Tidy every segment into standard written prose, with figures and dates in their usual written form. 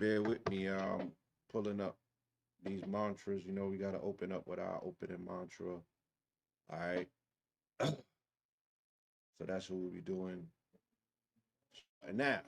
bear with me. Pulling up these mantras. You know, we got to open up with our opening mantra. All right. So that's what we'll be doing. And now,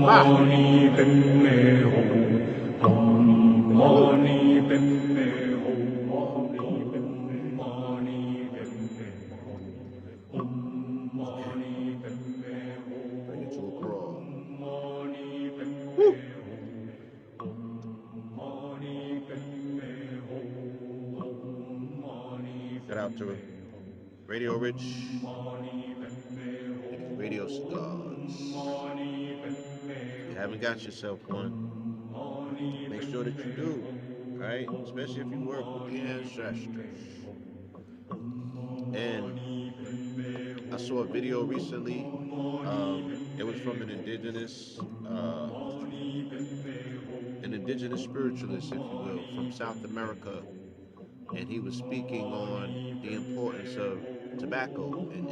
Ah, woo. Okay, bring it to a crawl. Woo. Shout out to Radio Rich and his radio cigars. If you haven't got yourself one, make sure that you do. All right, especially if you work with the ancestors. And I saw a video recently. It was from an indigenous spiritualist, if you will, from South America, and he was speaking on the importance of tobacco and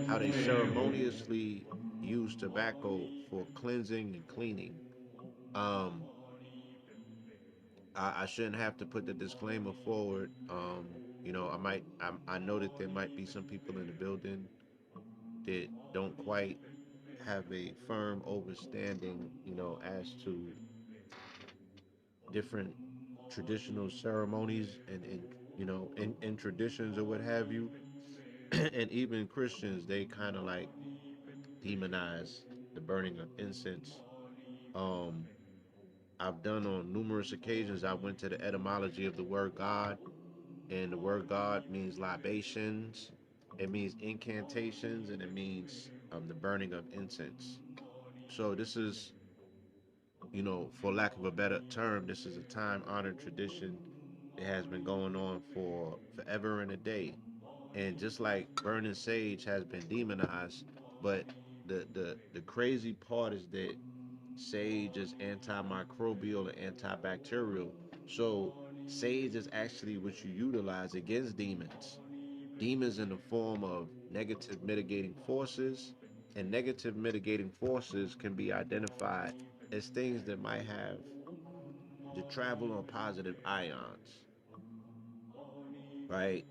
how they ceremoniously use tobacco for cleansing and cleaning. Um, I shouldn't have to put the disclaimer forward. I know that there might be some people in the building that don't quite have a firm overstanding, as to different traditional ceremonies and traditions or what have you. And even Christians, they kind of like demonize the burning of incense. Um, I've done on numerous occasions. I went to the etymology of the word God, and the word God means libations, it means incantations, and it means the burning of incense. So this is, for lack of a better term, this is a time honored tradition. It has been going on for forever and a day. And just like burning sage has been demonized, but the crazy part is that sage is antimicrobial and antibacterial. So sage is actually what you utilize against demons. Demons in the form of negative mitigating forces, and negative mitigating forces can be identified as things that might have to travel on positive ions, right?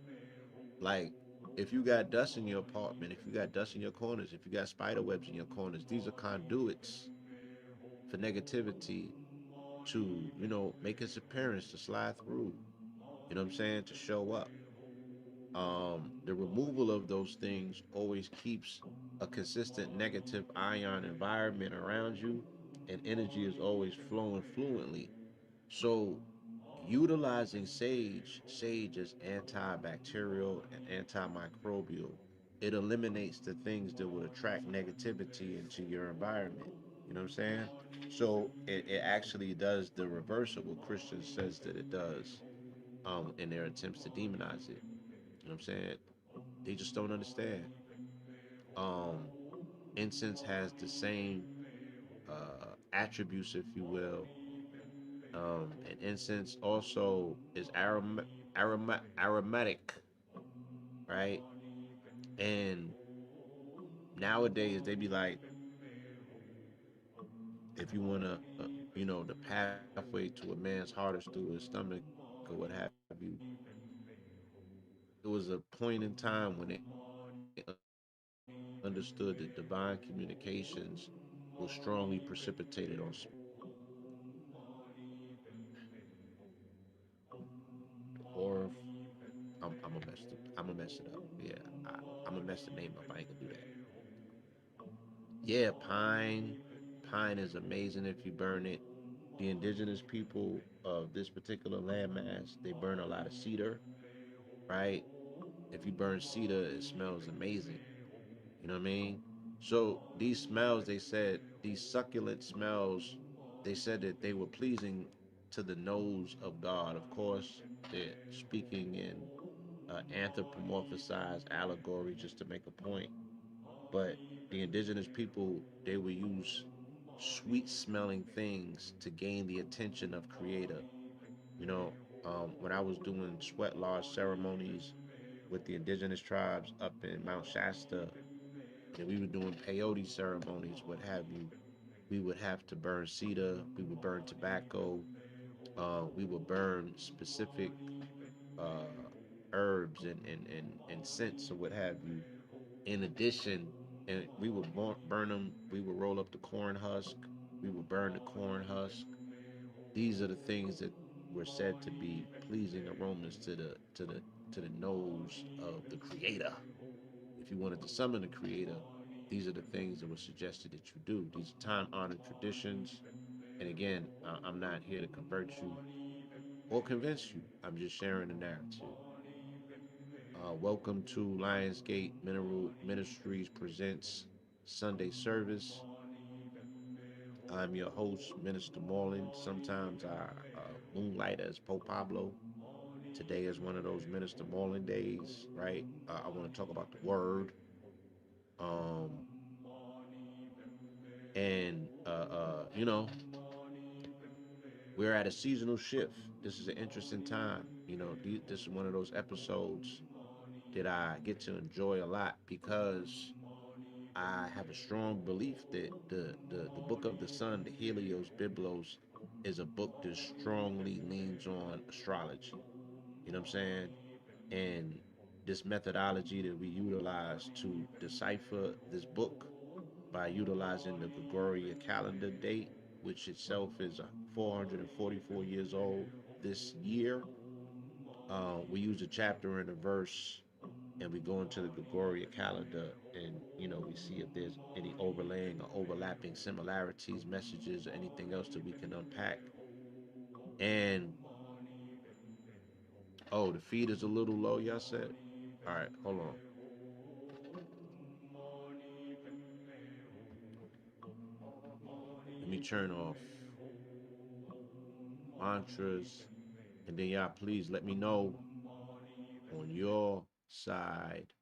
Like if you got dust in your apartment, if you got dust in your corners, if you got spider webs in your corners, these are conduits for negativity to, make its appearance, to slide through. You know what I'm saying? To show up. The removal of those things always keeps a consistent negative ion environment around you, and energy is always flowing fluently. So utilizing sage is antibacterial and antimicrobial. It eliminates the things that would attract negativity into your environment. You know what I'm saying? So it actually does the reverse of what Christian says that it does, in their attempts to demonize it. You know what I'm saying? They just don't understand. Um, Incense has the same attributes, if you will. And incense also is aromatic, right? And nowadays they be like, if you want to, the pathway to a man's heart is through his stomach or what have you. It was a point in time when they understood that divine communications will strongly precipitate on spiritual communications. Or I'm gonna mess it up. Yeah, I'm gonna mess the name up. I ain't gonna do that. Yeah, pine is amazing if you burn it. The indigenous people of this particular landmass, they burn a lot of cedar, right? If you burn cedar, it smells amazing. You know what I mean? So these smells, they said, these succulent smells, they said that they were pleasing to the nose of God. Of course, they're speaking in anthropomorphized allegory just to make a point. But the indigenous people, they would use sweet smelling things to gain the attention of Creator. You know, when I was doing sweat lodge ceremonies with the indigenous tribes up in Mount Shasta, and we were doing peyote ceremonies, what have you, we would have to burn cedar, we would burn tobacco, we would burn specific uh, herbs and scents or what have you, In addition, and we would burn them. We would roll up the corn husk. We would burn the corn husk. These are the things that were said to be pleasing aromas to the nose of the Creator. If you wanted to summon the Creator, these are the things that were suggested that you do. These are time-honored traditions. And again, I'm not here to convert you or convince you. I'm just sharing the narrative. Welcome to Lionsgate Mineral Ministries presents Sunday service. I'm your host, Minister Moreland. Sometimes I moonlight as Pope Pablo. Today is one of those Minister Moreland days, right? I want to talk about the word. Um, and, we're at a seasonal shift. This is an interesting time. This is one of those episodes that I get to enjoy a lot because I have a strong belief that the book of the sun, the Helios Biblos, is a book that strongly leans on astrology. You know what I'm saying? And this methodology that we utilize to decipher this book by utilizing the Gregorian calendar date, which itself is 444 years old this year. We use a chapter and a verse, and we go into the Gregorian calendar, and we see if there's any overlaying or overlapping similarities, messages, or anything else that we can unpack. And oh, the feed is a little low, y'all said. All right, hold on. Let me turn off mantras, and then y'all please let me know on your side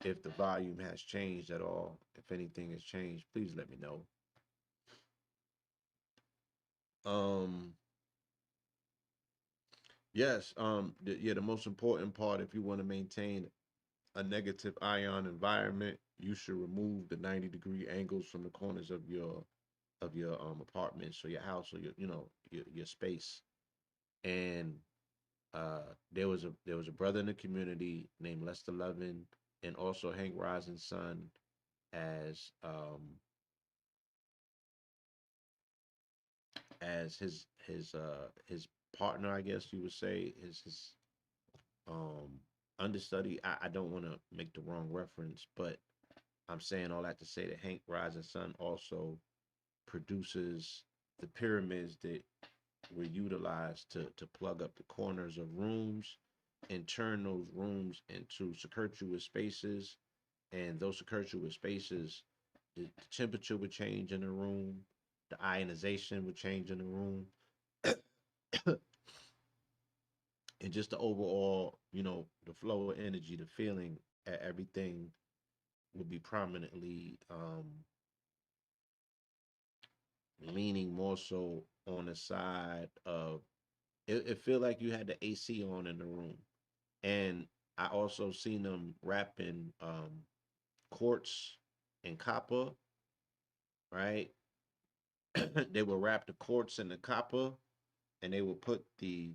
if the volume has changed at all. If anything has changed, please let me know. Um, yes. The most important part, if you want to maintain a negative ion environment, you should remove the 90-degree angles from the corners of your apartments or your house or your space. And there was a brother in the community named Lester Lovin, and also Hank Rising's son as his partner, I guess you would say, his um understudy. I don't want to make the wrong reference, but I'm saying all that to say that Hank Rising's son also produces the pyramids that were utilized to plug up the corners of rooms and turn those rooms into circuitous spaces. And those circuitous spaces, the temperature would change in the room, the ionization would change in the room, and just the overall, the flow of energy, the feeling, everything would be prominently leaning more so on the side of it feel like you had the AC on in the room. And I also seen them wrapping quartz and copper, right? They would wrap the quartz and the copper, and they would put the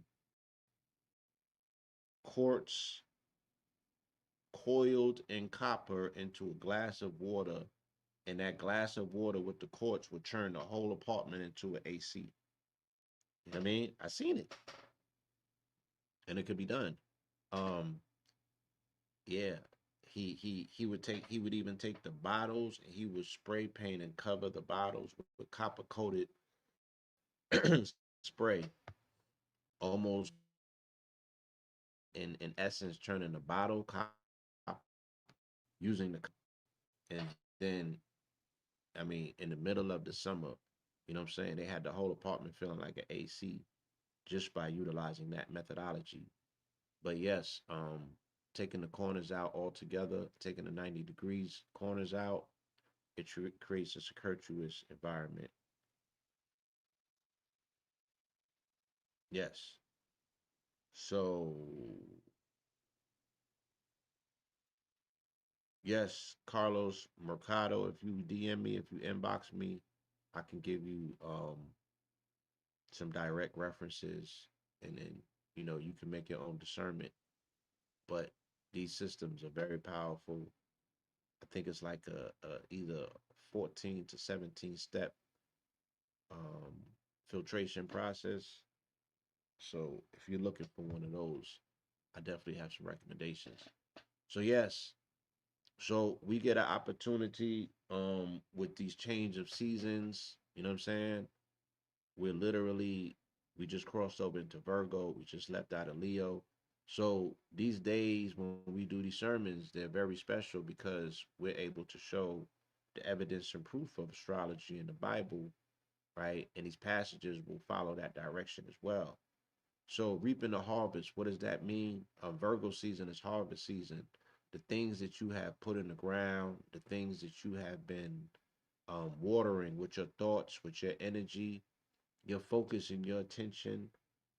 quartz coiled in copper into a glass of water, and that glass of water with the quartz would turn the whole apartment into an AC. You know what I mean? I seen it, and it could be done. Um, yeah, he would even take the bottles and he would spray paint and cover the bottles with copper coated spray, almost in essence turning the bottle copper using the, and then I mean in the middle of the summer, what I'm saying, they had the whole apartment feeling like an AC just by utilizing that methodology. But yes, taking the corners out altogether, taking the 90 degrees corners out, it creates a circuitous environment. Yes. So, yes, Carlos Mercado, if you DM me, if you inbox me, I can give you some direct references, and then you can make your own discernment. But these systems are very powerful. I think it's like a either 14 to 17 step um, filtration process. So if you're looking for one of those, I definitely have some recommendations. So yes, so we get an opportunity with these change of seasons. You know what I'm saying? We're literally we just crossed over into Virgo. We just left out of Leo. So these days when we do these sermons, they're very special because we're able to show the evidence and proof of astrology in the Bible, right? And these passages will follow that direction as well. So reaping the harvest, what does that mean? Virgo season is harvest season. The things that you have put in the ground, the things that you have been watering with your thoughts, with your energy, your focus and your attention,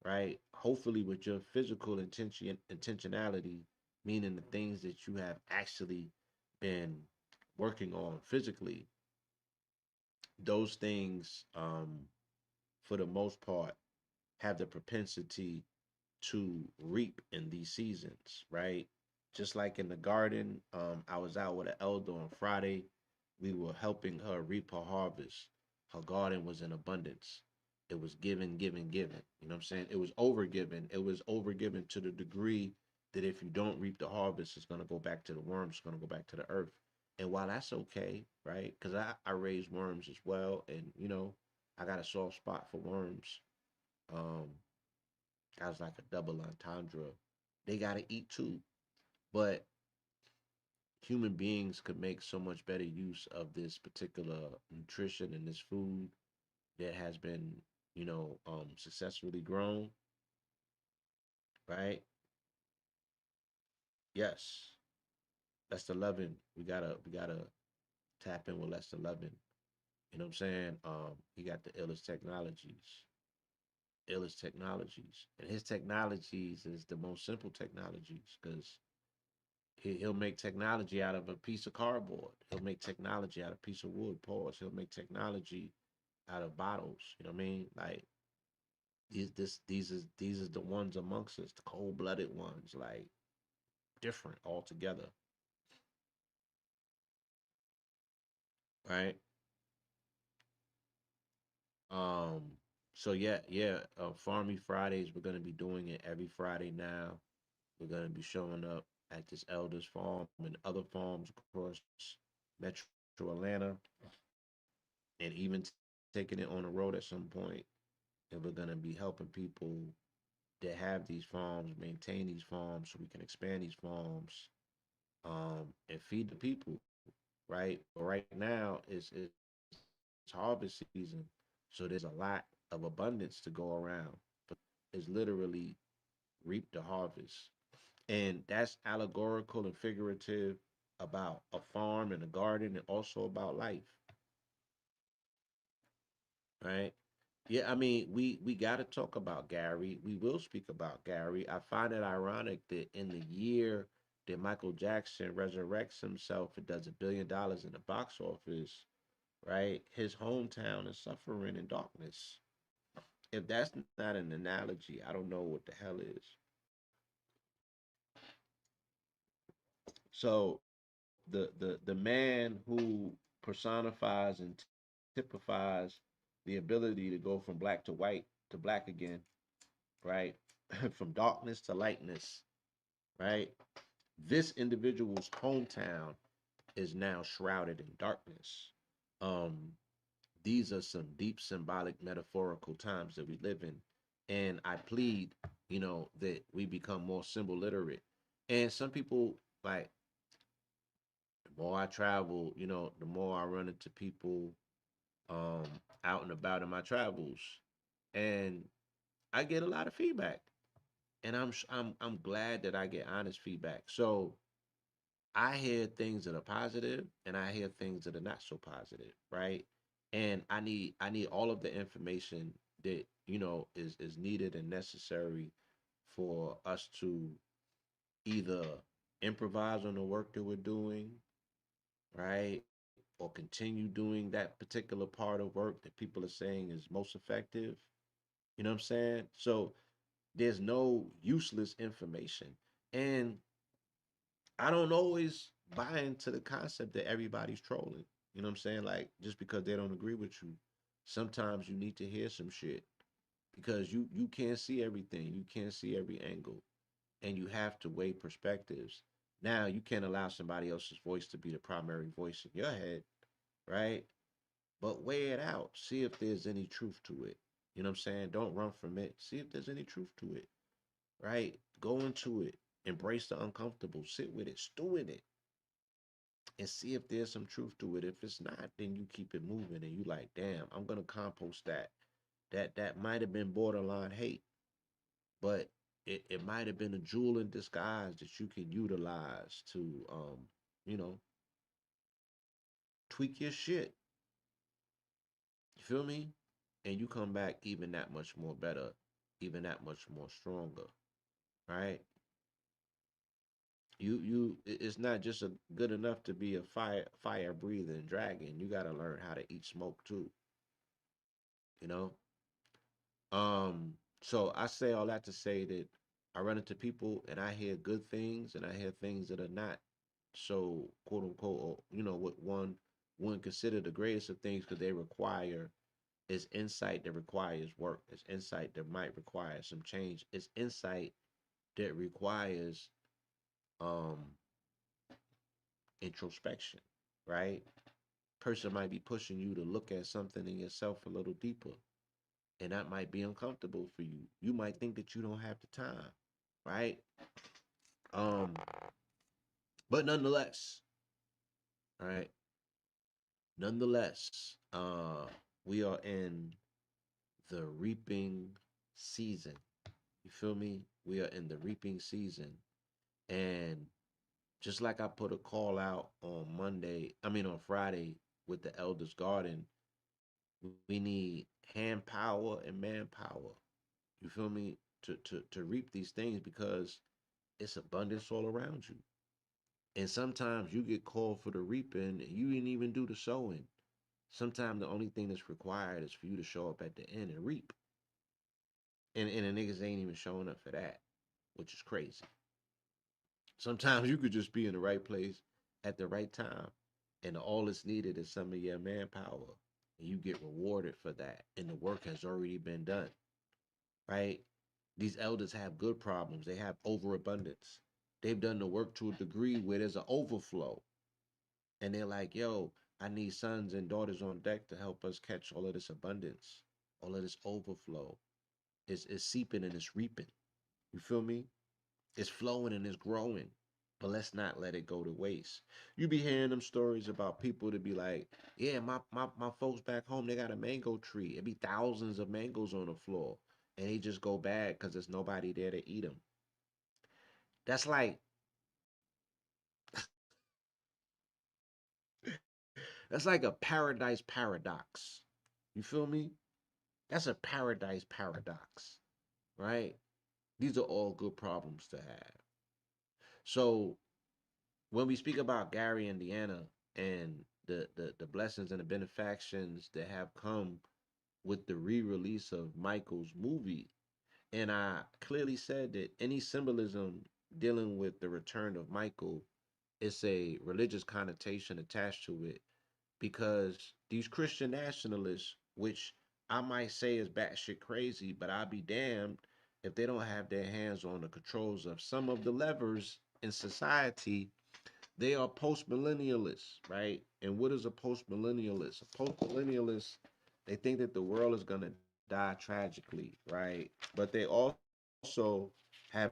right? Hopefully with your physical intentionality, meaning the things that you have actually been working on physically, those things for the most part have the propensity to reap in these seasons, right? Just like in the garden, I was out with an elder on Friday. We were helping her reap her harvest. Her garden was in abundance. It was given, given, given. You know what I'm saying? It was over given. It was over given to the degree that if you don't reap the harvest, it's going to go back to the worms, it's going to go back to the earth. And while that's okay, right? Because I raise worms as well. And, I got a soft spot for worms. Um, I was like a double entendre. They gotta eat too. But human beings could make so much better use of this particular nutrition and this food that has been, successfully grown, right? Yes. Lester Lovin, we gotta tap in with Lester Lovin. You know what I'm saying? He got the illest technologies. And his technologies is the most simple technologies because he'll make technology out of a piece of cardboard. He'll make technology out of a piece of wood. Pause. He'll make technology out of bottles. You know what I mean? Like these is the ones amongst us, the cold blooded ones, like different altogether, right? Um. So yeah, yeah. Farmy Fridays. We're gonna be doing it every Friday now. We're gonna be showing up at this elders farm and other farms across Metro Atlanta, and even taking it on the road at some point. And we're gonna be helping people that have these farms maintain these farms so we can expand these farms and feed the people, right? But right now it's harvest season, so there's a lot of abundance to go around. But the goal is literally reap the harvest. And that's allegorical and figurative about a farm and a garden and also about life, right? Yeah, I mean, we got to talk about Gary. We will speak about Gary. I find it ironic that in the year that Michael Jackson resurrects himself and does $1 billion in the box office, right? His hometown is suffering in darkness. If that's not an analogy, I don't know what the hell is. So the man who personifies and typifies the ability to go from black to white to black again, right? From darkness to lightness, right? This individual's hometown is now shrouded in darkness. Um, these are some deep symbolic metaphorical times that we live in. And I plead, that we become more symbol literate. And some people like the more I travel, the more I run into people um out and about in my travels. And I get a lot of feedback. And I'm glad that I get honest feedback. So I hear things that are positive and I hear things that are not so positive, right? And I need all of the information that, is needed and necessary for us to either improvise on the work that we're doing, right? Or continue doing that particular part of work that people are saying is most effective. You know what I'm saying? So there's no useless information. And I don't always buy into the concept that everybody's trolling. You know what I'm saying? Like just because they don't agree with you, sometimes you need to hear some shit because you can't see everything. You can't see every angle, and you have to weigh perspectives. Now you can't allow somebody else's voice to be the primary voice in your head, right? But weigh it out. See if there's any truth to it. You know what I'm saying? Don't run from it. See if there's any truth to it, right? Go into it. Embrace the uncomfortable. Sit with it. Stew in it. And see if there's some truth to it. If it's not, then you keep it moving and you like, damn, I'm gonna compost that. That might have been borderline hate, but it might have been a jewel in disguise that you can utilize to you know, tweak your shit. You feel me? And you come back even that much more better, even that much more stronger, right? It's not just good enough to be a fire breathing dragon. You got to learn how to eat smoke too, you know? So I say all that to say that I run into people and I hear good things and I hear things that are not so quote unquote, or, what one consider the greatest of things because they require is insight that requires work. It's insight that might require some change. It's insight that requires um introspection, right? Person might be pushing you to look at something in yourself a little deeper, and that might be uncomfortable for you. You might think that you don't have the time, right? Um, but nonetheless, right? Nonetheless, we are in the reaping season. You feel me? We are in the reaping season, and just like I put a call out on Friday with the Elders Garden, we need hand power and manpower. You feel me? To reap these things because it's abundance all around you. And sometimes you get called for the reaping and you didn't even do the sowing. Sometimes the only thing that's required is for you to show up at the end and reap. And the niggas ain't even showing up for that, which is crazy. Sometimes you could just be in the right place at the right time. And all that's needed is some of your manpower. And you get rewarded for that. And the work has already been done. Right? These elders have good problems. They have overabundance. They've done the work to a degree where there's an overflow. And they're like, yo, I need sons and daughters on deck to help us catch all of this abundance, all of this overflow. It's seeping and it's reaping. You feel me? It's flowing and it's growing. But let's not let it go to waste. You be hearing them stories about people to be like, yeah, my folks back home, they got a mango tree. It be thousands of mangoes on the floor. And they just go bad because there's nobody there to eat them. That's like that's like a paradise paradox. You feel me? That's a paradise paradox, right? These are all good problems to have. So when we speak about Gary, Indiana, and the blessings and the benefactions that have come with the re-release of Michael's movie, and I clearly said that any symbolism dealing with the return of Michael is a religious connotation attached to it because these Christian nationalists, which I might say is batshit crazy, but I'll be damned if they don't have their hands on the controls of some of the levers in society. They are post millennialists, right? And what is a post millennialist? A post millennialist, they think that the world is going to die tragically, right? But they also have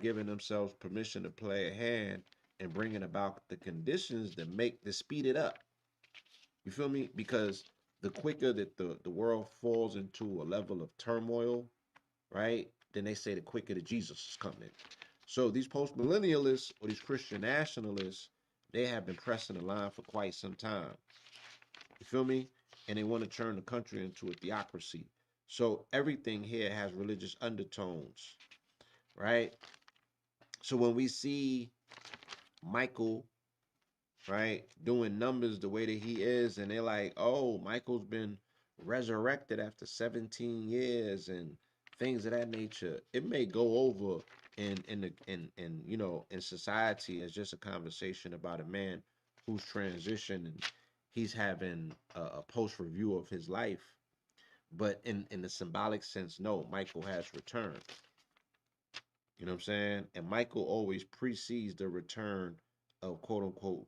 given themselves permission to play a hand in bringing about the conditions that speed it up. You feel me? Because the quicker that the world falls into a level of turmoil, right? Then they say the quicker that Jesus is coming. So these post millennialists or these Christian nationalists, they have been pressing the line for quite some time. You feel me? And they want to turn the country into a theocracy. So everything here has religious undertones, right? So when we see Michael, right, doing numbers the way that he is, and they're like, oh, Michael's been resurrected after 17 years and things of that nature, it may go over in in society as just a conversation about a man who's transitioned and he's having a post review of his life. But in the symbolic sense, no, Michael has returned. You know what I'm saying? And Michael always precedes the return of quote unquote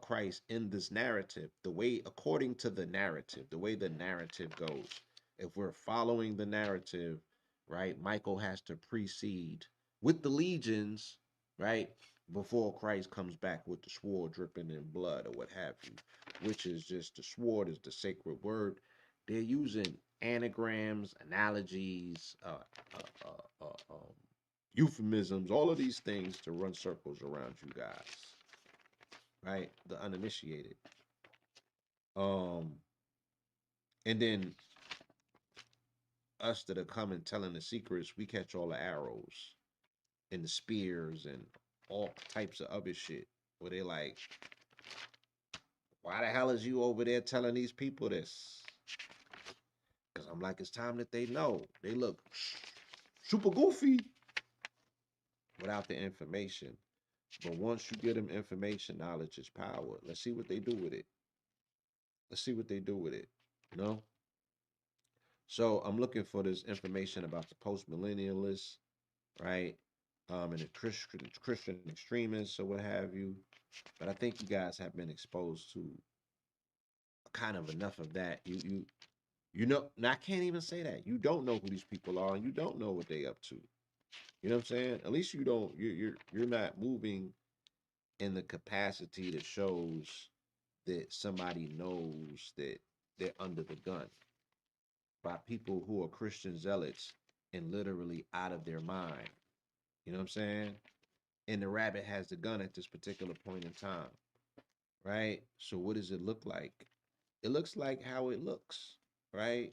Christ in this narrative. The way, according to the narrative, the way the narrative goes. If we're following the narrative, right, Michael has to precede with the legions, right, before Christ comes back with the sword dripping in blood or what have you, which is just the sword is the sacred word. They're using anagrams, analogies, euphemisms, all of these things to run circles around you guys, right? The uninitiated. Um, and then us that are coming telling the secrets, we catch all the arrows and the spears and all types of other shit. Where they like, why the hell is you over there telling these people this? Because I'm like, it's time that they know. They look super goofy without the information. But once you get them information, knowledge is power. Let's see what they do with it. Let's see what they do with it. You know? So I'm looking for this information about the post millennialists, right? And the Christian extremists or what have you. But I think you guys have been exposed to kind of enough of that. You know, and I can't even say that. You don't know who these people are and you don't know what they up to. You know what I'm saying? At least you don't you're not moving in the capacity that shows that somebody knows that they're under the gun by people who are Christian zealots and literally out of their mind. You know what I'm saying? And the rabbit has the gun at this particular point in time, right? So what does it look like? It looks like how it looks, right?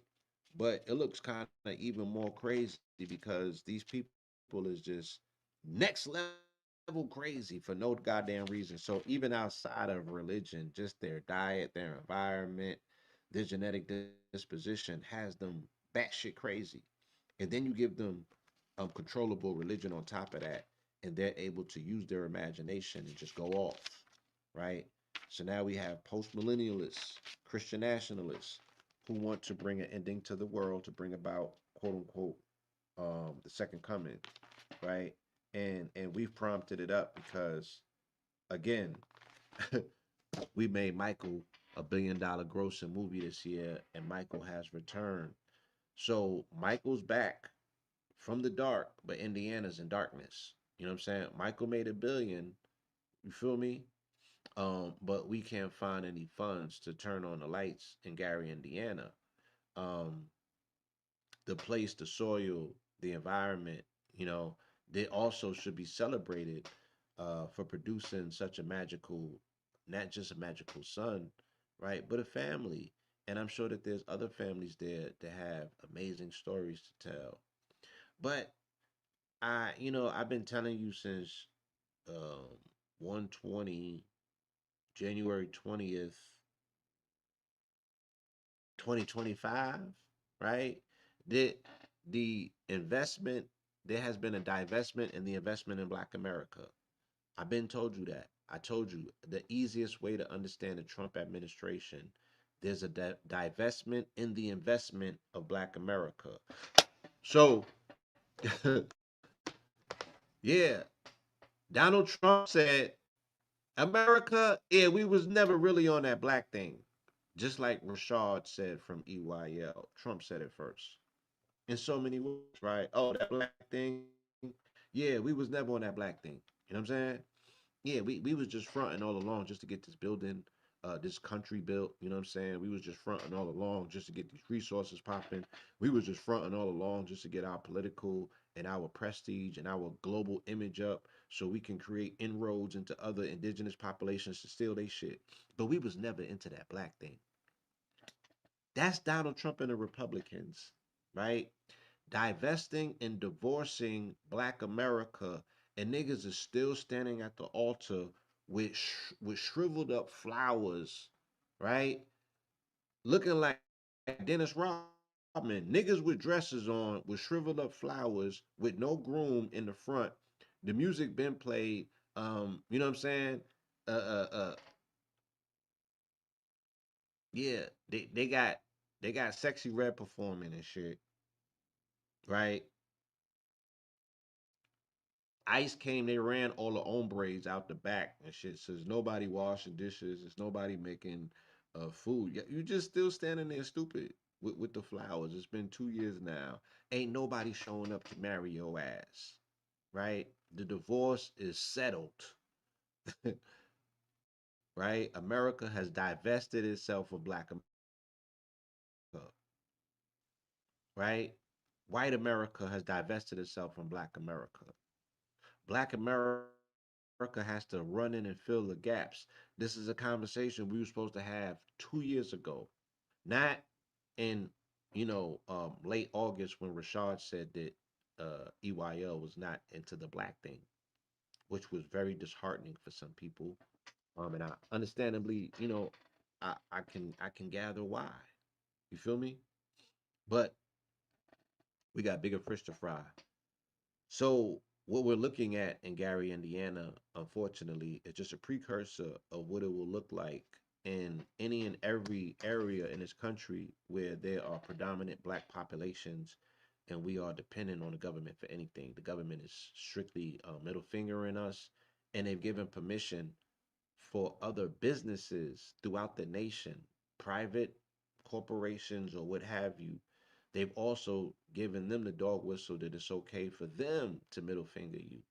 But it looks kind of even more crazy because these people is just next level crazy for no goddamn reason. So even outside of religion, just their diet, their environment, their genetic disposition has them batshit crazy. And then you give them controllable religion on top of that, and they're able to use their imagination and just go off, right? So now we have post millennialists, Christian nationalists who want to bring an ending to the world to bring about quote unquote the second coming, right? And we've prompted it up because again, we made Michael a $1 billion grossing movie this year, and Michael has returned. So Michael's back from the dark, but Indiana's in darkness. You know what I'm saying? Michael made $1 billion. You feel me? But we can't find any funds to turn on the lights in Gary, Indiana. Um, the place, the soil, the environment, you know, they also should be celebrated for producing such a magical, not just a magical son, right, but a family. And I'm sure that there's other families there that have amazing stories to tell. But I've been telling you since um, 120, January 20th, 2025, right? The the investment there has been a divestment in the investment in Black America. I've been told you that. I told you the easiest way to understand the Trump administration. There's a divestment in the investment of Black America. So, yeah, Donald Trump said, America, yeah, we was never really on that black thing. Just like Rashad said from EYL. Trump said it first. In so many words, right? Oh, that black thing. Yeah, we was never on that black thing. You know what I'm saying? Yeah, we was just fronting all along just to get this building, this country built. You know what I'm saying? We was just fronting all along just to get these resources popping. We was just fronting all along just to get our political and our prestige and our global image up so we can create inroads into other indigenous populations to steal their shit. But we was never into that black thing. That's Donald Trump and the Republicans, right? Divesting and divorcing Black America, and niggas is still standing at the altar with with shriveled up flowers, right? Looking like Dennis Rodman. Niggas with dresses on with shriveled up flowers with no groom in the front The music been played. You know what I'm saying? Uh, uh, uh. Yeah, they got Sexy Red performing and shit, right? Ice came, they ran all the hombres out the back and shit. So there's nobody washing dishes. There's nobody making food. You just still standing there stupid with the flowers. It's been 2 years now. Ain't nobody showing up to marry your ass, right? The divorce is settled, right? America has divested itself of Black America, right? White America has divested itself from Black America. Black America has to run in and fill the gaps. This is a conversation we were supposed to have 2 years ago, not in late August when Rashad said that EYL was not into the black thing, which was very disheartening for some people. And I understandably, I can gather why. You feel me? But we got bigger fish to fry. So what we're looking at in Gary, Indiana, unfortunately, is just a precursor of what it will look like in any and every area in this country where there are predominant black populations and we are dependent on the government for anything. The government is strictly middle fingering us, and they've given permission for other businesses throughout the nation, private corporations or what have you. They've also given them the dog whistle that it's okay for them to middle finger you,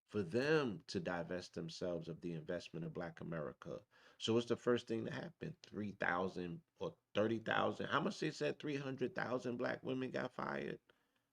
for them to divest themselves of the investment of Black America. So what's the first thing to happen? 3,000 or 30,000? How much they said 300,000 black women got fired?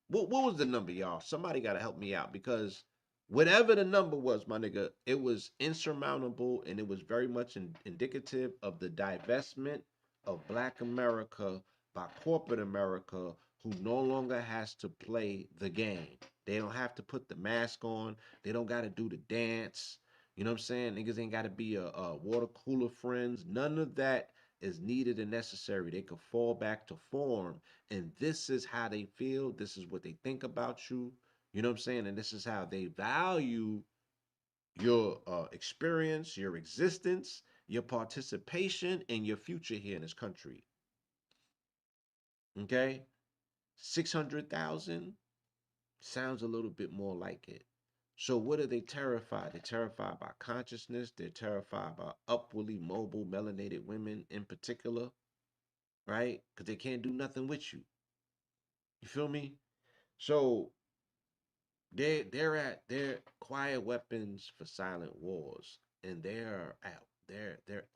What was the number, y'all? Somebody got to help me out because whatever the number was, my nigga, it was insurmountable and it was very much indicative of the divestment of Black America by corporate America, who no longer has to play the game. They don't have to put the mask on. They don't got to do the dance. You know what I'm saying? Niggas ain't got to be a water cooler friends. None of that is needed and necessary. They could fall back to form, and this is how they feel. This is what they think about you. You know what I'm saying? And this is how they value your experience, your existence, your participation, and your future here in this country. Okay? 600,000 sounds a little bit more like it. So, what are they terrified? They're terrified by consciousness. They're terrified by upwardly mobile melanated women in particular, right? Because they can't do nothing with you. You feel me? So, they're at their quiet weapons for silent wars, and they're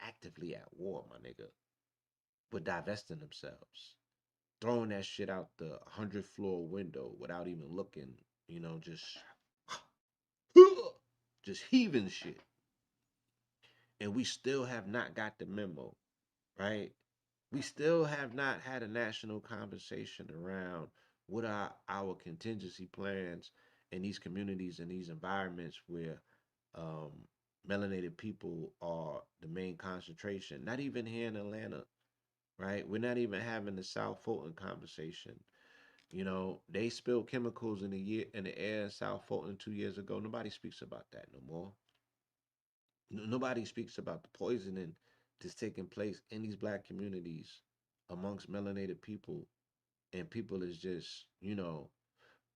actively at war, my nigga, with divesting themselves, throwing that shit out the 100th floor window without even looking, just just heaving shit, and we still have not got the memo, right? We still have not had a national conversation around what are our contingency plans in these communities and these environments where um, melanated people are the main concentration. Not even here in Atlanta, right? We're not even having the South Fulton conversation. They spilled chemicals in the air in South Fulton 2 years ago. Nobody speaks about that no more. Nobody speaks about the poisoning that's taking place in these black communities amongst melanated people, and people is just,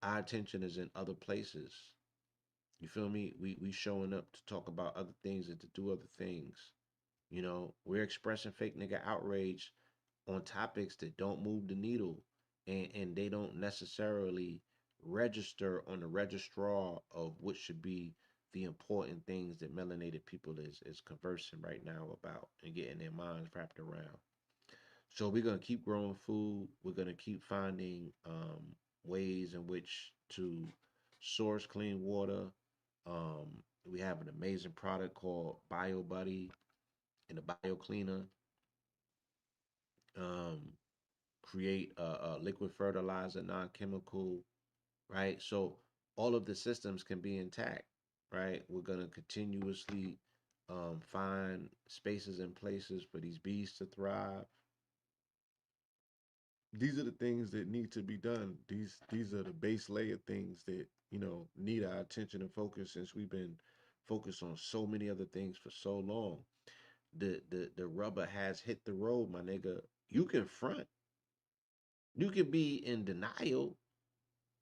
our attention is in other places. You feel me? We showing up to talk about other things and to do other things. We're expressing fake nigga outrage on topics that don't move the needle, and they don't necessarily register on the registrar of what should be the important things that melanated people is conversing right now about and getting their minds wrapped around. So we're gonna keep growing food. We're gonna keep finding ways in which to source clean water. We have an amazing product called Bio Buddy and the Bio Cleaner. Um, Create a liquid fertilizer, non-chemical, right? So all of the systems can be intact, right? We're gonna continuously find spaces and places for these bees to thrive. these are the things that need to be done. These are the base layer things that need our attention and focus since we've been focused on so many other things for so long. The rubber has hit the road, my nigga. You can front, you can be in denial,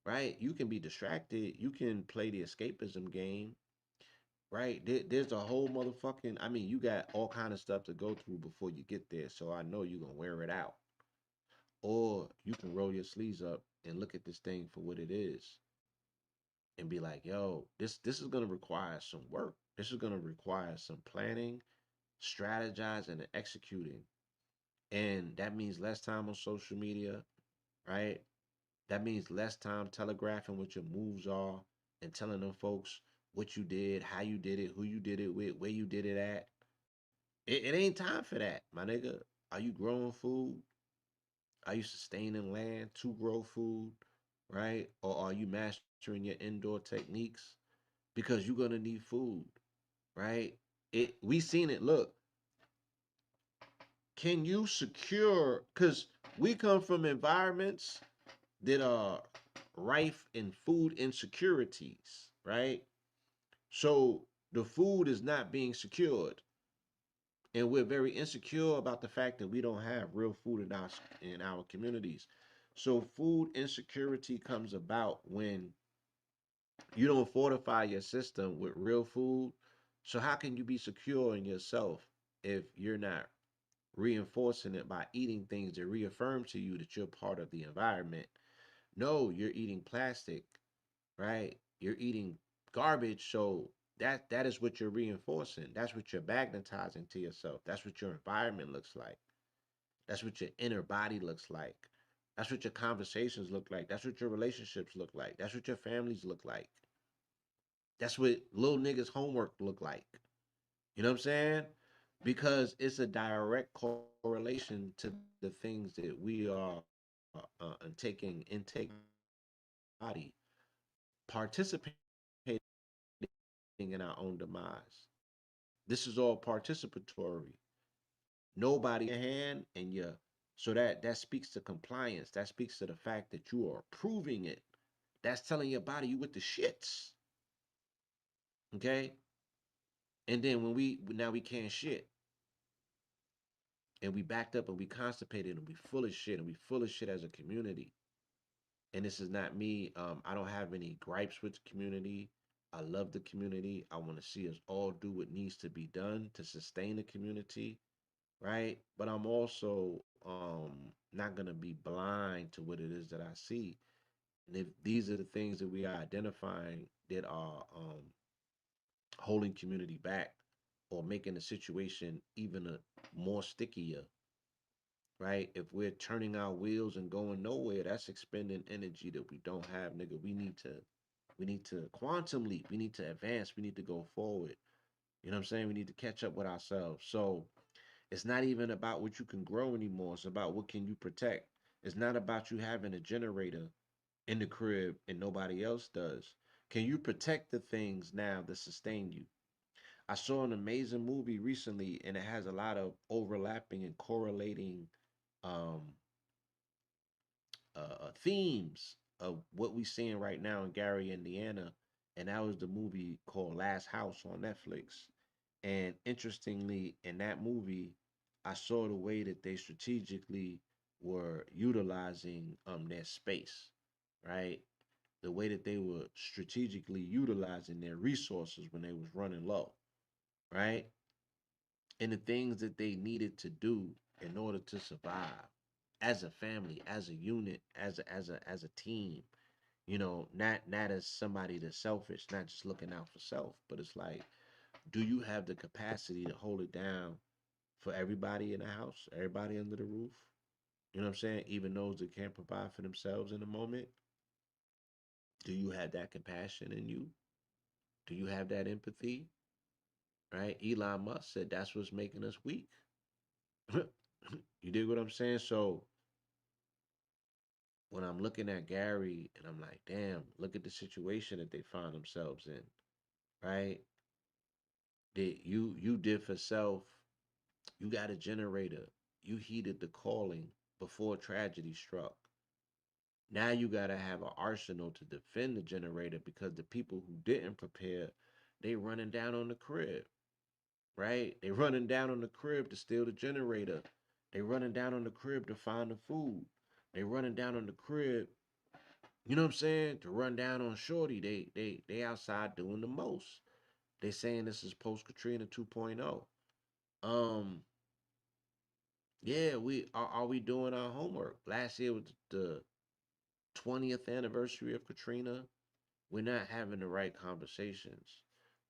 right? You can be distracted, you can play the escapism game, right? There's a whole motherfucking. I mean, you got all kind of stuff to go through before you get there. So I know you're gonna wear it out, or you can roll your sleeves up and look at this thing for what it is, and be like, yo, this is gonna require some work. This is gonna require some planning, strategizing, and executing. And that means less time on social media, right? That means less time telegraphing what your moves are and telling them folks what you did, how you did it, who you did it with, where you did it at. It ain't time for that, my nigga. Are you growing food? Are you sustaining land to grow food, right? Or are you mastering your indoor techniques? Because you're gonna need food, right? We seen it. Look, can you secure? Because we come from environments that are rife in food insecurities, right? So the food is not being secured, and we're very insecure about the fact that we don't have real food in our communities. So food insecurity comes about when you don't fortify your system with real food. So how can you be secure in yourself if you're not reinforcing it by eating things that reaffirm to you that you're part of the environment? No, you're eating plastic, right? You're eating garbage. So that is what you're reinforcing. That's what you're magnetizing to yourself. That's what your environment looks like. That's what your inner body looks like. That's what your conversations look like. That's what your relationships look like. That's what your families look like. That's what little niggas' homework look like. You know what I'm saying? Because it's a direct correlation to the things that we are taking intake body, participating in our own demise. This is all participatory. Nobody hand and you. So that speaks to compliance. That speaks to the fact that you are approving it. That's telling your body you with the shits. Okay. And then when we can't shit and we backed up and we constipated and we full of shit and we full of shit as a community. And this is not me. I don't have any gripes with the community. I love the community. I want to see us all do what needs to be done to sustain the community, right? But I'm also not gonna be blind to what it is that I see. And if these are the things that we are identifying that are holding community back or making the situation even more stickier, right? If we're turning our wheels and going nowhere, that's expending energy that we don't have, nigga. We need to quantum leap. We need to advance. We need to go forward. You know what I'm saying? We need to catch up with ourselves. So it's not even about what you can grow anymore. It's about what can you protect. It's not about you having a generator in the crib and nobody else does. Can you protect the things now that sustain you? I saw an amazing movie recently and it has a lot of overlapping and correlating um themes of what we seeing right now in Gary, Indiana, and that was the movie called Last House on Netflix. And interestingly, in that movie, I saw the way that they strategically were utilizing their space, right? The way that they were strategically utilizing their resources when they was running low, right? And the things that they needed to do in order to survive as a family, as a unit, as a team. Not as somebody that's selfish, not just looking out for self, but it's like, do you have the capacity to hold it down for everybody in the house, everybody under the roof? You know what I'm saying? Even those that can't provide for themselves in the moment. Do you have that compassion in you? Do you have that empathy? Right? Elon Musk said that's what's making us weak. You dig what I'm saying? So when I'm looking at Gary and I'm like, damn, look at the situation that they find themselves in, right? That you did for self, you got a generator, you heeded the calling, before tragedy struck. Now you gotta have an arsenal to defend the generator because the people who didn't prepare, they running down on the crib, right? They running down on the crib to steal the generator. They running down on the crib to find the food. They running down on the crib, you know what I'm saying? To run down on Shorty. They outside doing the most. They saying this is post Katrina 2.0. Um, yeah, are we doing our homework? Last year was the 20th anniversary of Katrina. We're not having the right conversations.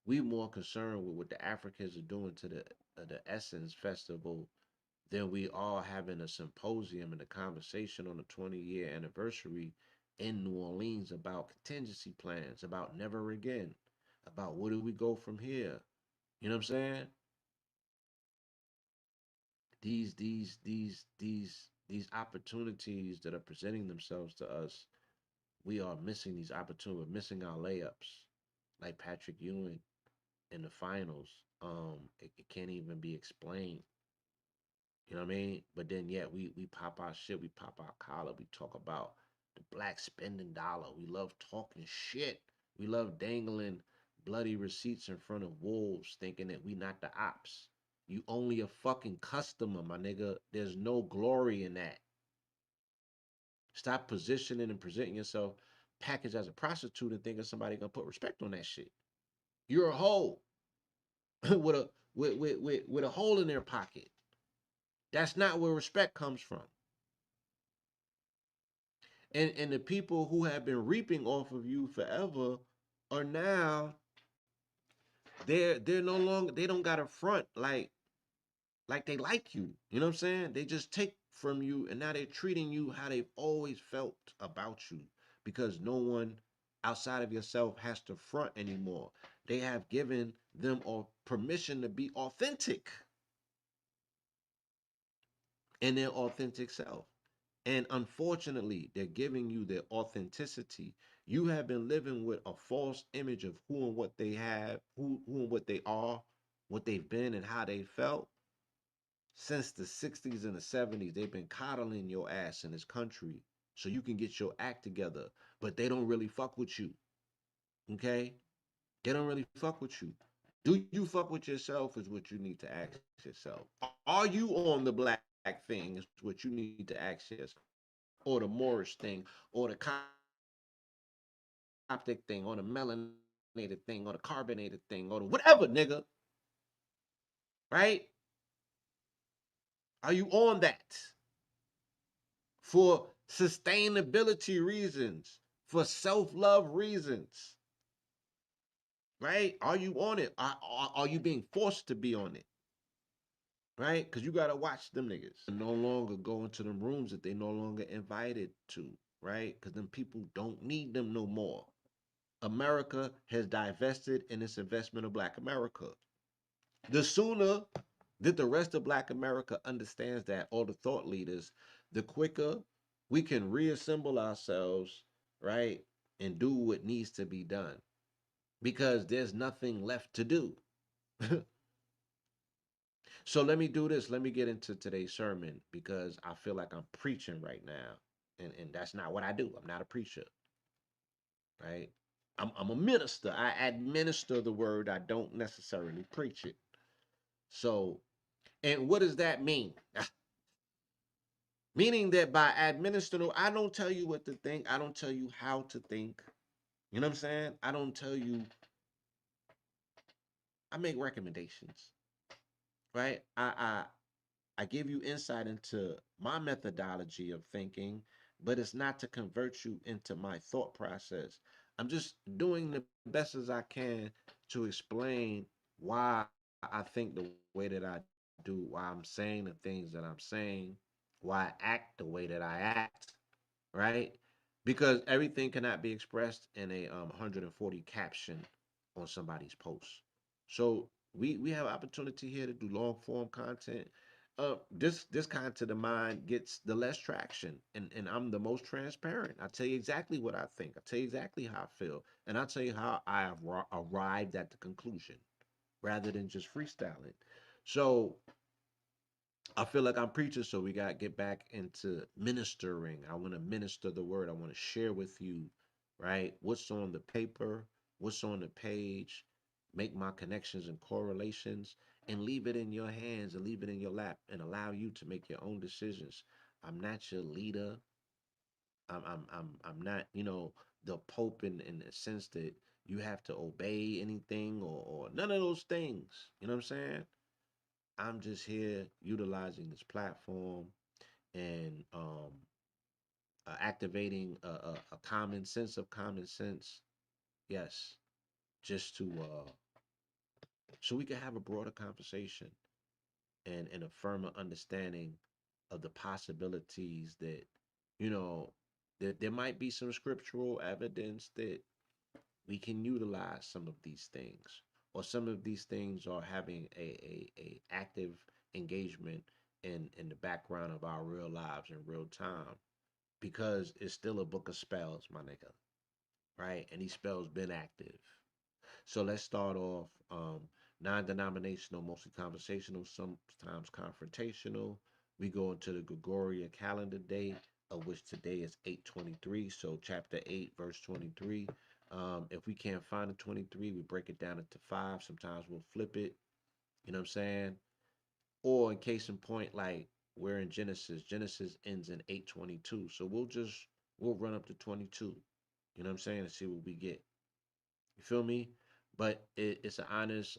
We more concerned with what the Africans are doing to the Essence Festival than we are having a symposium and a conversation on the 20-year anniversary in New Orleans about contingency plans, about never again, about where do we go from here. You know what I'm saying? These opportunities that are presenting themselves to us, we are missing these opportunities. We're missing our layups, like Patrick Ewing in the finals. It can't even be explained. You know what I mean? But then yet we pop our shit, we pop our collar, we talk about the black spending dollar. We love talking shit. We love dangling bloody receipts in front of wolves, thinking that we not the ops. You only a fucking customer, my nigga. There's no glory in that. Stop positioning and presenting yourself packaged as a prostitute and thinking somebody gonna put respect on that shit. You're a hoe with a with a hole in their pocket. That's not where respect comes from. And the people who have been reaping off of you forever are now they're no longer, they don't got a front like they like you. You know what I'm saying? They just take from you and now they're treating you how they've always felt about you because no one outside of yourself has to front anymore. They have given them all permission to be authentic in their authentic self. And unfortunately, they're giving you their authenticity. You have been living with a false image of who and what they have, who and what they are, what they've been, and how they felt since the 60s and the 70s. They've been coddling your ass in this country so you can get your act together. But they don't really fuck with you. Okay? They don't really fuck with you. Do you fuck with yourself is what you need to ask yourself. Are you on the black thing is what you need to ask yourself. Or the Moorish thing, or the Coptic thing, or the melanated thing, or the carbonated thing, or the whatever, nigga. Right? Are you on that? For sustainability reasons, for self love reasons, right? Are you on it? Are you being forced to be on it? Right? Because you got to watch them niggas. No longer go into them rooms that they no longer invited to, right? Because them people don't need them no more. America has divested in its investment of Black America. The sooner that the rest of Black America understands that, all the thought leaders, the quicker we can reassemble ourselves, right, and do what needs to be done. Because there's nothing left to do. So let me do this. Let me get into today's sermon because I feel like I'm preaching right now. And that's not what I do. I'm not a preacher, right? I'm a minister. I administer the word. I don't necessarily preach it. So, and what does that mean? Meaning that by administering, I don't tell you what to think. I don't tell you how to think. You know what I'm saying? I don't tell you, I make recommendations, right? I give you insight into my methodology of thinking, but it's not to convert you into my thought process. I'm just doing the best as I can to explain why I think the way that I do, why I'm saying the things that I'm saying, why I act the way that I act, right? Because everything cannot be expressed in a 140 caption on somebody's post. So we have opportunity here to do long form content. This content of mine gets the less traction, and I'm the most transparent. I tell you exactly what I think. I tell you exactly how I feel, and I tell you how I have arrived at the conclusion, rather than just freestyling. So I feel like I'm preaching, so we got to get back into ministering. I want to minister the word. I want to share with you, right? What's on the paper, what's on the page, make my connections and correlations, and leave it in your hands and leave it in your lap and allow you to make your own decisions. I'm not your leader. I'm not, the Pope in the sense that you have to obey anything or none of those things. You know what I'm saying? I'm just here utilizing this platform and activating a common sense of common sense. Yes, just to so we can have a broader conversation and a firmer understanding of the possibilities that you know that there might be some scriptural evidence that we can utilize some of these things, or some of these things are having a active engagement in the background of our real lives in real time, because it's still a book of spells, my nigga, right? And these spells been active. So let's start off non-denominational, mostly conversational, sometimes confrontational. We go into the Gregorian calendar day, of which today is 8/23. So chapter 8, verse 23. If we can't find the 23, we break it down into five. Sometimes we'll flip it. You know what I'm saying? Or in case in point, like we're in Genesis. Genesis ends in 8/22. So we'll run up to 22. You know what I'm saying? And see what we get. You feel me? But it's an honest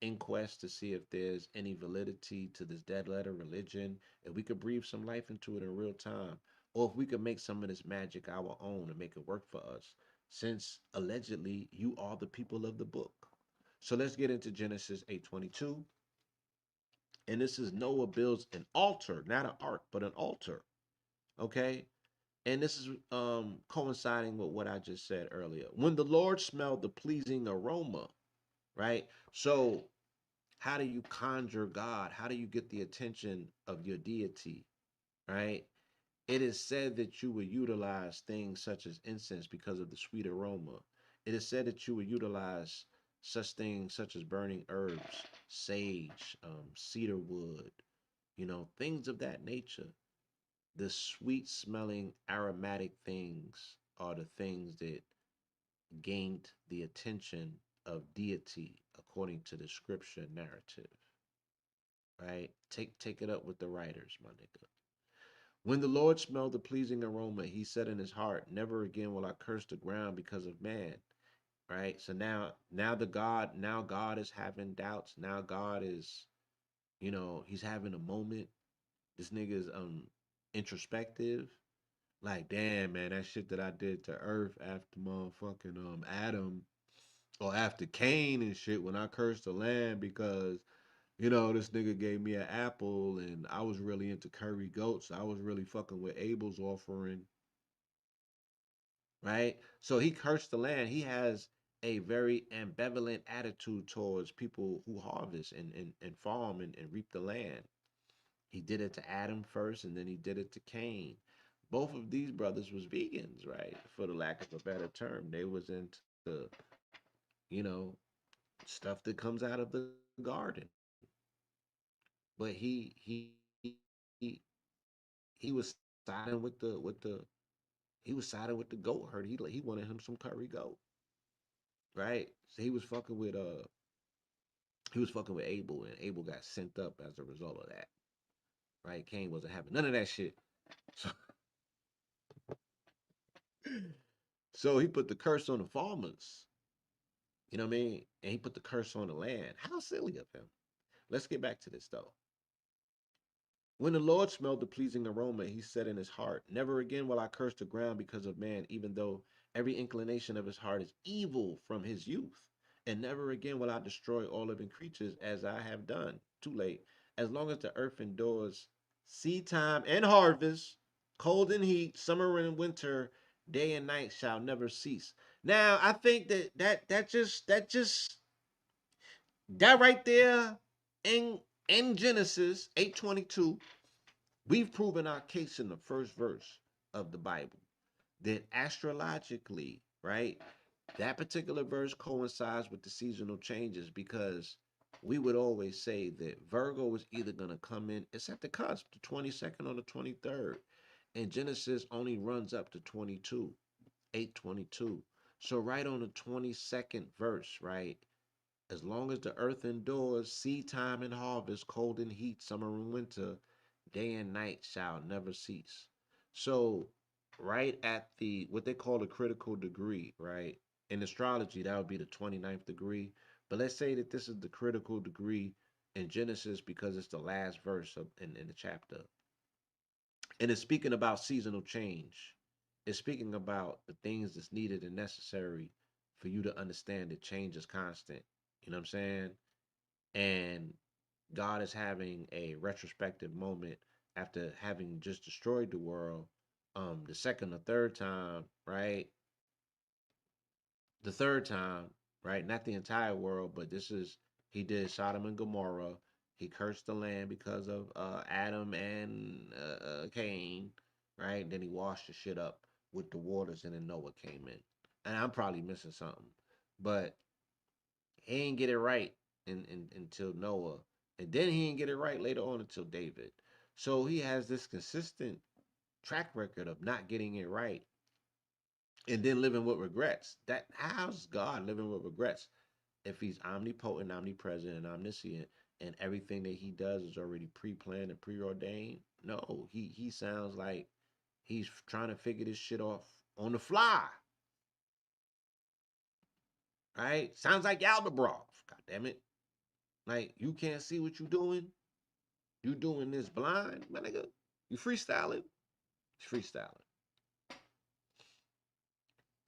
inquest to see if there's any validity to this dead letter religion, if we could breathe some life into it in real time, or if we could make some of this magic our own and make it work for us, since allegedly you are the people of the book. So let's get into Genesis 8:22. And this is Noah builds an altar, not an ark, but an altar. Okay. And this is coinciding with what I just said earlier. When the Lord smelled the pleasing aroma, right? So, how do you conjure God? How do you get the attention of your deity, right? It is said that you will utilize things such as incense because of the sweet aroma. It is said that you will utilize such things such as burning herbs, sage, cedar wood, things of that nature. The sweet smelling aromatic things are the things that gained the attention of deity according to the scripture narrative, right? Take it up with the writers, my nigga. When the Lord smelled the pleasing aroma, he said in his heart, never again will I curse the ground because of man. Right? So now God is having doubts. Now God is, he's having a moment. This nigga is introspective. Like, damn, man, that shit that I did to Earth after motherfucking Adam, or after Cain and shit, when I cursed the land because this nigga gave me an apple and I was really into curry goats. I was really fucking with Abel's offering, right? So he cursed the land. He has a very ambivalent attitude towards people who harvest and farm and reap the land. He did it to Adam first, and then he did it to Cain. Both of these brothers was vegans, right? For the lack of a better term, they was into, you know, stuff that comes out of the garden. But he was siding with the goat herd. He wanted him some curry goat, right? So he was fucking with Abel, and Abel got sent up as a result of that, right? Cain wasn't having none of that shit. So, so he put the curse on the farmers. You know what I mean? And he put the curse on the land. How silly of him. Let's get back to this though. When the Lord smelled the pleasing aroma, he said in his heart, never again will I curse the ground because of man, even though every inclination of his heart is evil from his youth. And never again will I destroy all living creatures as I have done. Too late. As long as the earth endures seed time and harvest, cold and heat, summer and winter, day and night shall never cease. Now, I think that right there in Genesis 8:22, we've proven our case in the first verse of the Bible that astrologically, right, that particular verse coincides with the seasonal changes because we would always say that Virgo is either going to come in, it's at the cusp, the 22nd or the 23rd. And Genesis only runs up to 22, 8:22. So right on the 22nd verse, right? As long as the earth endures, seed time and harvest, cold and heat, summer and winter, day and night shall never cease. So, right at the what they call the critical degree, right? In astrology, that would be the 29th degree. But let's say that this is the critical degree in Genesis because it's the last verse in the chapter. And it's speaking about seasonal change. It's speaking about the things that's needed and necessary for you to understand that change is constant. You know what I'm saying? And God is having a retrospective moment after having just destroyed the world the second or third time, right? The third time, right? Not the entire world, but this is he did Sodom and Gomorrah. He cursed the land because of Adam and Cain, right? Then he washed the shit up with the waters, and then Noah came in. And I'm probably missing something, but he ain't get it right until Noah, and then he didn't get it right later on until David. So he has this consistent track record of not getting it right and then living with regrets. That how's God living with regrets if he's omnipotent, omnipresent, and omniscient, and everything that he does is already pre-planned and preordained? No, he sounds like he's trying to figure this shit off on the fly, right? Sounds like Albatross. God damn it! Like you can't see what you doing. You doing this blind, my nigga? You freestyling? It's freestyling.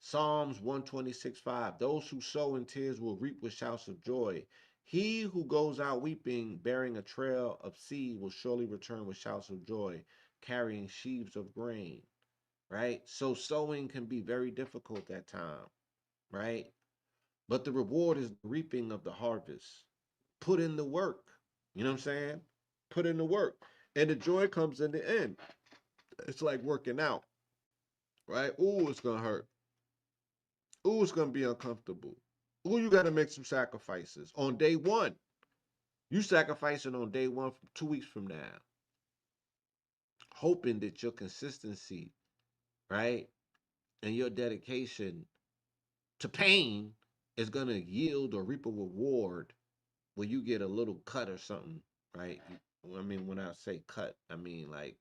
Psalms 126:5. Those who sow in tears will reap with shouts of joy. He who goes out weeping, bearing a trail of seed, will surely return with shouts of joy, carrying sheaves of grain. Right? So sowing can be very difficult at time, right? But the reward is the reaping of the harvest. Put in the work. You know what I'm saying? Put in the work. And the joy comes in the end. It's like working out, right? Ooh, it's gonna hurt. Ooh, it's gonna be uncomfortable. Ooh, you gotta make some sacrifices on day one. You sacrificing on day one from 2 weeks from now, hoping that your consistency, right, and your dedication to pain is gonna yield or reap a reward where you get a little cut or something, right? I mean, when I say cut, I mean like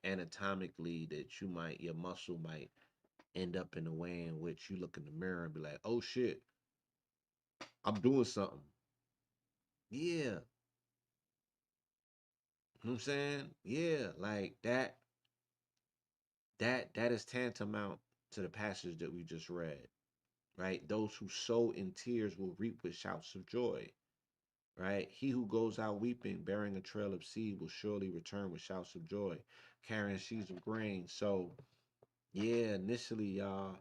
anatomically that you might your muscle might end up in a way in which you look in the mirror and be like, oh shit, I'm doing something. Yeah. You know what I'm saying? Yeah, like that is tantamount to the passage that we just read, right? Those who sow in tears will reap with shouts of joy, right? He who goes out weeping, bearing a trail of seed, will surely return with shouts of joy, carrying sheaves of grain. So yeah, initially, y'all,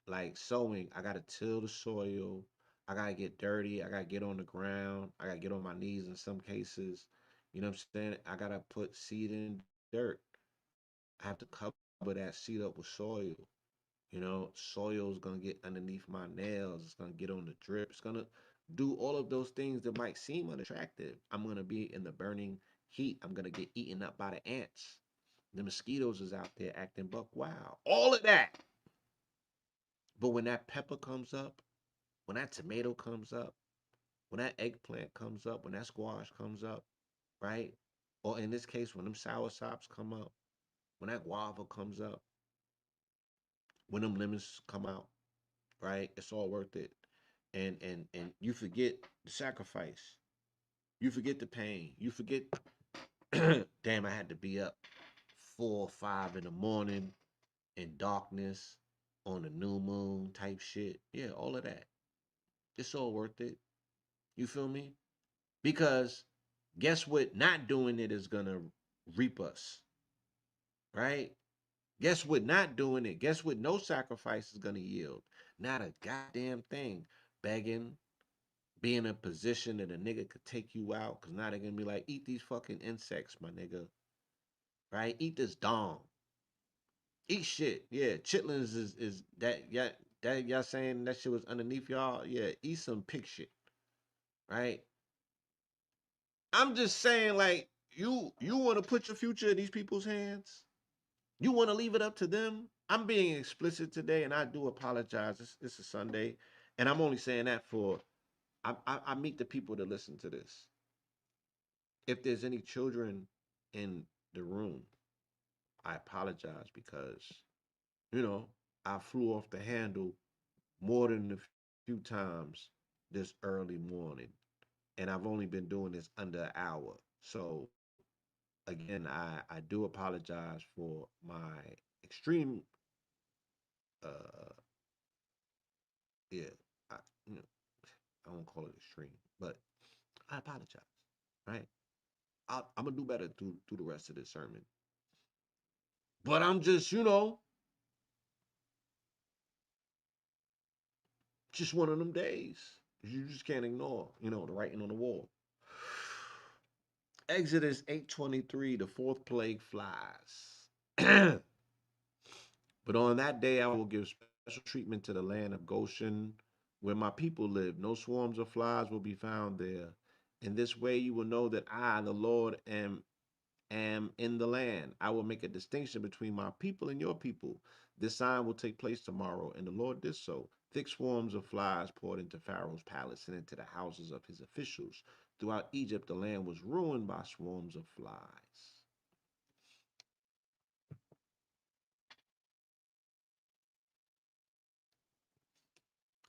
like sowing, I gotta till the soil. I gotta get dirty. I gotta get on the ground. I gotta get on my knees in some cases. You know what I'm saying? I gotta put seed in dirt. I have to cover that seed up with soil. You know, soil is gonna get underneath my nails. It's gonna get on the drip. It's gonna do all of those things that might seem unattractive. I'm gonna be in the burning heat. I'm gonna get eaten up by the ants. The mosquitoes is out there acting buck wild. All of that. But when that pepper comes up, when that tomato comes up, when that eggplant comes up, when that squash comes up, right? Or in this case, when them sour sops come up, when that guava comes up, when them lemons come out, right? It's all worth it. And you forget the sacrifice. You forget the pain. You forget damn, I had to be up 4 or 5 in the morning in darkness on a new moon type shit. Yeah, all of that. It's all worth it. You feel me? Because guess what? Not doing it is gonna reap us, right? Guess what? Not doing it. Guess what? No sacrifice is gonna yield. Not a goddamn thing. Begging, be in a position that a nigga could take you out, cause now they're gonna be like, eat these fucking insects, my nigga. Right? Eat this dong. Eat shit. Yeah, chitlins is that yeah that y'all saying that shit was underneath y'all. Yeah, eat some pig shit. Right? I'm just saying, like, you want to put your future in these people's hands? You want to leave it up to them? I'm being explicit today, and I do apologize. It's a Sunday, and I'm only saying that for I meet the people that listen to this. If there's any children in the room, I apologize because I flew off the handle more than a few times this early morning, and I've only been doing this under an hour. So again, I do apologize for my extreme, uh, yeah, I, you know, I won't call it extreme, but I apologize. Right? I'm gonna do better through the rest of this sermon. But I'm just, just one of them days. You just can't ignore, the writing on the wall. Exodus 8:23, the fourth plague flies. But on that day I will give special treatment to the land of Goshen, where my people live. No swarms of flies will be found there. In this way you will know that I, the Lord, am in the land. I will make a distinction between my people and your people. This sign will take place tomorrow. And the Lord did so. Thick swarms of flies poured into Pharaoh's palace and into the houses of his officials. Throughout Egypt, the land was ruined by swarms of flies.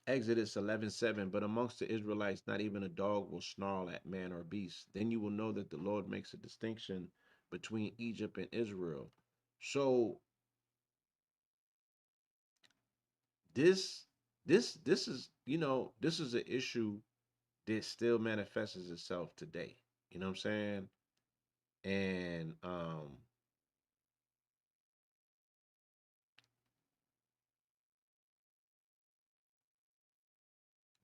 Exodus 11:7. But amongst the Israelites, not even a dog will snarl at man or beast. Then you will know that the Lord makes a distinction between Egypt and Israel. So this this is this is an issue that still manifests itself today. You know what I'm saying? And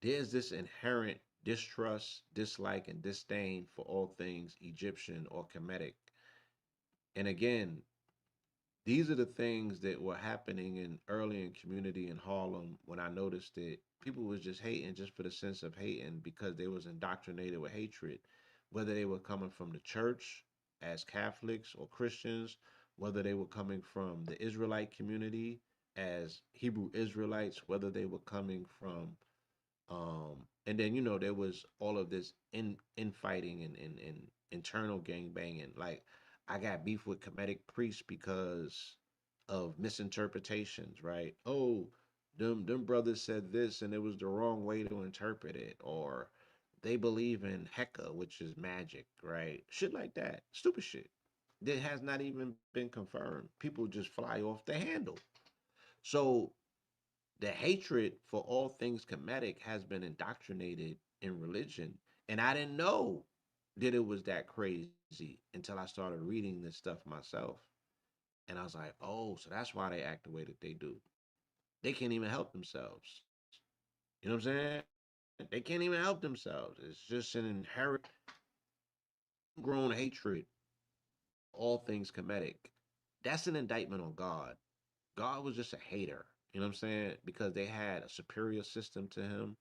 there's this inherent distrust, dislike, and disdain for all things Egyptian or Kemetic. And again, these are the things that were happening in early in community in Harlem when I noticed that people was just hating just for the sense of hating because they was indoctrinated with hatred, whether they were coming from the church as Catholics or Christians, whether they were coming from the Israelite community as Hebrew Israelites, whether they were coming from and then there was all of this infighting and internal gang banging. Like I got beef with Kemetic priests because of misinterpretations, right? Oh, them brothers said this and it was the wrong way to interpret it, or they believe in Heka, which is magic, right? Shit like that. Stupid shit. That has not even been confirmed. People just fly off the handle. So the hatred for all things Kemetic has been indoctrinated in religion. And I didn't know that it was that crazy until I started reading this stuff myself. And I was like, oh, so that's why they act the way that they do. They can't even help themselves. You know what I'm saying? They can't even help themselves. It's just an inherent grown hatred, all things Kemetic. That's an indictment on God. God was just a hater. You know what I'm saying? Because they had a superior system to him.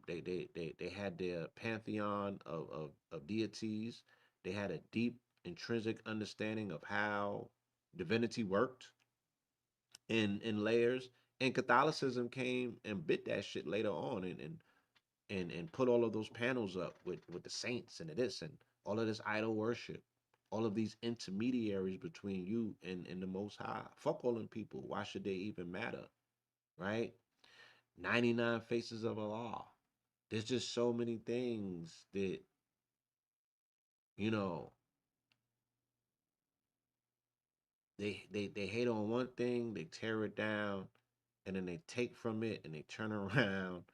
They had their pantheon of deities. They had a deep intrinsic understanding of how divinity worked in layers. And Catholicism came and bit that shit later on and put all of those panels up with the saints and this and all of this idol worship, all of these intermediaries between you and the Most High. Fuck all them people. Why should they even matter? Right? 99 faces of Allah. There's just so many things that you know they hate on one thing, they tear it down, and then they take from it and they turn around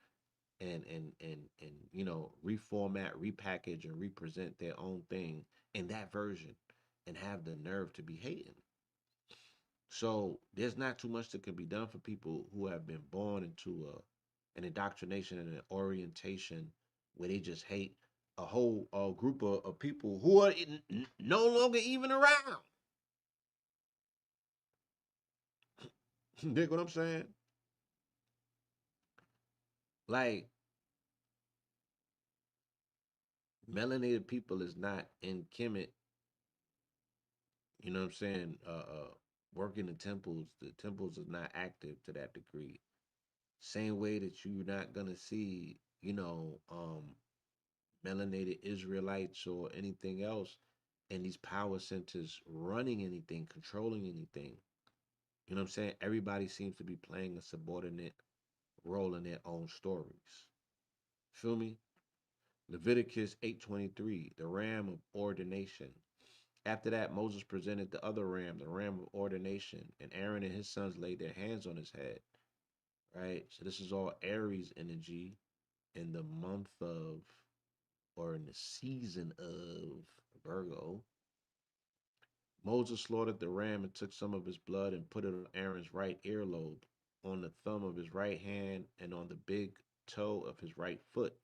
and reformat, repackage, and represent their own thing in that version, and have the nerve to be hating. So there's not too much that can be done for people who have been born into an indoctrination and an orientation where they just hate a whole group of people who are no longer even around. Dig what I'm saying? Like Melanated people is not in Kemet, you know what I'm saying? Working the temples is not active to that degree. Same way that you're not gonna see, melanated Israelites or anything else in these power centers running anything, controlling anything. You know what I'm saying? Everybody seems to be playing a subordinate role in their own stories. Feel me? Leviticus 8:23, the ram of ordination. After that, Moses presented the other ram, the ram of ordination, and Aaron and his sons laid their hands on his head. Right? So this is all Aries energy in the month of, or in the season of Virgo. Moses slaughtered the ram and took some of his blood and put it on Aaron's right earlobe, on the thumb of his right hand, and on the big toe of his right foot.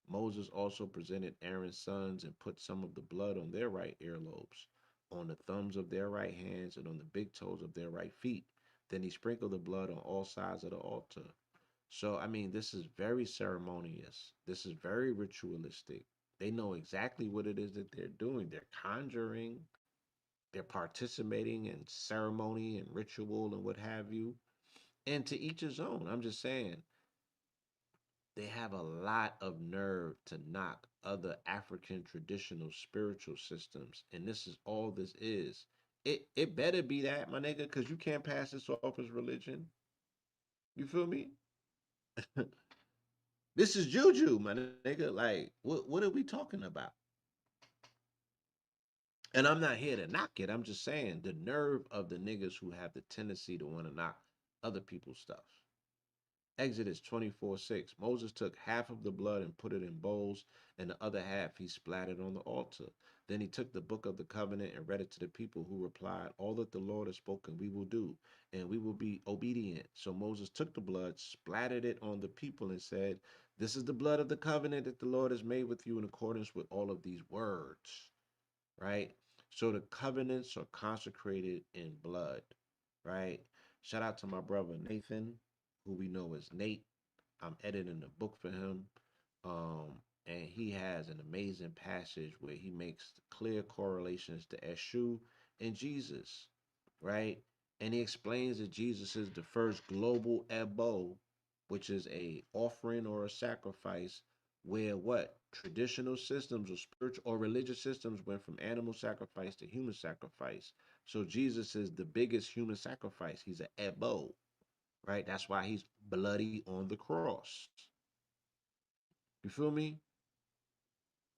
Moses also presented Aaron's sons and put some of the blood on their right earlobes, on the thumbs of their right hands, and on the big toes of their right feet. Then he sprinkled the blood on all sides of the altar. So, I mean, this is very ceremonious. This is very ritualistic. They know exactly what it is that they're doing. They're conjuring, they're participating in ceremony and ritual and what have you. And to each his own. I'm just saying, they have a lot of nerve to knock other African traditional spiritual systems. And this is all this is. It better be that, my nigga, because you can't pass this off as religion. You feel me? This is juju, my nigga. Like, what are we talking about? And I'm not here to knock it. I'm just saying the nerve of the niggas who have the tendency to want to knock other people's stuff. Exodus 24:6. Moses took half of the blood and put it in bowls, and the other half he splattered on the altar. Then he took the book of the covenant and read it to the people, who replied, "All that the Lord has spoken, we will do, and we will be obedient." So Moses took the blood, splattered it on the people, and said, "This is the blood of the covenant that the Lord has made with you in accordance with all of these words." Right? So the covenants are consecrated in blood, right? Shout out to my brother Nathan, who we know as Nate. I'm editing a book for him. And he has an amazing passage where he makes clear correlations to Eshu and Jesus, right? And he explains that Jesus is the first global Ebo, which is a offering or a sacrifice where what? Traditional systems or spiritual or religious systems went from animal sacrifice to human sacrifice. So Jesus is the biggest human sacrifice. He's an Ebo, right? That's why he's bloody on the cross. You feel me?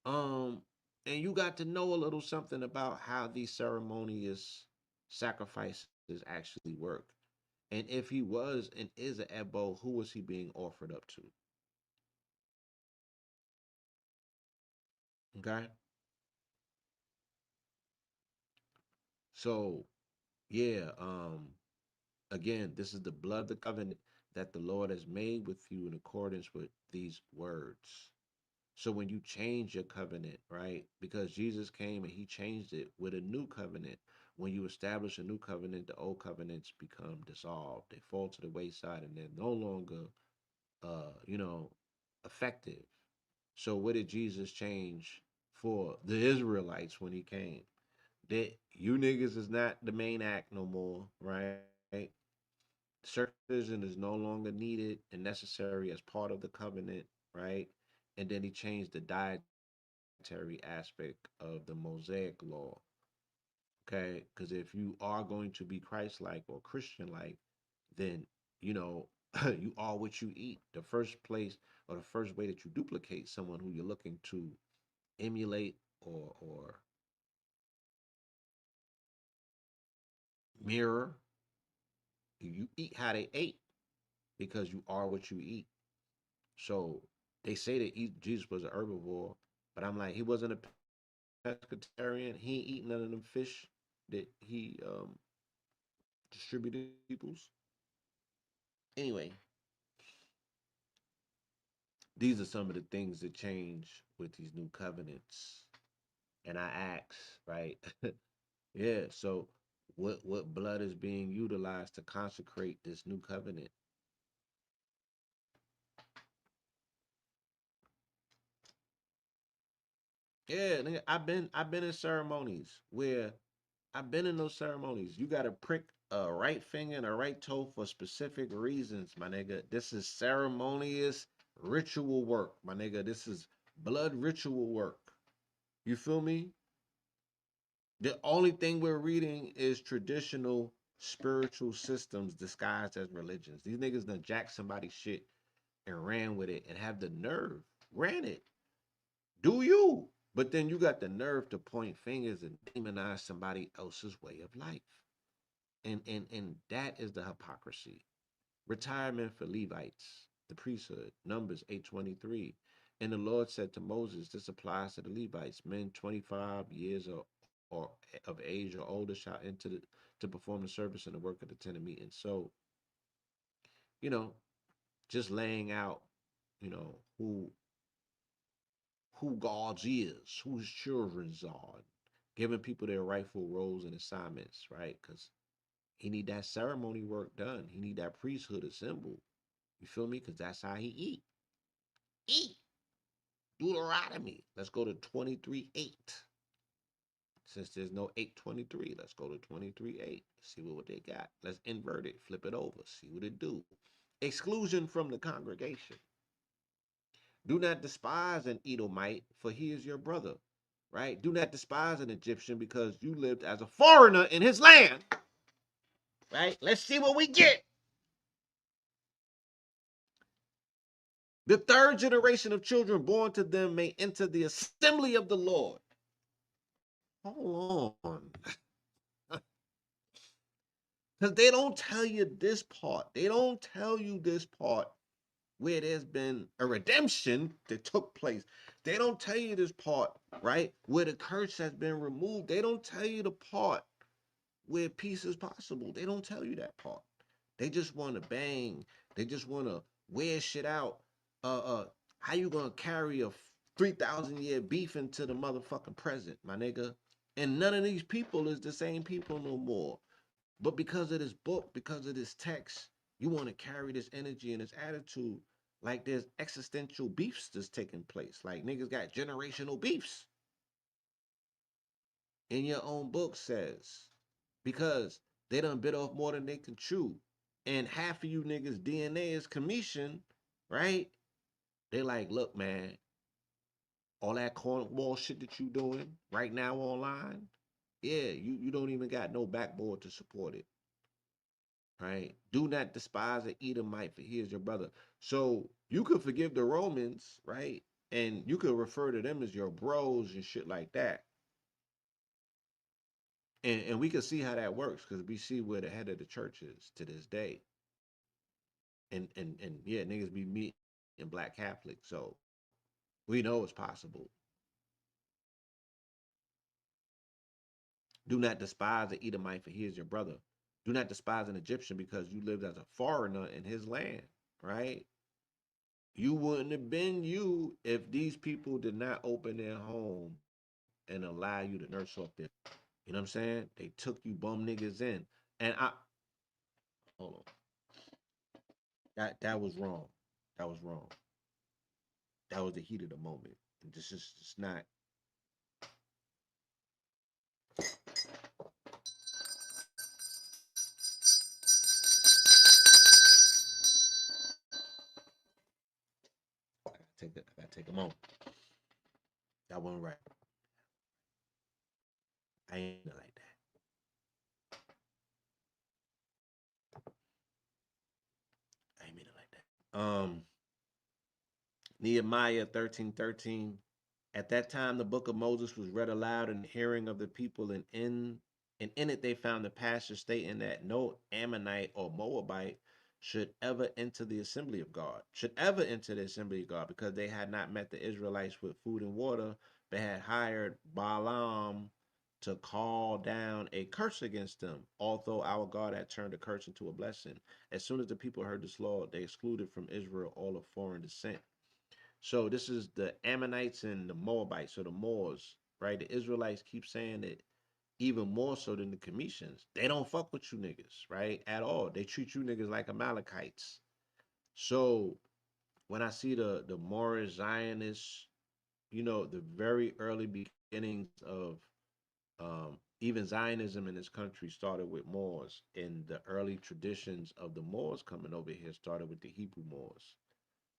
Um, and you got to know a little something about how these ceremonious sacrifices actually work. And if he was and is an Ebo, who was he being offered up to? Okay. So yeah, again, this is the blood of the covenant that the Lord has made with you in accordance with these words. So when you change your covenant, right? Because Jesus came and he changed it with a new covenant. When you establish a new covenant, the old covenants become dissolved. They fall to the wayside and they're no longer you know, effective. So what did Jesus change for the Israelites when he came? That you niggas is not the main act no more, right? Circumcision is no longer needed and necessary as part of the covenant, right? And then he changed the dietary aspect of the Mosaic law. Okay, because if you are going to be Christ-like or Christian-like, then you know you are what you eat. The first place or the first way that you duplicate someone who you're looking to emulate or mirror, you eat how they ate because you are what you eat. So they say that Jesus was an herbivore, but I'm like, he wasn't a pescatarian. He ain't eating none of them fish that he distributed to peoples. Anyway, these are some of the things that change with these new covenants. And I ask, right? Yeah, so what blood is being utilized to consecrate this new covenant? Yeah, nigga, I've been in ceremonies where I've been in those ceremonies. You gotta prick a right finger and a right toe for specific reasons, my nigga. This is ceremonious ritual work, my nigga. This is blood ritual work. You feel me? The only thing we're reading is traditional spiritual systems disguised as religions. These niggas done jacked somebody's shit and ran with it and have the nerve. Ran it. Do you? But then you got the nerve to point fingers and demonize somebody else's way of life. And that is the hypocrisy. Retirement for Levites, the priesthood, Numbers 8:23. And the Lord said to Moses, this applies to the Levites, men 25 years or of age or older shall enter to perform the service and the work of the tent of meeting. So, you know, just laying out, who God's is, who his children's are, giving people their rightful roles and assignments, right? Because he need that ceremony work done. He need that priesthood assembled. You feel me? Because that's how he eat. Eat. Deuteronomy. Let's go to 23:8. Since there's no 8:23, let's go to 23:8. See what they got. Let's invert it. Flip it over. See what it do. Exclusion from the congregation. Do not despise an Edomite, for he is your brother. Right? Do not despise an Egyptian because you lived as a foreigner in his land. Right? Let's see what we get. The third generation of children born to them may enter the assembly of the Lord. Hold on. Because they don't tell you this part. They don't tell you this part where there's been a redemption that took place. They don't tell you this part, right? Where the curse has been removed. They don't tell you the part where peace is possible. They don't tell you that part. They just want to bang. They just want to wear shit out. How you gonna carry a 3,000 year beef into the motherfucking present, my nigga? And none of these people is the same people no more. But because of this book, because of this text, you want to carry this energy and this attitude like there's existential beefs that's taking place. Like niggas got generational beefs. In your own book says, because they done bit off more than they can chew. And half of you niggas DNA is commission, right? They like, look, man, all that cornball shit that you doing right now online, yeah, you don't even got no backboard to support it. Right? Do not despise an Edomite, for he is your brother. So you could forgive the Romans, right? And you could refer to them as your bros and shit like that. And we can see how that works because we see where the head of the church is to this day. And yeah, niggas be meeting black Catholics. So we know it's possible. Do not despise an Edomite, for he is your brother. Do not despise an Egyptian because you lived as a foreigner in his land, right? You wouldn't have been you if these people did not open their home and allow you to nurse off their. You know what I'm saying? They took you bum niggas in, and I hold on. That was wrong. That was wrong. That was the heat of the moment. And this is just not. I gotta take it. I gotta take a moment. That wasn't right. I ain't like that. I ain't mean it like that. Nehemiah 13:13. At that time, the book of Moses was read aloud in the hearing of the people, and in it they found the passage stating that no Ammonite or Moabite should ever enter the assembly of God, because they had not met the Israelites with food and water, but had hired Balaam to call down a curse against them, although our God had turned the curse into a blessing. As soon as the people heard this law, they excluded from Israel all of foreign descent. So this is the Ammonites and the Moabites, or the Moors, right? The Israelites keep saying it even more so than the Commissions. They don't fuck with you niggas, right? At all. They treat you niggas like Amalekites. So when I see the Moorish Zionists, the very early beginnings of even Zionism in this country started with Moors, and the early traditions of the Moors coming over here started with the Hebrew Moors.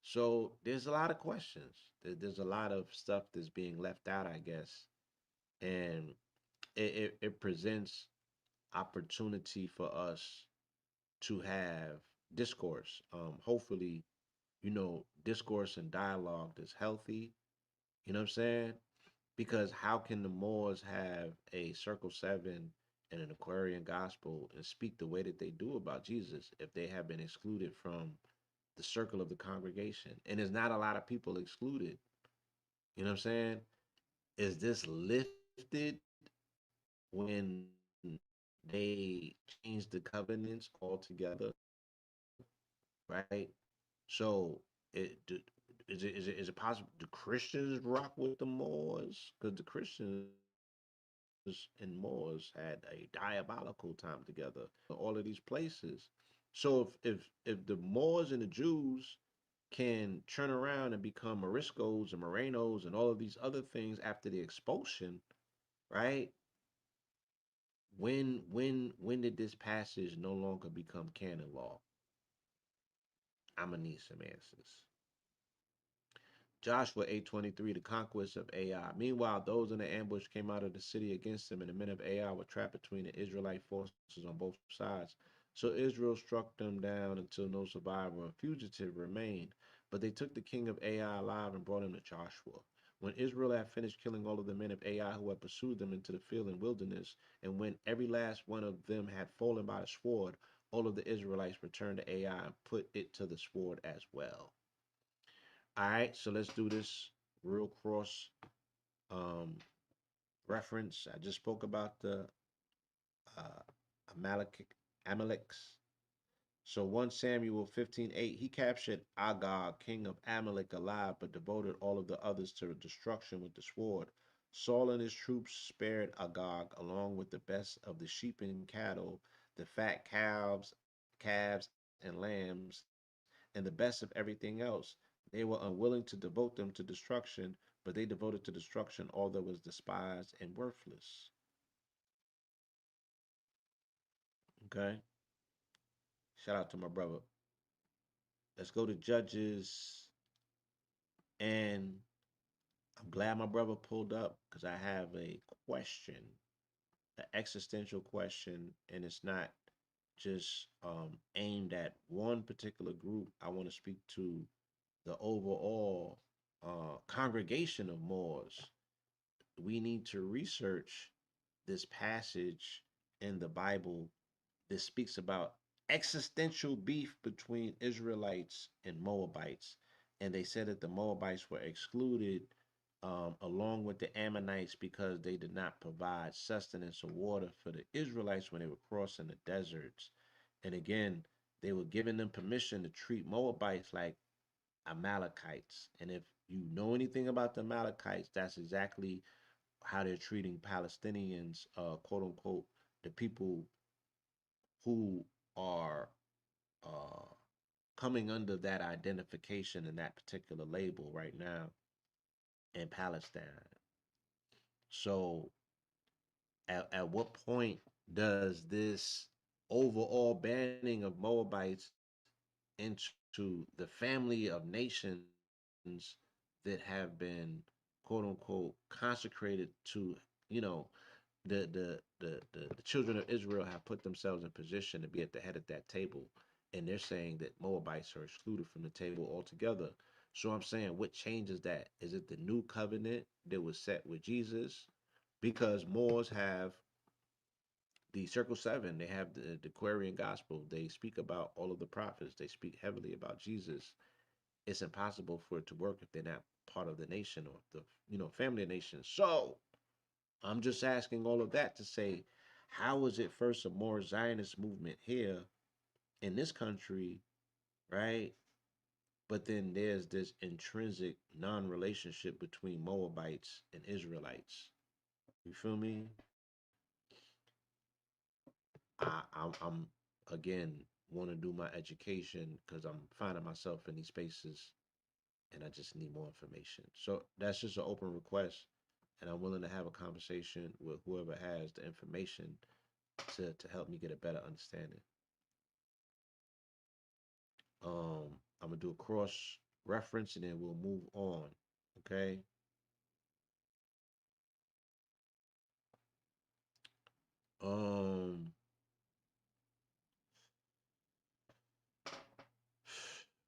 So there's a lot of questions. There's a lot of stuff that's being left out, I guess, and it presents opportunity for us to have discourse. Hopefully, discourse and dialogue that's healthy. You know what I'm saying? Because how can the Moors have a Circle Seven and an Aquarian Gospel and speak the way that they do about Jesus if they have been excluded from the circle of the congregation? And there's not a lot of people excluded. You know what I'm saying? Is this lifted when they change the covenants altogether? Right? So is it possible the Christians rock with the Moors? Because the Christians and Moors had a diabolical time together in all of these places. So if the Moors and the Jews can turn around and become Moriscos and Morenos and all of these other things after the expulsion, right? When did this passage no longer become canon law? I'm gonna need some answers. Joshua 8:23, the conquest of Ai. Meanwhile, those in the ambush came out of the city against them, and the men of Ai were trapped between the Israelite forces on both sides. So Israel struck them down until no survivor or fugitive remained. But they took the king of Ai alive and brought him to Joshua. When Israel had finished killing all of the men of Ai who had pursued them into the field and wilderness, and when every last one of them had fallen by the sword, all of the Israelites returned to Ai and put it to the sword as well. All right, so let's do this real cross um, reference. I just spoke about the uh, Amalek, Amaleks. So 1 Samuel 15:8, he captured Agag, king of Amalek, alive, but devoted all of the others to destruction with the sword. Saul and his troops spared Agag, along with the best of the sheep and cattle, the fat calves and lambs, and the best of everything else. They were unwilling to devote them to destruction, but they devoted to destruction all that was despised and worthless. Okay? Shout out to my brother. Let's go to Judges. And I'm glad my brother pulled up because I have a question, an existential question, and it's not just aimed at one particular group. I want to speak to the overall congregation of Moors. We need to research this passage in the Bible that speaks about existential beef between Israelites and Moabites. And they said that the Moabites were excluded along with the Ammonites because they did not provide sustenance or water for the Israelites when they were crossing the deserts. And again, they were giving them permission to treat Moabites like Amalekites. And if you know anything about the Amalekites, that's exactly how they're treating Palestinians, quote unquote, the people who are uh, coming under that identification and that particular label right now in Palestine. So, at what point does this overall banning of Moabites into the family of nations that have been quote unquote consecrated to, you know, the children of Israel have put themselves in position to be at the head of that table, and they're saying that Moabites are excluded from the table altogether. So I'm saying, what changes that? Is it the new covenant that was set with Jesus? Because Moors have the Circle Seven, they have the Aquarian Gospel, they speak about all of the prophets, they speak heavily about Jesus. It's impossible for it to work if they're not part of the nation or the family of nations. So I'm just asking all of that to say, how is it first a more Zionist movement here in this country, right? But then there's this intrinsic non-relationship between Moabites and Israelites. You feel me? I'm again want to do my education because I'm finding myself in these spaces and I just need more information. So that's just an open request, and I'm willing to have a conversation with whoever has the information to help me get a better understanding. I'm gonna do a cross reference and then we'll move on. Okay. Um.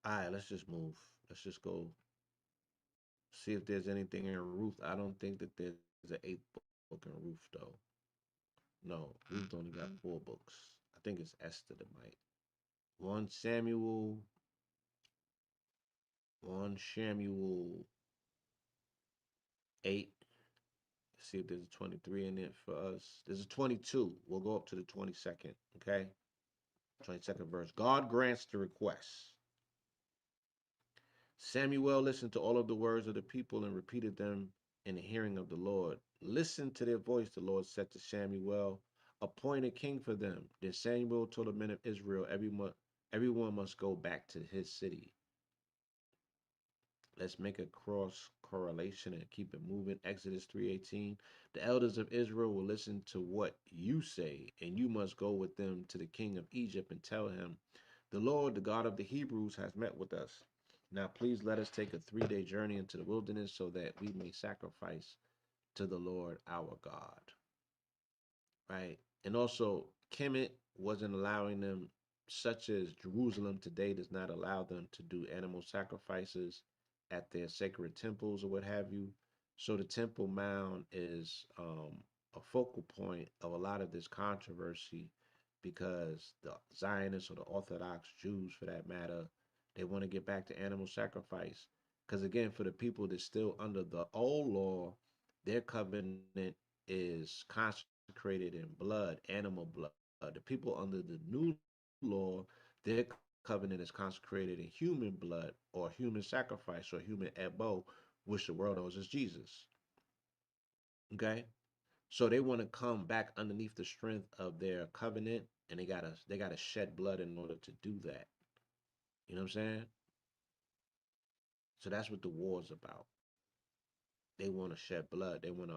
All right. Let's just move. Let's just go see if there's anything in Ruth. I don't think that there's an eighth book in Ruth though. No, Ruth only got four books. I think it's Esther that might. 1 Samuel, 1 Samuel 8. See if there's a 23 in it for us. There's a 22. We'll go up to the 22nd. Okay. 22nd verse. God grants the request. Samuel listened to all of the words of the people and repeated them in the hearing of the Lord. Listen to their voice, the Lord said to Samuel. Appoint a king for them. Then Samuel told the men of Israel, everyone must go back to his city. Let's make a cross correlation and keep it moving. Exodus 3:18. The elders of Israel will listen to what you say, and you must go with them to the king of Egypt and tell him, the Lord, the God of the Hebrews, has met with us. Now please let us take a 3-day journey into the wilderness so that we may sacrifice to the Lord our God. Right? And also, Kemet wasn't allowing them, such as Jerusalem today does not allow them to do animal sacrifices at their sacred temples or what have you. So the Temple Mount is a focal point of a lot of this controversy because the Zionists or the Orthodox Jews, for that matter, they want to get back to animal sacrifice. Because again, for the people that's still under the old law, their covenant is consecrated in blood, animal blood. The people under the new law, their covenant is consecrated in human blood or human sacrifice or human ebo, which the world knows as Jesus. Okay? So they want to come back underneath the strength of their covenant, and they gotta shed blood in order to do that. You know what I'm saying? So that's what the war's about. They want to shed blood. They want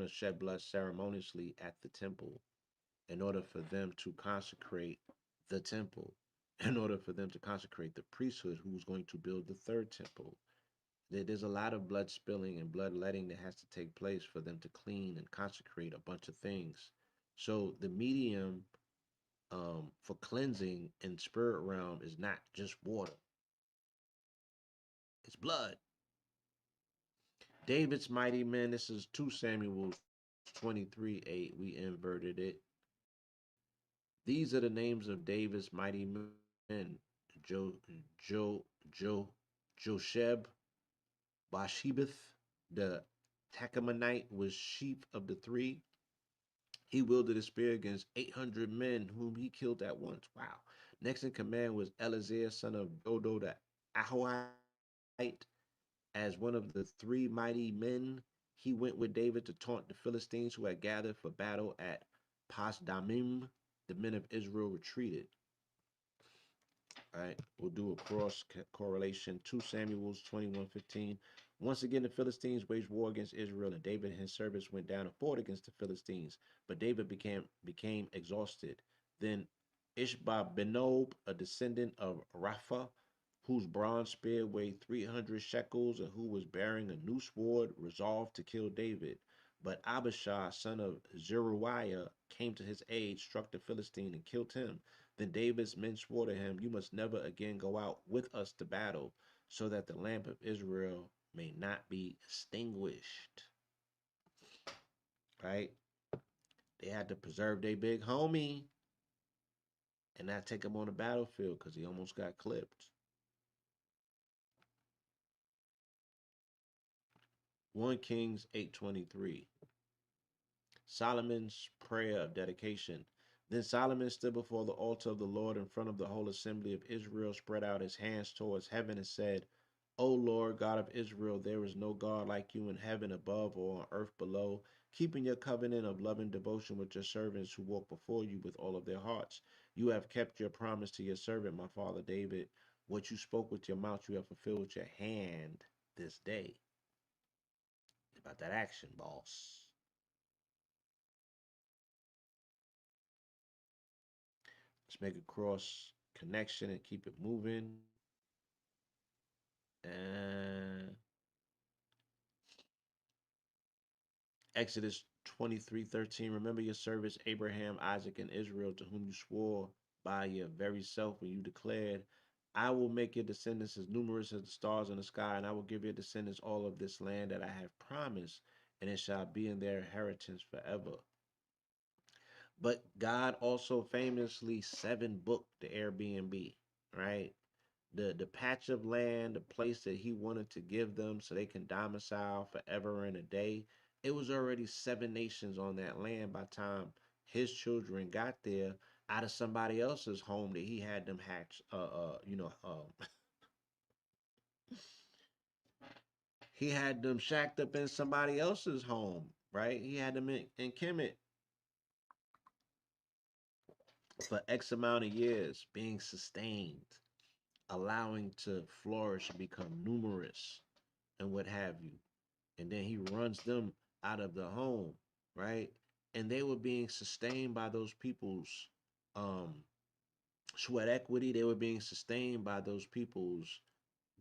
to shed blood ceremoniously at the temple in order for them to consecrate the temple, in order for them to consecrate the priesthood who's going to build the third temple. There's a lot of blood spilling and bloodletting that has to take place for them to clean and consecrate a bunch of things. So the medium for cleansing in spirit realm is not just water, it's blood. David's mighty men, this is 2 Samuel 23:8. We inverted it. These are the names of David's mighty men: Jo, Jo, Jo, Josheb, Bashebeth, the Tachamonite was chief of the three. He wielded a spear against 800 men, whom he killed at once. Wow. Next in command was Eleazar, son of Dodo the Ahohite. As one of the three mighty men, he went with David to taunt the Philistines who had gathered for battle at Pasdamim. The men of Israel retreated. All right, we'll do a cross correlation. 2 Samuel's 21:15. Once again, the Philistines waged war against Israel, and David and his servants went down and fought against the Philistines. But David became exhausted. Then Ishba-benob, a descendant of Rapha, whose bronze spear weighed 300 shekels and who was bearing a new sword, resolved to kill David. But Abishai, son of Zeruiah, came to his aid, struck the Philistine, and killed him. Then David's men swore to him, you must never again go out with us to battle, so that the lamp of Israel may not be extinguished. Right? They had to preserve their big homie and not take him on the battlefield because he almost got clipped. 1 Kings 8:23. Solomon's prayer of dedication. Then Solomon stood before the altar of the Lord in front of the whole assembly of Israel, spread out his hands towards heaven, and said, O Lord God of Israel, there is no God like you in heaven above or on earth below, keeping your covenant of loving devotion with your servants who walk before you with all of their hearts. You have kept your promise to your servant, my father David. What you spoke with your mouth, you have fulfilled with your hand this day. It's about that action, boss. Let's make a cross connection and keep it moving. And Exodus 23:13. Remember your servants Abraham, Isaac, and Israel, to whom you swore by your very self when you declared, I will make your descendants as numerous as the stars in the sky, and I will give your descendants all of this land that I have promised, and it shall be in their inheritance forever. But God also famously seven booked the Airbnb, right? The patch of land, the place that he wanted to give them so they can domicile forever and a day. It was already seven nations on that land by the time his children got there out of somebody else's home that he had them hatch he had them shacked up in somebody else's home, right? He had them in Kemet for X amount of years, being sustained, allowing to flourish and become numerous and what have you. And then he runs them out of the home, right? And they were being sustained by those people's um, sweat equity. They were being sustained by those people's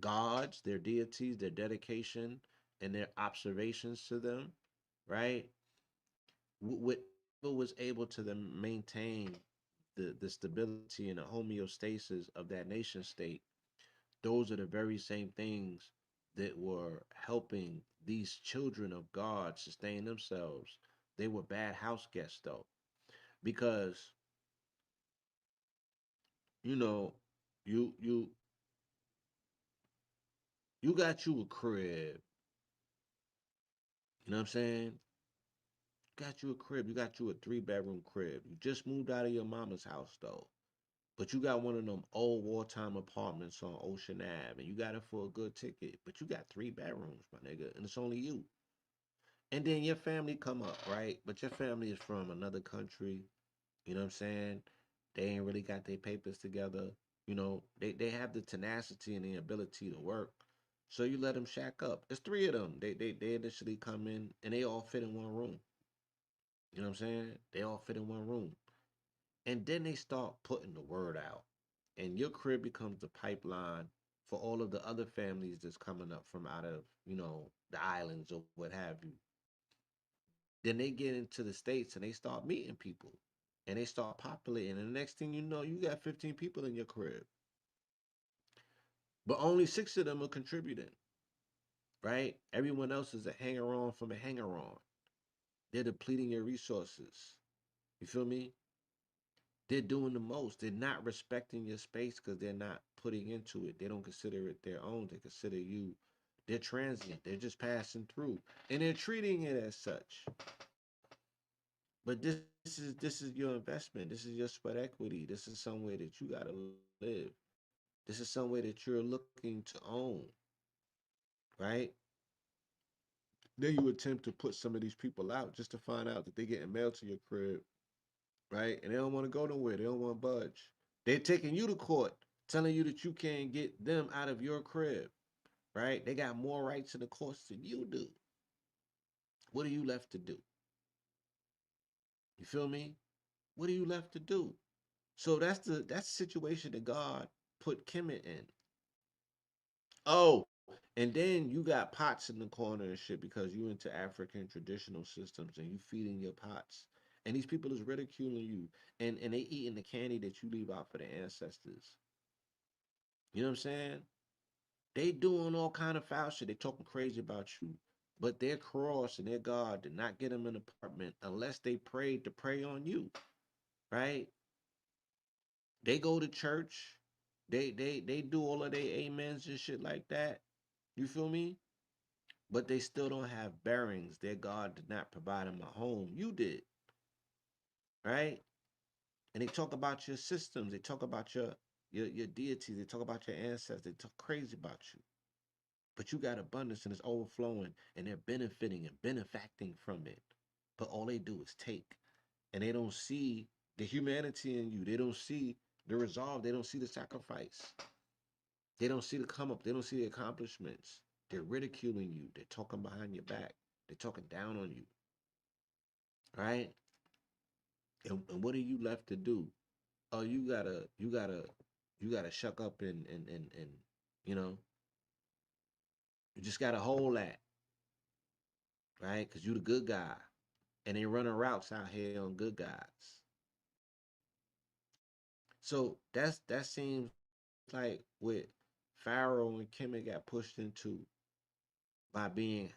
gods, their deities, their dedication, and their observations to them, right? Whatever was able to them maintain the stability and the homeostasis of that nation state, those are the very same things that were helping these children of God sustain themselves. They were bad house guests though, because you know, you you you got you a crib. You know what I'm saying? Got you a crib. You got you a 3 bedroom crib. You just moved out of your mama's house though. But you got one of them old wartime apartments on Ocean Ave, and you got it for a good ticket. But you got 3 bedrooms, my nigga, and it's only you. And then your family come up, right? But your family is from another country. You know what I'm saying? They ain't really got their papers together. They have the tenacity and the ability to work. So you let them shack up. There's three of them. They initially come in and they all fit in one room. You know what I'm saying? They all fit in one room. And then they start putting the word out. And your crib becomes the pipeline for all of the other families that's coming up from out of, the islands or what have you. Then they get into the States and they start meeting people and they start populating. And the next thing you know, you got 15 people in your crib. But only six of them are contributing, right? Everyone else is a hanger on from a hanger on. They're depleting your resources. You feel me? They're doing the most. They're not respecting your space because they're not putting into it. They don't consider it their own. They consider you, they're transient. They're just passing through. And they're treating it as such. But this is your investment. This is your sweat equity. This is somewhere that you gotta live. This is somewhere that you're looking to own, right? Then you attempt to put some of these people out just to find out that they're getting mail to your crib, right? And they don't want to go nowhere. They don't want to budge. They're taking you to court, telling you that you can't get them out of your crib, right? They got more rights in the courts than you do. What are you left to do? You feel me? What are you left to do? So that's the situation that God put Kemet in. Oh, and then you got pots in the corner and shit because you into African traditional systems and you feeding your pots. And these people is ridiculing you and they eating the candy that you leave out for the ancestors. You know what I'm saying? They doing all kind of foul shit. They talking crazy about you. But their cross and their God did not get them an apartment unless they prayed to pray on you. Right? They go to church. They do all of their amens and shit like that. You feel me? But they still don't have bearings. Their God did not provide them a home. You did, right? And they talk about your systems. They talk about your deities. They talk about your ancestors. They talk crazy about you. But you got abundance and it's overflowing, and they're benefiting and benefacting from it. But all they do is take, and they don't see the humanity in you. They don't see the resolve. They don't see the sacrifice. They don't see the come up. They don't see the accomplishments. They're ridiculing you. They're talking behind your back. They're talking down on you. Right? And what are you left to do? Oh, you gotta shuck up and you know, you just gotta hold that, right? Cause you the good guy. And they running routes out here on good guys. So that seems like what Pharaoh and Kemet got pushed into by being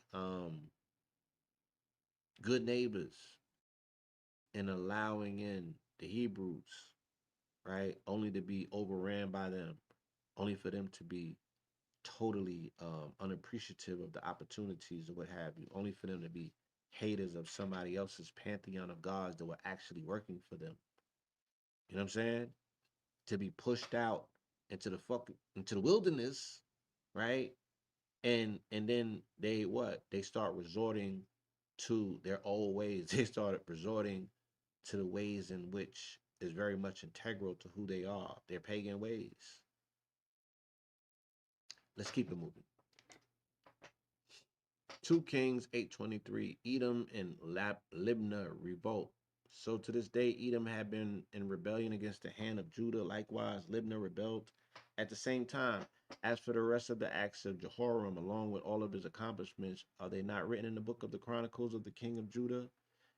good neighbors and allowing in the Hebrews, right? Only to be overran by them, only for them to be totally unappreciative of the opportunities or what have you, only for them to be haters of somebody else's pantheon of gods that were actually working for them. You know what I'm saying? To be pushed out into the wilderness, right? And then they what? They start resorting to their old ways. They started resorting to the ways in which is very much integral to who they are, their pagan ways. Let's keep it moving. 2 Kings 8:23. Edom and Libnah revolt. So to this day, Edom had been in rebellion against the hand of Judah. Likewise, Libnah rebelled at the same time. As for the rest of the acts of Jehoram, along with all of his accomplishments, are they not written in the book of the Chronicles of the king of Judah?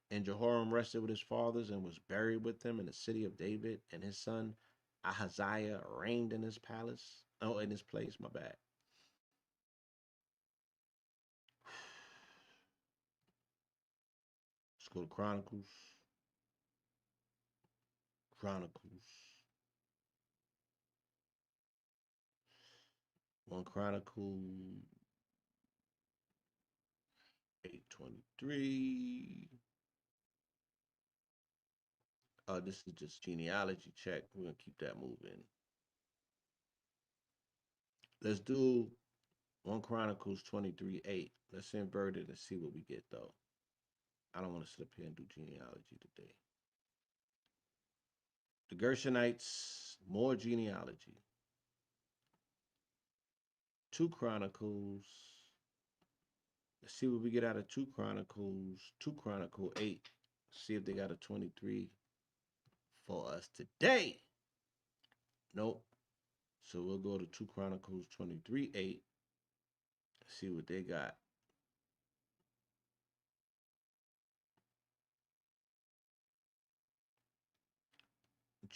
And Jehoram rested with his fathers and was buried with them in the city of David, and his son Ahaziah reigned in his palace. Oh, in his place, my bad. Let's go to Chronicles. Chronicles. 1 Chronicle 8:23. This is just genealogy check. We're gonna keep that moving. Let's do 1 Chronicles 23:8. Let's invert it and see what we get though. I don't want to sit up here and do genealogy today. The Gershonites, more genealogy. 2 Chronicles. Let's see what we get out of 2 Chronicles. 2 Chronicle 8. See if they got a 23 for us today. Nope. So we'll go to 2 Chronicles 23:8. See what they got.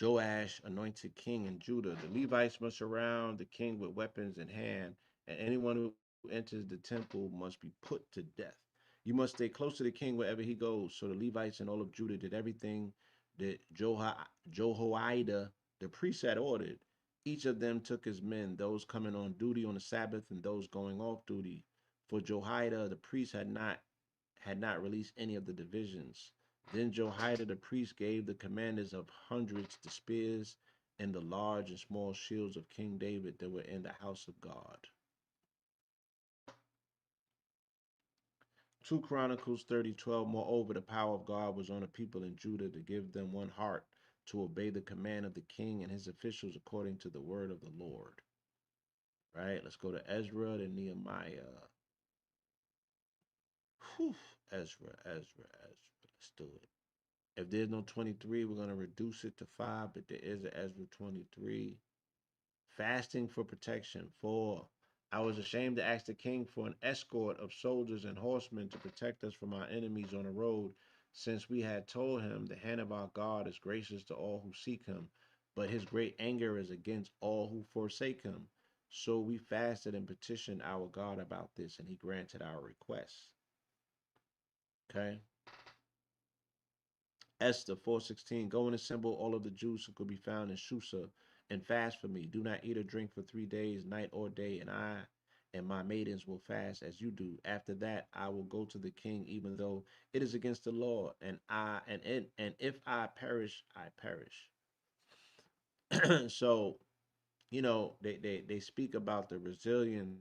Joash anointed king in Judah. The Levites must surround the king with weapons in hand, and anyone who enters the temple must be put to death. You must stay close to the king wherever he goes. So the Levites and all of Judah did everything that Jehoiada, the priest, had ordered. Each of them took his men, those coming on duty on the Sabbath and those going off duty. For Jehoiada, the priest, had not released any of the divisions. Then Jehoiada the priest gave the commanders of hundreds the spears and the large and small shields of King David that were in the house of God. 2 Chronicles 30:12. Moreover, the power of God was on the people in Judah to give them one heart to obey the command of the king and his officials according to the word of the Lord. Right? Let's go to Ezra and Nehemiah. Whew. Ezra. Let's do it. If there's no 23, we're going to reduce it to 5, but there is an Ezra 23. Fasting for protection. 4. I was ashamed to ask the king for an escort of soldiers and horsemen to protect us from our enemies on the road, since we had told him the hand of our God is gracious to all who seek him, but his great anger is against all who forsake him. So we fasted and petitioned our God about this, and he granted our requests. Okay. Esther 4:16. Go and assemble all of the Jews who could be found in Susa and fast for me. Do not eat or drink for 3 days, night or day, and I and my maidens will fast as you do. After that, I will go to the king, even though it is against the law, and if I perish, I perish. So they speak about the resilience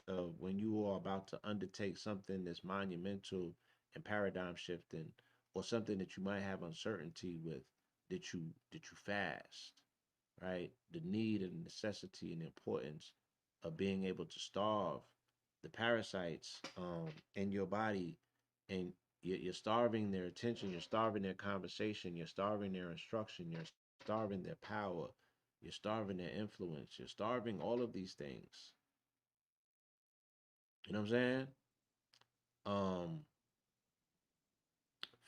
of when you are about to undertake something that's monumental and paradigm shifting, or something that you might have uncertainty with, that you fast, right? The need and necessity and importance of being able to starve the parasites in your body, and you're starving their attention, you're starving their conversation, you're starving their instruction, you're starving their power, you're starving their influence, you're starving all of these things. You know what I'm saying? Um,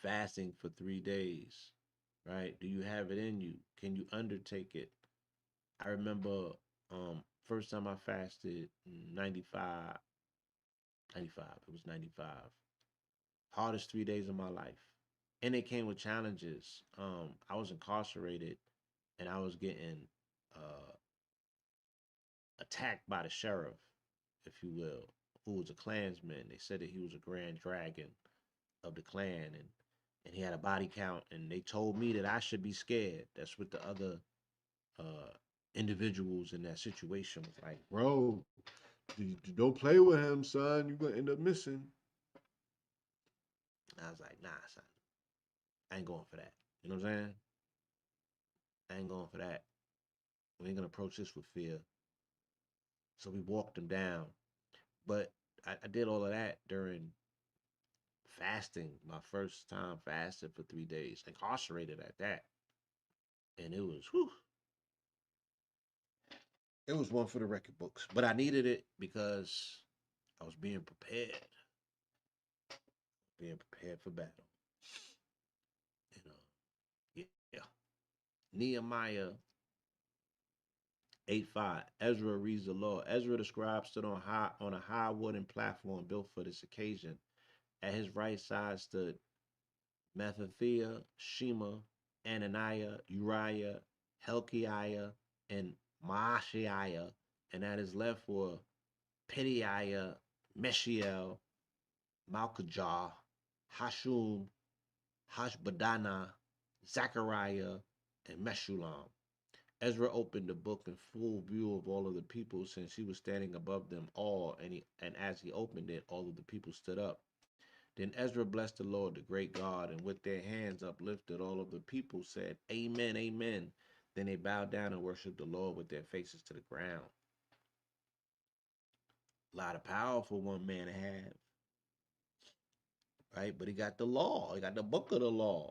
Fasting for 3 days, right? Do you have it in you? Can you undertake it? I remember first time I fasted 95, 95. It was 95. Hardest 3 days of my life. And it came with challenges. I was incarcerated and I was getting uh, attacked by the sheriff, if you will, who was a Klansman. They said that he was a grand dragon of the Klan, and he had a body count, and they told me that I should be scared. That's what the other uh, individuals in that situation was like, bro, don't play with him, son. You're gonna end up missing. I was like, nah, son, I ain't going for that. You know what I'm saying? I ain't going for that. We ain't gonna approach this with fear. So we walked him down. But I did all of that during fasting, my first time fasting for 3 days, incarcerated at that. And it was, whew, it was one for the record books. But I needed it because I was being prepared for battle. You know, yeah. Nehemiah 8:5. Ezra reads the law. Ezra the scribe stood on a high wooden platform built for this occasion. At his right side stood Mattathiah, Shema, Ananiah, Uriah, Helkiah, and Maashiah, and at his left were Pedaiah, Meshiel, Malkijah, Hashum, Hashbadana, Zechariah, and Meshulam. Ezra opened the book in full view of all of the people, since he was standing above them all, and as he opened it, all of the people stood up. Then Ezra blessed the Lord, the great God, and with their hands uplifted, all of the people said, Amen, Amen. Then they bowed down and worshiped the Lord with their faces to the ground. A lot of power for one man to have, right? But he got the law, he got the book of the law.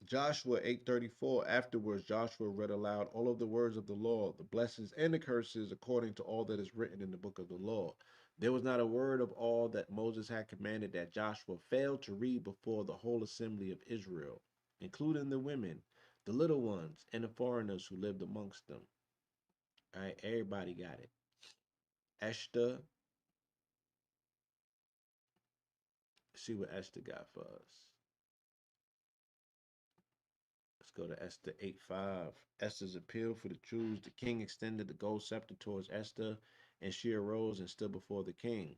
Joshua 8:34. Afterwards, Joshua read aloud all of the words of the law, the blessings and the curses, according to all that is written in the book of the law. There was not a word of all that Moses had commanded that Joshua failed to read before the whole assembly of Israel, including the women, the little ones, and the foreigners who lived amongst them. All right, everybody got it. Esther, see what Esther got for us. Let's go to Esther 8:5. Esther's appeal for the Jews. The king extended the gold scepter towards Esther, and she arose and stood before the king.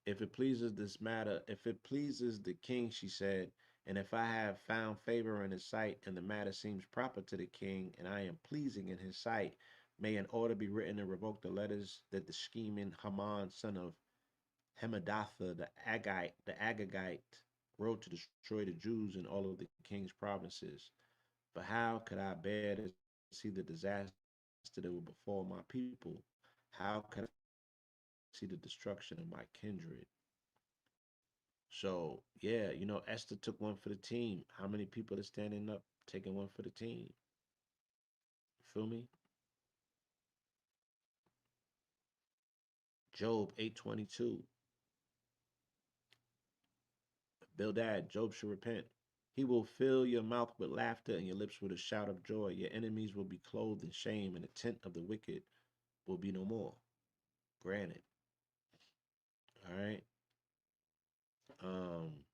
If it pleases the king, she said, and if I have found favor in his sight, and the matter seems proper to the king, and I am pleasing in his sight, may an order be written and revoke the letters that the scheming Haman, son of Hamadatha, the Agagite, wrote to destroy the Jews in all of the king's provinces. For how could I bear to see the disaster that will befall my people? How could I see the destruction of my kindred? So, yeah, Esther took one for the team. How many people are standing up taking one for the team? You feel me? Job 8:22. Bildad, Job should repent. He will fill your mouth with laughter and your lips with a shout of joy. Your enemies will be clothed in shame, and the tent of the wicked will be no more. Granted. All right. Um,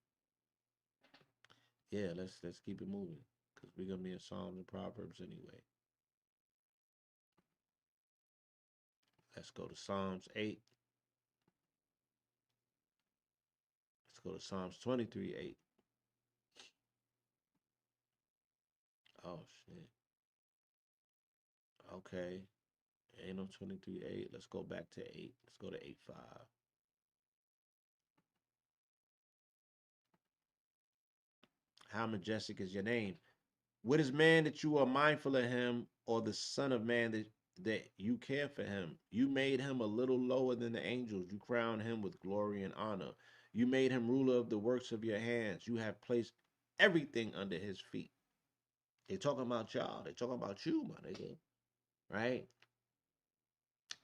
yeah, let's keep it moving. Because we're gonna be in Psalms and Proverbs anyway. Let's go to Psalms 8. Let's go to Psalms 23:8. Oh shit. Okay. Ain't no 23:8. Let's go back to 8. Let's go to 8:5. How majestic is your name? What is man that you are mindful of him, or the son of man that that you care for him. You made him a little lower than the angels. You crowned him with glory and honor. You made him ruler of the works of your hands. You have placed everything under his feet. They talking about y'all. They talking about you, my nigga. Right?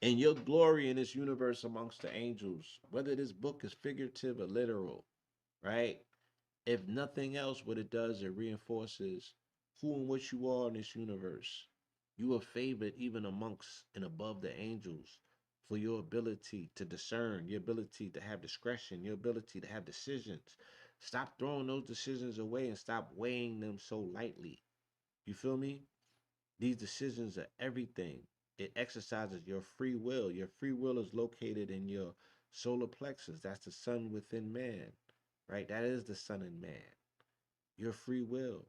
And your glory in this universe amongst the angels, whether this book is figurative or literal, right? If nothing else, what it does, it reinforces who and what you are in this universe. You are favored even amongst and above the angels for your ability to discern, your ability to have discretion, your ability to have decisions. Stop throwing those decisions away and stop weighing them so lightly. You feel me? These decisions are everything. It exercises your free will. Your free will is located in your solar plexus. That's the sun within man, right? That is the sun in man. Your free will.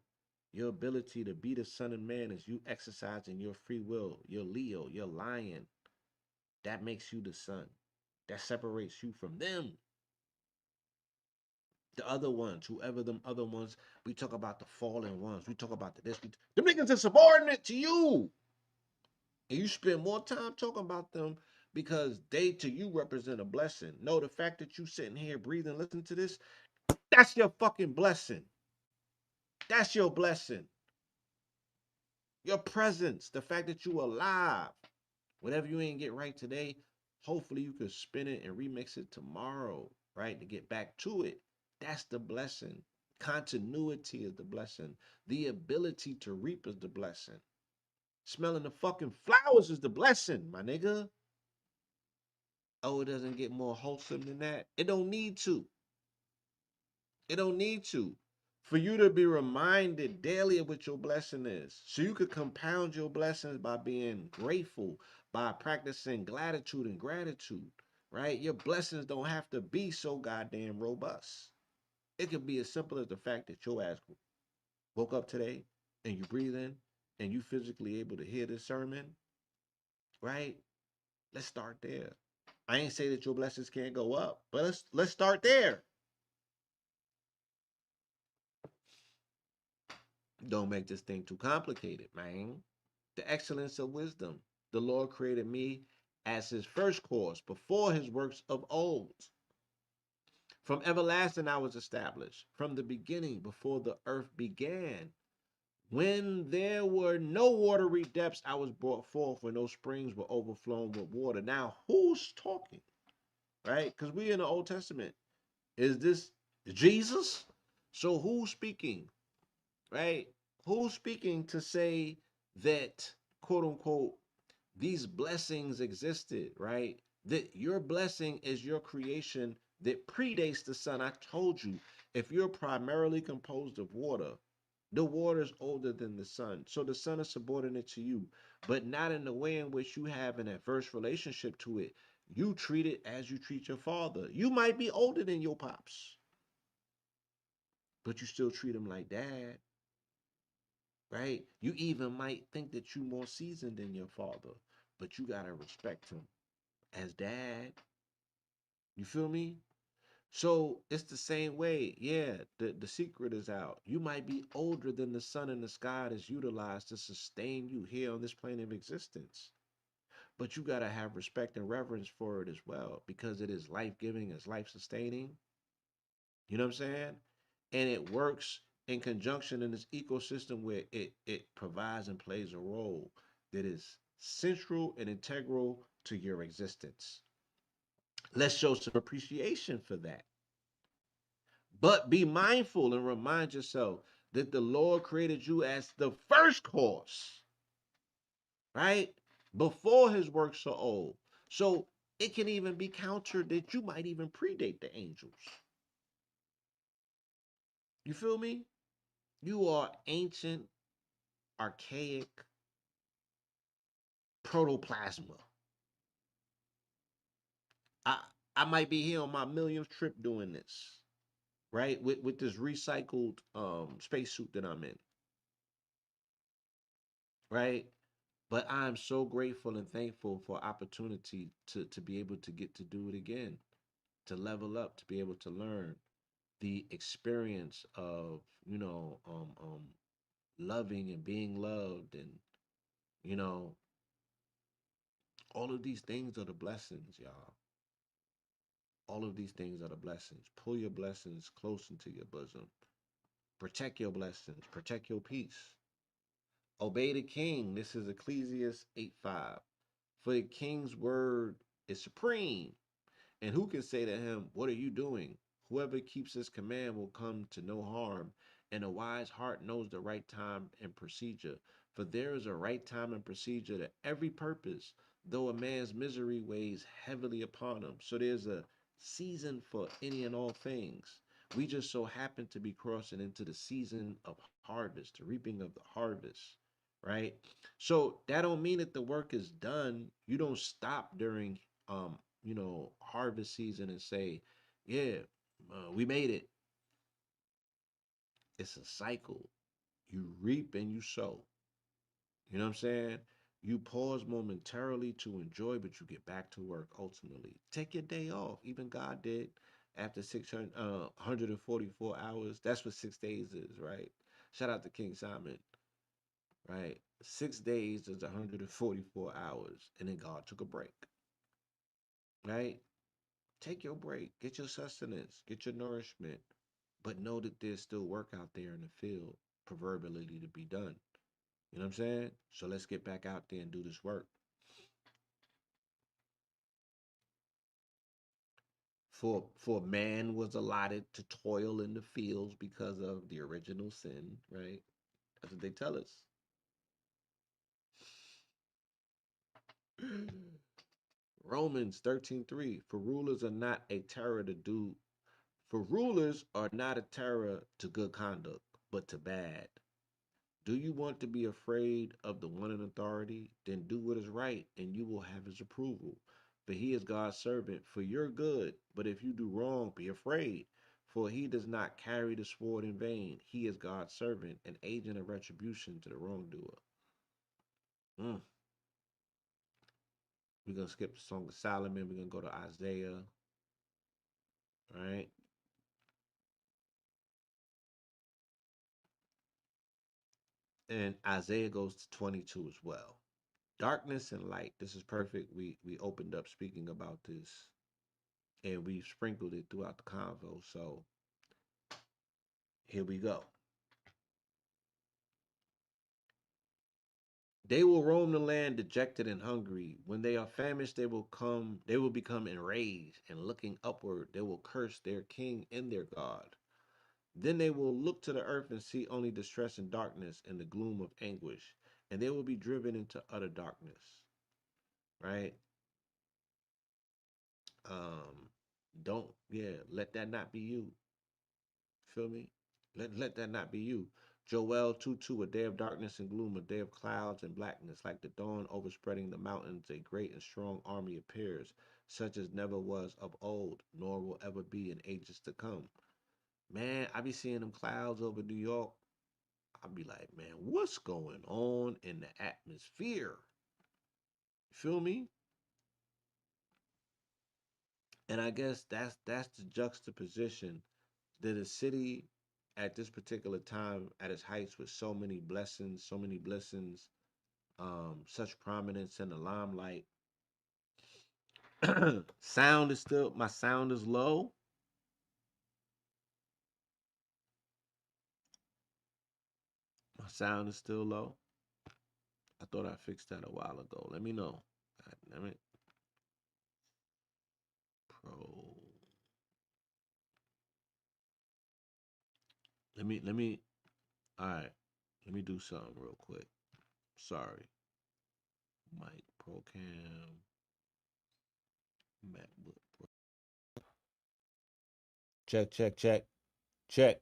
Your ability to be the son of man is you exercising your free will. Your Leo, your lion. That makes you the sun. That separates you from them. The other ones, whoever them other ones, we talk about the fallen ones. We talk about the this. Them niggas are subordinate to you. And you spend more time talking about them because they to you represent a blessing. No, the fact that you sitting here breathing, listening to this, that's your fucking blessing. That's your blessing. Your presence, the fact that you alive. Whatever you ain't get right today, hopefully you could spin it and remix it tomorrow, right? To get back to it. That's the blessing. Continuity is the blessing. The ability to reap is the blessing. Smelling the fucking flowers is the blessing, my nigga. Oh, it doesn't get more wholesome than that. It don't need to. It don't need to. For you to be reminded daily of what your blessing is. So you could compound your blessings by being grateful, by practicing gratitude and gratitude, right? Your blessings don't have to be so goddamn robust. It could be as simple as the fact that your ass woke up today and you breathe in and you physically able to hear this sermon, right? Let's start there. I ain't say that your blessings can't go up, but let's start there. Don't make this thing too complicated, man. The excellence of wisdom. The Lord created me as his first cause before his works of old. From everlasting I was established, from the beginning, before the earth began. When there were no watery depths, I was brought forth when those springs were overflowing with water. Now, who's talking? Right? Because we in the Old Testament. Is this Jesus? So who's speaking? Right? Who's speaking to say that, quote unquote, these blessings existed, right? That your blessing is your creation that predates the sun. I told you, if you're primarily composed of water, the water is older than the sun. So the sun is subordinate to you, but not in the way in which you have an adverse relationship to it. You treat it as you treat your father. You might be older than your pops, but you still treat him like dad, right? You even might think that you more seasoned than your father, but you gotta respect him as dad. You feel me? So it's the same way. Yeah, the secret is out. You might be older than the sun in the sky that's utilized to sustain you here on this plane of existence. But you gotta have respect and reverence for it as well, because it is life giving, it's life sustaining. You know what I'm saying? And it works in conjunction in this ecosystem where it provides and plays a role that is central and integral to your existence. Let's show some appreciation for that. But be mindful and remind yourself that the Lord created you as the first cause, right? Before his works are old. So it can even be countered that you might even predate the angels. You feel me? You are ancient, archaic protoplasma. I I might be here on my millionth trip doing this, right? With this recycled spacesuit that I'm in, right? But I'm so grateful and thankful for opportunity to be able to get to do it again, to level up, to be able to learn the experience of, loving and being loved and, you know, All of these things are the blessings, y'all. All of these things are the blessings. Pull your blessings close into your bosom. Protect your blessings. Protect your peace. Obey the king. This is Ecclesiastes 8:5. For the king's word is supreme. And who can say to him, what are you doing? Whoever keeps his command will come to no harm, and a wise heart knows the right time and procedure. For there is a right time and procedure to every purpose, though a man's misery weighs heavily upon him. So there's a season for any and all things. We just so happen to be crossing into the season of harvest, the reaping of the harvest, right? So that don't mean that the work is done. You don't stop during harvest season and say, yeah, we made it. It's a cycle. You reap and you sow. You know what I'm saying? You pause momentarily to enjoy, but you get back to work ultimately. Take your day off. Even God did after 144 hours. That's what 6 days is, right? Shout out to King Simon, right? 6 days is 144 hours. And then God took a break, right? Take your break, get your sustenance, get your nourishment, but know that there's still work out there in the field, proverbially to be done. You know what I'm saying? So let's get back out there and do this work. For man was allotted to toil in the fields because of the original sin, right? That's what they tell us. Romans 13:3. For rulers are not a terror to good conduct, but to bad. Do you want to be afraid of the one in authority? Then do what is right, and you will have his approval. For he is God's servant for your good. But if you do wrong, be afraid. For he does not carry the sword in vain. He is God's servant, an agent of retribution to the wrongdoer. Mm. We're going to skip the Song of Solomon. We're going to go to Isaiah. All right. And Isaiah goes to 22 as well. Darkness and light. This is perfect. We opened up speaking about this and we sprinkled it throughout the convo. So here we go. They will roam the land dejected and hungry. When they are famished, they will become enraged, and looking upward, they will curse their king and their God. Then they will look to the earth and see only distress and darkness and the gloom of anguish, and they will be driven into utter darkness. Right? Um, don't let that not be you. Feel me? Let that not be you. Joel 2:2, a day of darkness and gloom, a day of clouds and blackness, like the dawn overspreading the mountains, a great and strong army appears, such as never was of old, nor will ever be in ages to come. Man, I be seeing them clouds over New York. I be like, man, what's going on in the atmosphere? Feel me? And I guess that's the juxtaposition that a city at this particular time at its heights with so many blessings, such prominence in the limelight. My sound is low. My sound is still low. I thought I fixed that a while ago. Let me know. God damn it. Pro. Let me all right. Let me do something real quick. Sorry. Mic Procam MacBook Pro. Check, check, check, check,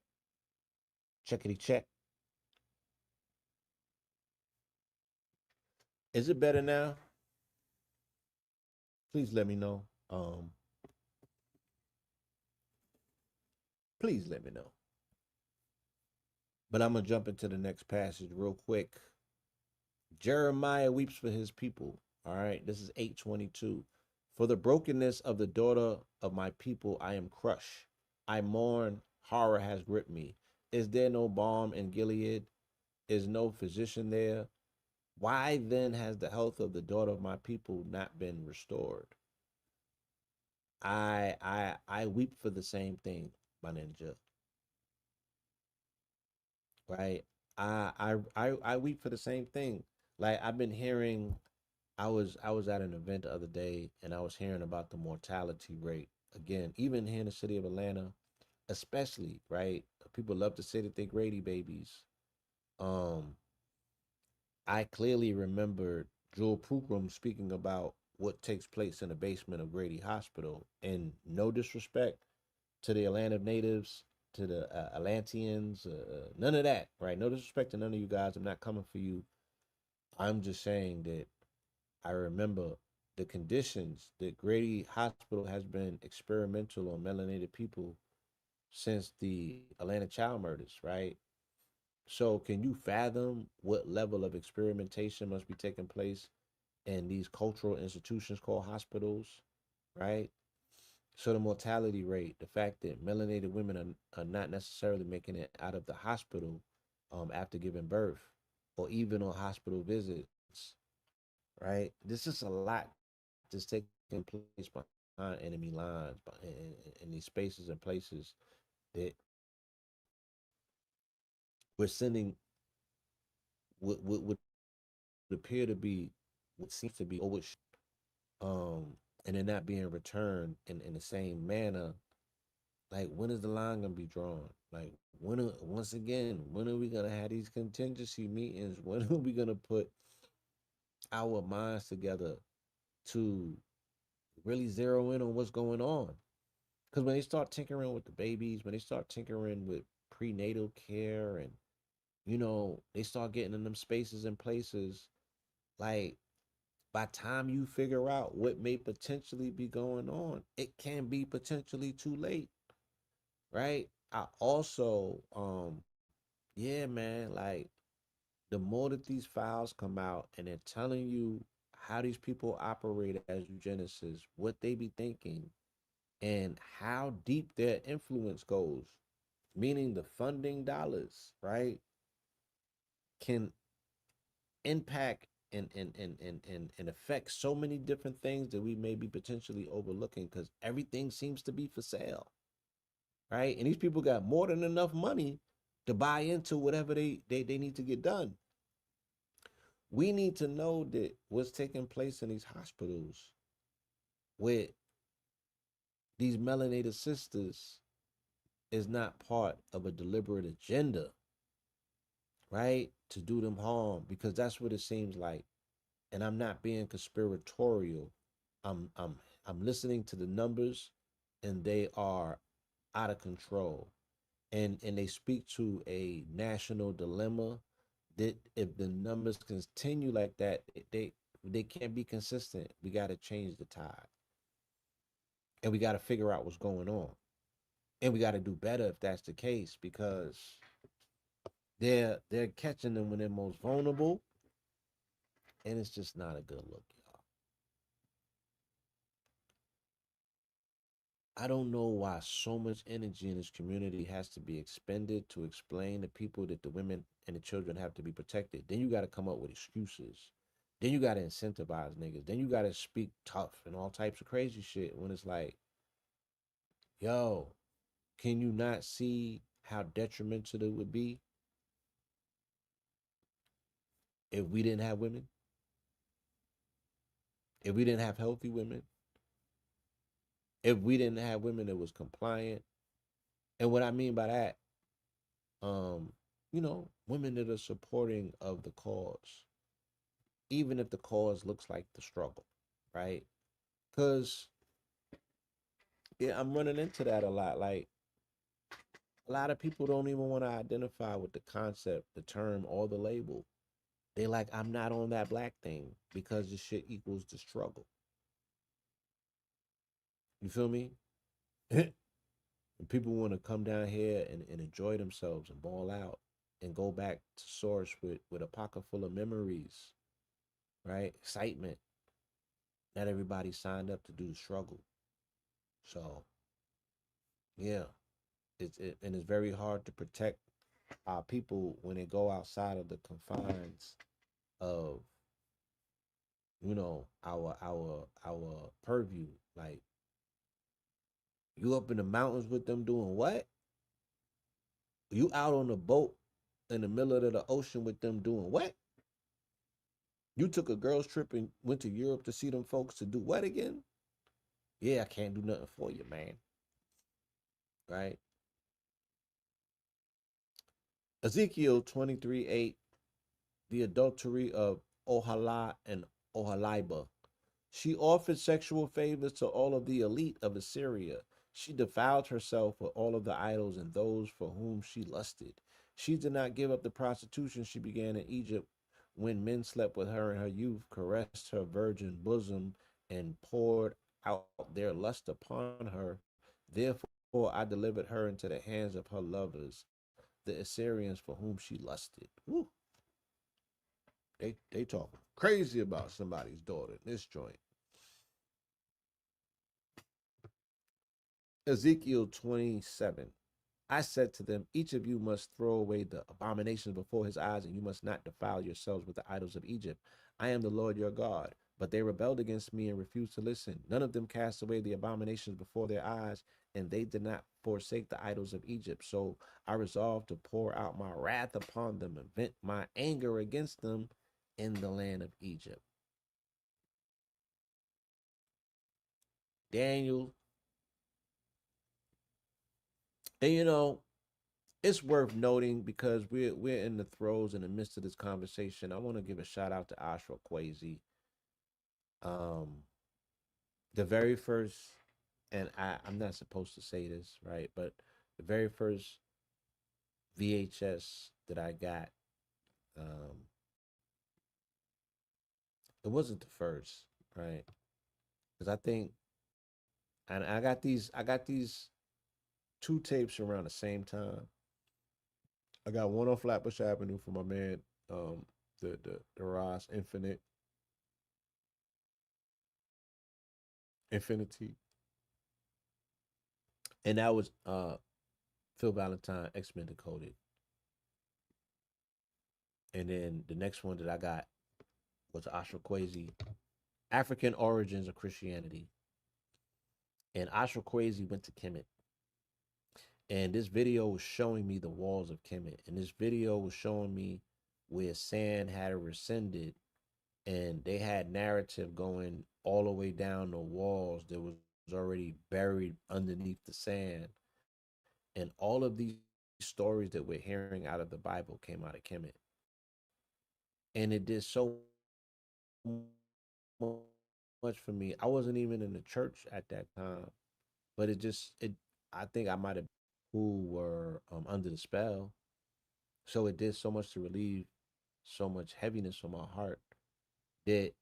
checkity check. Is it better now? Please let me know. Please let me know. But I'm gonna jump into the next passage real quick. Jeremiah weeps for his people. All right, this is 8:22. For the brokenness of the daughter of my people, I am crushed. I mourn, horror has gripped me. Is there no balm in Gilead? Is no physician there? Why then has the health of the daughter of my people not been restored? I weep for the same thing, my ninja, right? I weep for the same thing. Like I've been hearing, I was at an event the other day and I was hearing about the mortality rate again, even here in the city of Atlanta, especially, right? People love to say that they're Grady babies. Um, I clearly remember Joel Pookrum speaking about what takes place in the basement of Grady Hospital. And no disrespect to the Atlanta natives, to the Atlanteans, none of that, right? No disrespect to none of you guys. I'm not coming for you. I'm just saying that I remember the conditions that Grady Hospital has been experimental on melanated people since the Atlanta child murders, right? So, can you fathom what level of experimentation must be taking place in these cultural institutions called hospitals, right? So, the mortality rate, the fact that melanated women are not necessarily making it out of the hospital after giving birth or even on hospital visits, right? This is a lot that's taking place behind enemy lines, in these spaces and places that we're sending would appear to be what seems to be or what and they're not being returned in the same manner. Like when is the line gonna be drawn? Like once again, when are we gonna have these contingency meetings? When are we gonna put our minds together to really zero in on what's going on? Because when they start tinkering with the babies, when they start tinkering with prenatal care, and they start getting in them spaces and places, like by the time you figure out what may potentially be going on, it can be potentially too late, right? I also, yeah, man, like the more that these files come out and they're telling you how these people operate as eugenicists, what they be thinking, and how deep their influence goes, meaning the funding dollars, right, can impact and affect so many different things that we may be potentially overlooking because everything seems to be for sale, right? And these people got more than enough money to buy into whatever they need to get done. We need to know that what's taking place in these hospitals with these melanated sisters is not part of a deliberate agenda, right? To do them harm, because that's what it seems like. And I'm not being conspiratorial. I'm I'm I'm listening to the numbers and they are out of control. And they speak to a national dilemma that if the numbers continue like that, they can't be consistent. We got to change the tide. And we got to figure out what's going on. And we got to do better if that's the case because they're catching them when they're most vulnerable and it's just not a good look, y'all. I don't know why so much energy in this community has to be expended to explain to people that the women and the children have to be protected. Then you got to come up with excuses. Then you got to incentivize niggas. Then you got to speak tough and all types of crazy shit when it's like, yo, can you not see how detrimental it would be if we didn't have women? If we didn't have healthy women? If we didn't have women that was compliant? And what I mean by that, um, women that are supporting of the cause, even if the cause looks like the struggle, right? Because yeah, I'm running into that a lot. Like a lot of people don't even want to identify with the concept, the term, or the label. They like, I'm not on that black thing because the shit equals the struggle. You feel me? And people want to come down here and enjoy themselves and ball out and go back to source with a pocket full of memories, right? Excitement. Not everybody signed up to do the struggle. So yeah, and it's very hard to protect our people when they go outside of the confines of our purview. Like, you up in the mountains with them doing what? You out on a boat in the middle of the ocean with them doing what? You took a girls trip and went to Europe to see them folks to do what again? Yeah, I can't do nothing for you, man. Right? Ezekiel 23:8, the adultery of Ohala and Oholiba. She offered sexual favors to all of the elite of Assyria. She defiled herself with all of the idols and those for whom she lusted. She did not give up the prostitution she began in Egypt when men slept with her in her youth, caressed her virgin bosom, and poured out their lust upon her. Therefore, I delivered her into the hands of her lovers, the Assyrians for whom she lusted. Woo. They talk crazy about somebody's daughter in this joint. Ezekiel 27. I said to them, each of you must throw away the abominations before his eyes, and you must not defile yourselves with the idols of Egypt. I am the Lord your God. But they rebelled against me and refused to listen. None of them cast away the abominations before their eyes, and they did not forsake the idols of Egypt. So I resolved to pour out my wrath upon them and vent my anger against them in the land of Egypt. Daniel, and it's worth noting because we're in the throes in the midst of this conversation. I want to give a shout out to Ashra Kwesi. Um, the very first, and I'm not supposed to say this, right? But the very first VHS that I got, um, it wasn't the first, right? Because I think, and I got these two tapes around the same time. I got one on Flatbush Avenue for my man, the Ross Infinity, and that was Phil Valentine, X Men Decoded. And then the next one that I got was Ashra Kwesi, African Origins of Christianity. And Ashra Kwesi went to Kemet. And this video was showing me the walls of Kemet. And this video was showing me where sand had rescinded. And they had narrative going all the way down the walls that was already buried underneath the sand. And all of these stories that we're hearing out of the Bible came out of Kemet. And it did so much for me. I wasn't even in the church at that time, but I think I might have been one of the few who were under the spell. So it did so much to relieve so much heaviness from my heart that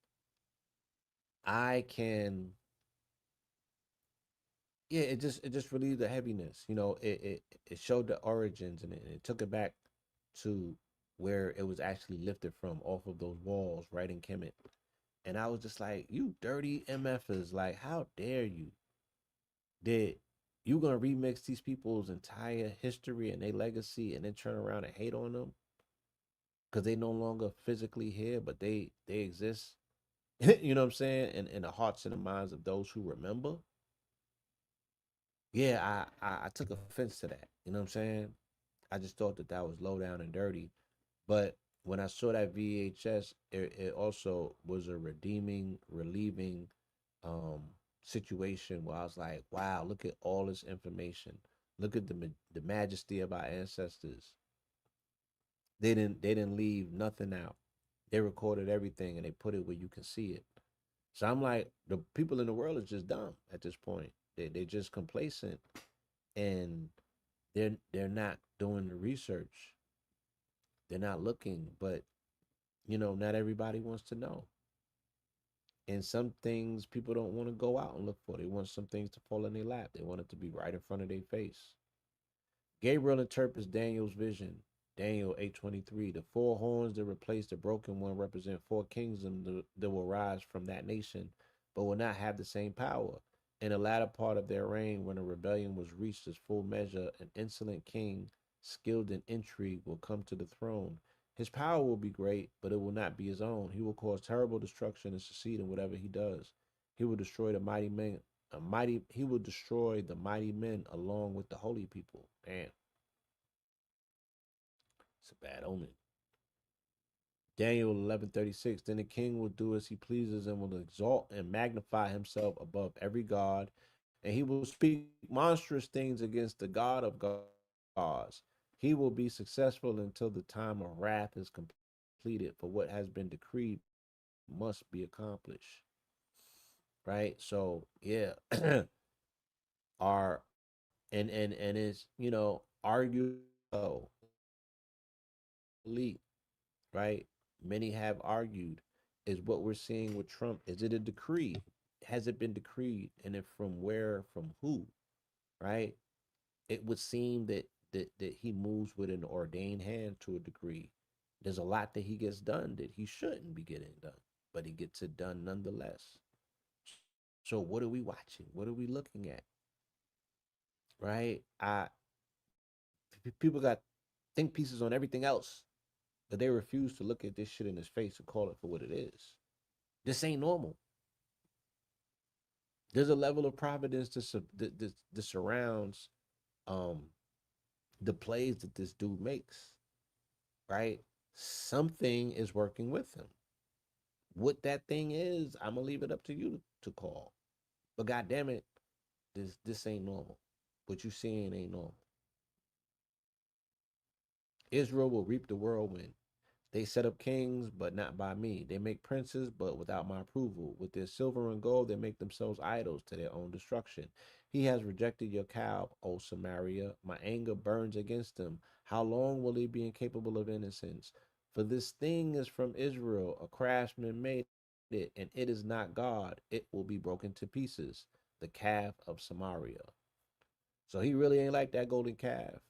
I can, yeah, it just relieved the heaviness. It showed the origins, and it took it back to where it was actually lifted from, off of those walls right in Kemet. And I was just like, you dirty MFers, like, how dare you? Did you gonna remix these people's entire history and their legacy and then turn around and hate on them because they no longer physically here, but they exist. You know what I'm saying? In the hearts and the minds of those who remember. Yeah, I took offense to that. You know what I'm saying? I just thought that that was low down and dirty. But when I saw that VHS, it also was a redeeming, relieving um, situation where I was like, wow, look at all this information. Look at the majesty of our ancestors. They didn't leave nothing out. They recorded everything and they put it where you can see it. So I'm like, the people in the world is just dumb at this point. They're just complacent, and they're not doing the research. They're not looking, but not everybody wants to know. And some things people don't want to go out and look for. They want some things to fall in their lap. They want it to be right in front of their face. Gabriel interprets Daniel's vision. Daniel 8:23. The four horns that replace the broken one represent four kingdoms that will rise from that nation, but will not have the same power. In the latter part of their reign, when a rebellion was reached its full measure, an insolent king, skilled in intrigue, will come to the throne. His power will be great, but it will not be his own. He will cause terrible destruction and succeed in whatever he does. He will destroy the mighty men, he will destroy the mighty men along with the holy people. Damn, it's a bad omen. Daniel 11:36. Then the king will do as he pleases and will exalt and magnify himself above every god, and he will speak monstrous things against the God of gods. He will be successful until the time of wrath is completed, for what has been decreed must be accomplished. Right? So yeah, our and it's arguably, right? Many have argued, is what we're seeing with Trump, is it a decree? Has it been decreed? And if from where, from who, right? It would seem that he moves with an ordained hand to a degree. There's a lot that he gets done that he shouldn't be getting done, but he gets it done nonetheless. So what are we watching? What are we looking at? Right? People got think pieces on everything else, but they refuse to look at this shit in his face and call it for what it is. This ain't normal. There's a level of providence that surrounds um the plays that this dude makes, right? Something is working with him. What that thing is, I'm gonna leave it up to you to call. But god damn it, this ain't normal. What you seeing ain't normal. Israel will reap the whirlwind. They set up kings, but not by me. They make princes, but without my approval. With their silver and gold, they make themselves idols to their own destruction. He has rejected your cow, O Samaria. My anger burns against them. How long will he be incapable of innocence? For this thing is from Israel. A craftsman made it, and it is not God. It will be broken to pieces. The calf of Samaria. So he really ain't like that golden calf.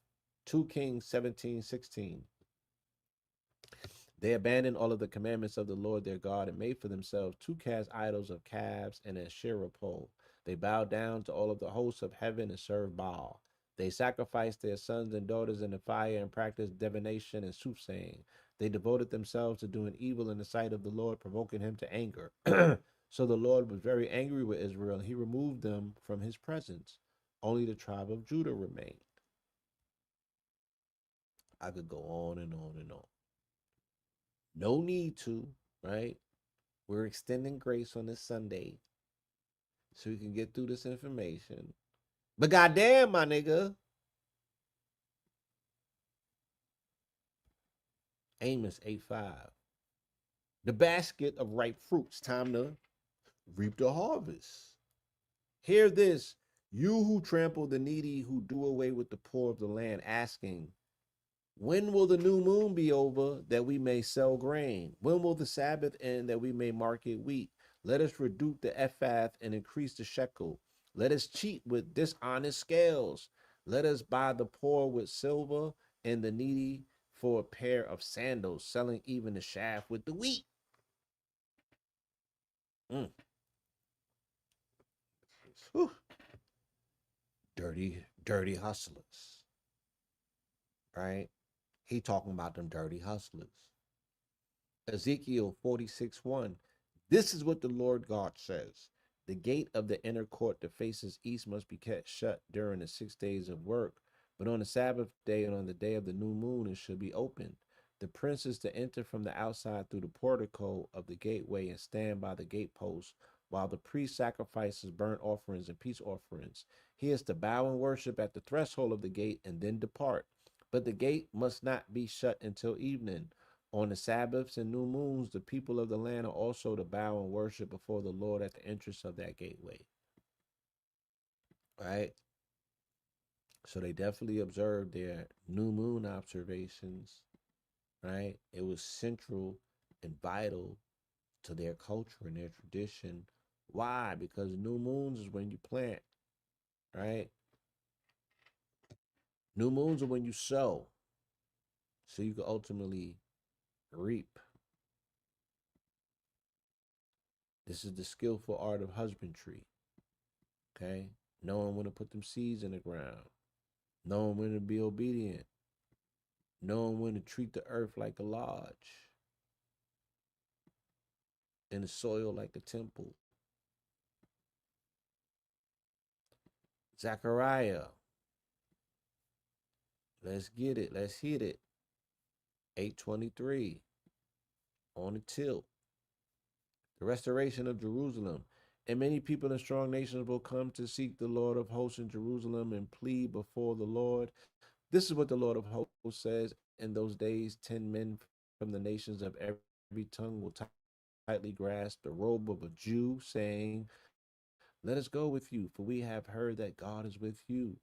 2 Kings 17:16. They abandoned all of the commandments of the Lord their God and made for themselves two cast idols of calves and a Asherah pole. They bowed down to all of the hosts of heaven and served Baal. They sacrificed their sons and daughters in the fire and practiced divination and soothsaying. They devoted themselves to doing evil in the sight of the Lord, provoking him to anger. So the Lord was very angry with Israel, and he removed them from his presence. Only the tribe of Judah remained. I could go on and on and on. No need to, right? We're extending grace on this Sunday so we can get through this information. But goddamn, my nigga, Amos 8:5. The basket of ripe fruits, time to reap the harvest. Hear this, you who trample the needy, who do away with the poor of the land, asking, when will the new moon be over that we may sell grain? When will the Sabbath end that we may market wheat? Let us reduce the ephah and increase the shekel. Let us cheat with dishonest scales. Let us buy the poor with silver and the needy for a pair of sandals, selling even the shaft with the wheat. Mm. Whew. Dirty, dirty hustlers, right? He talking about them dirty hustlers. Ezekiel 46:1. This is what the Lord God says. The gate of the inner court that faces east must be kept shut during the 6 days of work, but on the Sabbath day and on the day of the new moon it should be opened. The prince is to enter from the outside through the portico of the gateway and stand by the gatepost while the priest sacrifices burnt offerings and peace offerings. He is to bow and worship at the threshold of the gate and then depart. But the gate must not be shut until evening. On the Sabbaths and new moons, the people of the land are also to bow and worship before the Lord at the entrance of that gateway. Right? So they definitely observed their new moon observations. Right? It was central and vital to their culture and their tradition. Why? Because new moons is when you plant. Right? New moons are when you sow. So you can ultimately reap. This is the skillful art of husbandry. Okay? Knowing when to put them seeds in the ground, knowing when to be obedient, knowing when to treat the earth like a lodge and the soil like a temple. Zechariah, let's get it, let's hit it. 823 on the tilt. The restoration of Jerusalem. And many people in strong nations will come to seek the Lord of hosts in Jerusalem and plead before the Lord. This is what the Lord of hosts says. In those days, 10 men from the nations of every tongue will tightly grasp the robe of a Jew, saying, let us go with you, for we have heard that God is with you.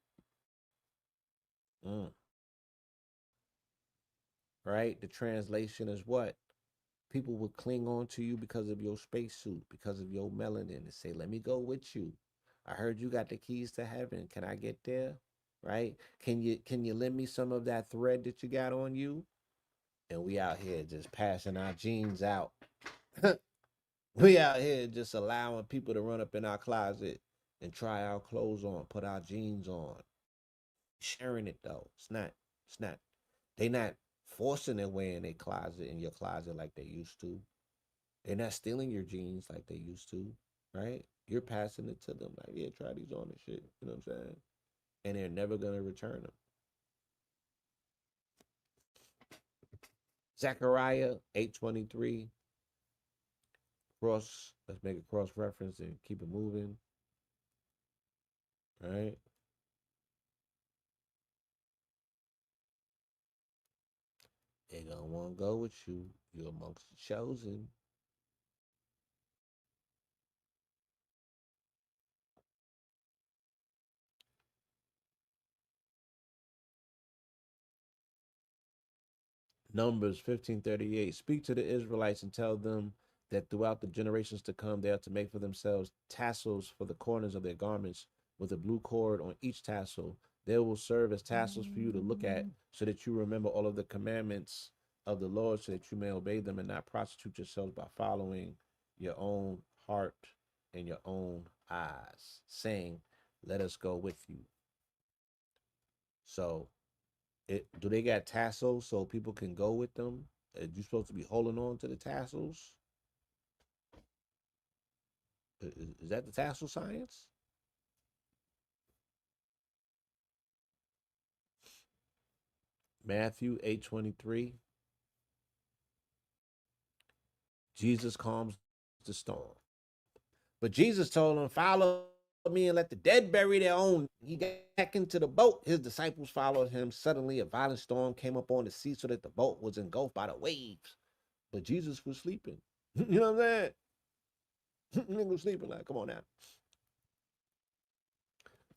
Mm. Right? The translation is what? People will cling on to you because of your spacesuit, because of your melanin, and say, let me go with you. I heard you got the keys to heaven. Can I get there? Right? Can you lend me some of that thread that you got on you? And we out here just passing our jeans out. We out here just allowing people to run up in our closet and try our clothes on, put our jeans on. Sharing it though. It's not they not forcing their way in their closet in your closet like they used to. They're not stealing your jeans like they used to, right? You're passing it to them like, yeah, try these on and shit. You know what I'm saying? And they're never gonna return them. Zechariah 8:23 cross. Let's make a cross reference and keep it moving. Right? They gonna want to go with you. You're amongst the chosen. Numbers 15:38. Speak to the Israelites and tell them that throughout the generations to come, they are to make for themselves tassels for the corners of their garments with a blue cord on each tassel. They will serve as tassels for you to look at so that you remember all of the commandments of the Lord so that you may obey them and not prostitute yourselves by following your own heart and your own eyes, saying, let us go with you. So do they got tassels so people can go with them? You supposed to be holding on to the tassels? Is that the tassel science? Matthew 8:23. Jesus calms the storm. But Jesus told him, follow me and let the dead bury their own. He got back into the boat. His disciples followed him. Suddenly, a violent storm came up on the sea so that the boat was engulfed by the waves. But Jesus was sleeping. You know what I'm saying? Nigga was sleeping like, come on now.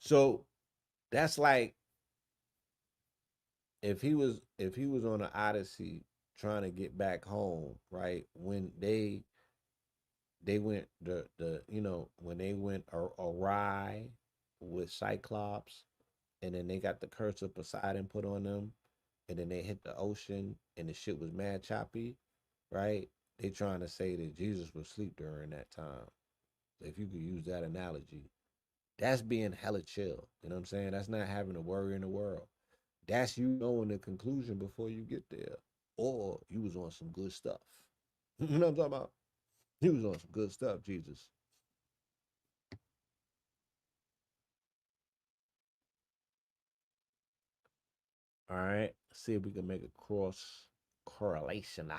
So that's like if he was on an odyssey trying to get back home, right? When they went the when they went awry with Cyclops, and then they got the curse of Poseidon put on them, and then they hit the ocean, and the shit was mad choppy, right? They trying to say that Jesus was asleep during that time. If you could use that analogy, that's being hella chill. You know what I'm saying? That's not having a worry in the world. That's you knowing the conclusion before you get there. Or you was on some good stuff. You know what I'm talking about? He was on some good stuff, Jesus. All right. See if we can make a cross correlation.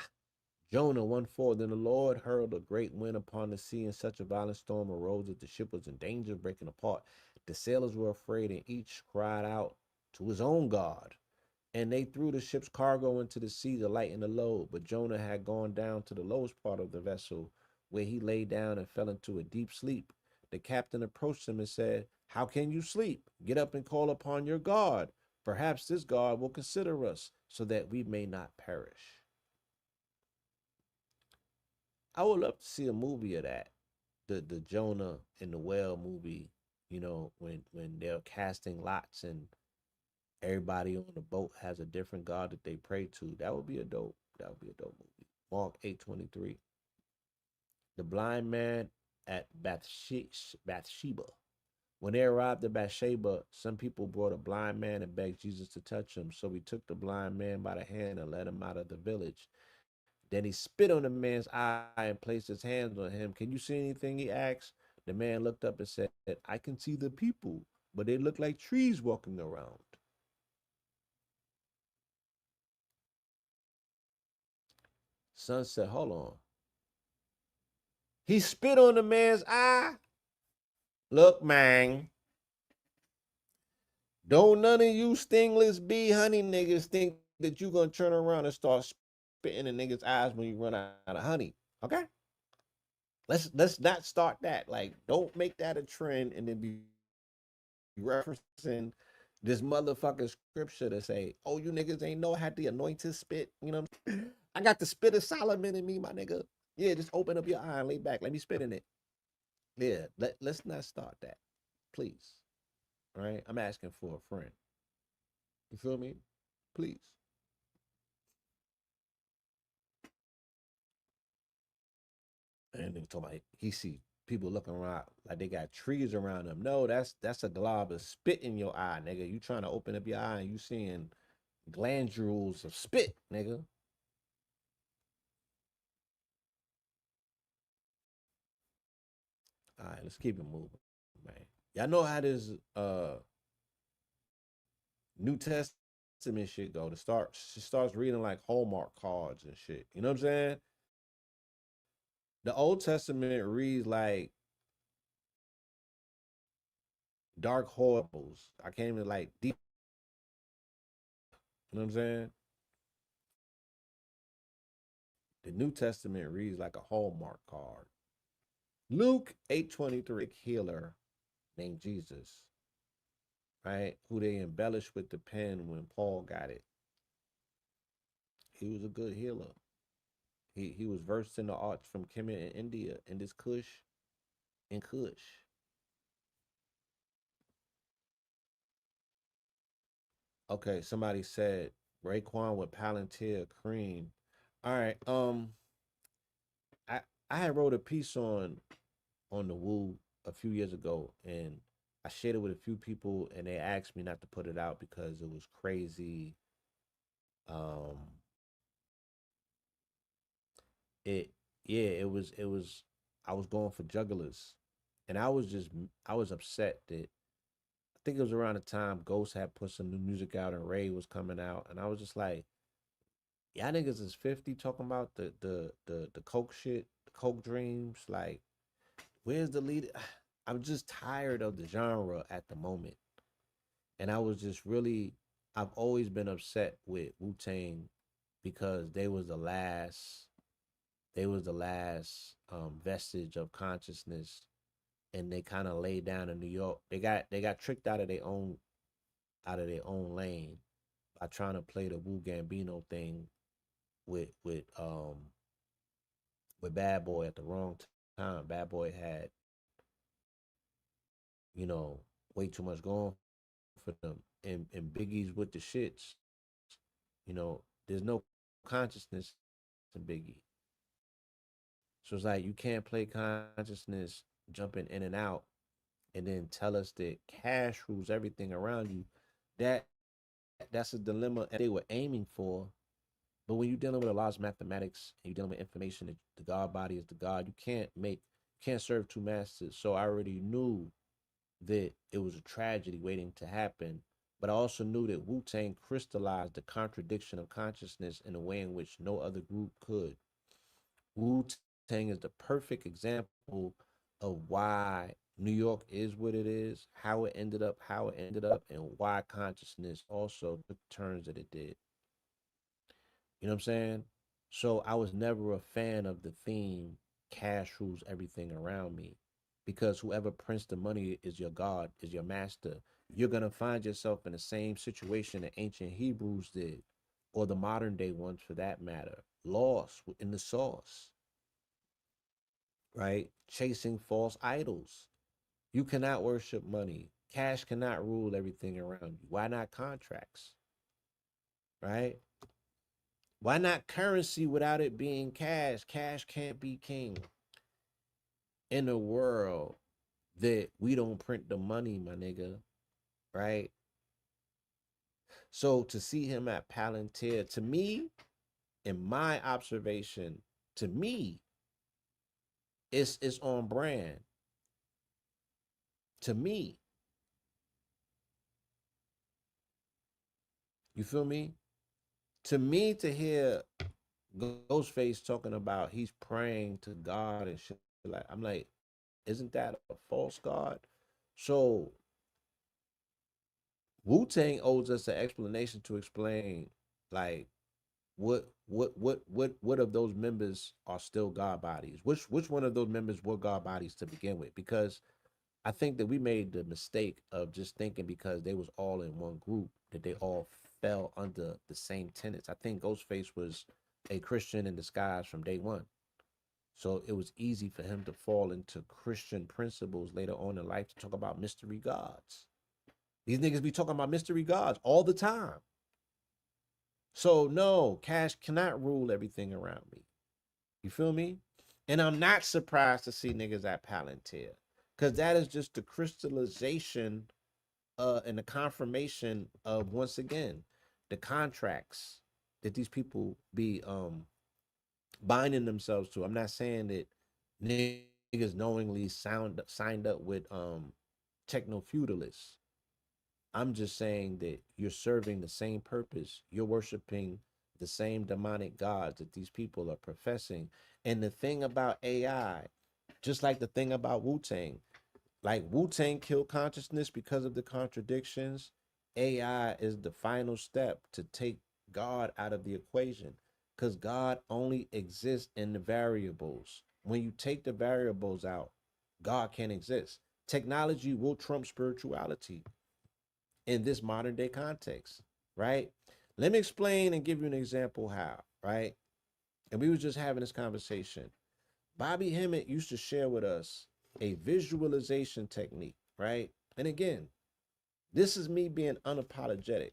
Jonah 1:4. Then the Lord hurled a great wind upon the sea, and such a violent storm arose that the ship was in danger of breaking apart. The sailors were afraid, and each cried out to his own God. And they threw the ship's cargo into the sea to lighten the load. But Jonah had gone down to the lowest part of the vessel, where he lay down and fell into a deep sleep. The captain approached him and said, how can you sleep? Get up and call upon your God. Perhaps this God will consider us, so that we may not perish. I would love to see a movie of that. The Jonah and the whale movie, when they're casting lots and everybody on the boat has a different God that they pray to. That would be a dope movie. Mark 8:23. The blind man at Bathsheba. When they arrived at Bathsheba, some people brought a blind man and begged Jesus to touch him. So he took the blind man by the hand and led him out of the village. Then he spit on the man's eye and placed his hands on him. Can you see anything? He asked. The man looked up and said, I can see the people, but they look like trees walking around. Son said, hold on. He spit on the man's eye. Look, man, don't none of you stingless bee honey niggas think that you gonna turn around and start spitting in niggas' eyes when you run out of honey. Okay? Let's not start that. Like, don't make that a trend and then be referencing this motherfucking scripture to say, oh, you niggas ain't know I had the anointed spit. You know what I'm saying? I got the spit of Solomon in me, my nigga. Yeah, just open up your eye and lay back. Let me spit in it. Yeah, let's not start that. Please. All right? I'm asking for a friend. You feel me? Please. And then talking about he see people looking around like they got trees around them. No, that's a glob of spit in your eye, nigga. You trying to open up your eye and you seeing glandules of spit, nigga. All right, let's keep it moving, man. Y'all know how this New Testament shit go. To start, she starts reading like Hallmark cards and shit. You know what I'm saying? The Old Testament reads like dark horribles. I can't even like deep. You know what I'm saying? The New Testament reads like a Hallmark card. Luke 8:23, healer named Jesus, right? Who they embellished with the pen when Paul got it. He was a good healer. He was versed in the arts from Kemet in India and this Kush and Kush. Okay, somebody said Raekwon with Palantir cream. All right. I I had wrote a piece on the Woo a few years ago, and I shared it with a few people, and they asked me not to put it out because it was crazy. Um, it yeah, it was. I was going for jugglers, and I was upset that I think it was around the time Ghost had put some new music out and Ray was coming out, and I was just like, y'all niggas is 50 talking about the coke shit, the coke dreams. Like, where's the lead? I'm just tired of the genre at the moment. And I was just really, I've always been upset with Wu Tang because they was the last vestige of consciousness, and they kind of laid down in New York. They got tricked out of their own lane by trying to play the Wu Gambino thing with with um with Bad Boy at the wrong time. Bad Boy had, you know, way too much going for them. And Biggie's with the shits. You know, there's no consciousness in Biggie. So it's like you can't play consciousness jumping in and out and then tell us that cash rules everything around you. That that's a dilemma they were aiming for. But when you're dealing with a lot of mathematics and you're dealing with information that the God body is the God, you can't serve two masters. So I already knew that it was a tragedy waiting to happen. But I also knew that Wu Tang crystallized the contradiction of consciousness in a way in which no other group could. Wu Tang is the perfect example of why New York is what it is, how it ended up, and why consciousness also took turns that it did. You know what I'm saying? So I was never a fan of the theme cash rules everything around me, because whoever prints the money is your God, is your master. You're going to find yourself in the same situation the ancient Hebrews did, or the modern day ones for that matter, lost in the sauce, right? Chasing false idols. You cannot worship money. Cash cannot rule everything around you. Why not contracts, right? Why not currency without it being cash? Cash can't be king in a world that we don't print the money, my nigga, right? So to see him at Palantir, to me, in my observation, to me, it's on brand. To me, you feel me? To me, to hear Ghostface talking about he's praying to God and shit, like I'm like, isn't that a false god? So Wu Tang owes us an explanation to explain, like, what of those members are still God bodies? Which one of those members were God bodies to begin with? Because I think that we made the mistake of just thinking because they was all in one group that they all fell under the same tenets. I think Ghostface was a Christian in disguise from day one. So it was easy for him to fall into Christian principles later on in life to talk about mystery gods. These niggas be talking about mystery gods all the time. So no, cash cannot rule everything around me. You feel me? And I'm not surprised to see niggas at Palantir. Cause that is just the crystallization and the confirmation of, once again, the contracts that these people be binding themselves to. I'm not saying that niggas knowingly signed up with techno feudalists. I'm just saying that you're serving the same purpose. You're worshiping the same demonic gods that these people are professing. And the thing about AI, just like the thing about Wu Tang, like Wu Tang killed consciousness because of the contradictions. AI is the final step to take God out of the equation because God only exists in the variables. When you take the variables out, God can't exist. Technology will trump spirituality in this modern day context, right? Let me explain and give you an example how, right? And we were just having this conversation. Bobby Hemmett used to share with us a visualization technique, right? And again, this is me being unapologetic.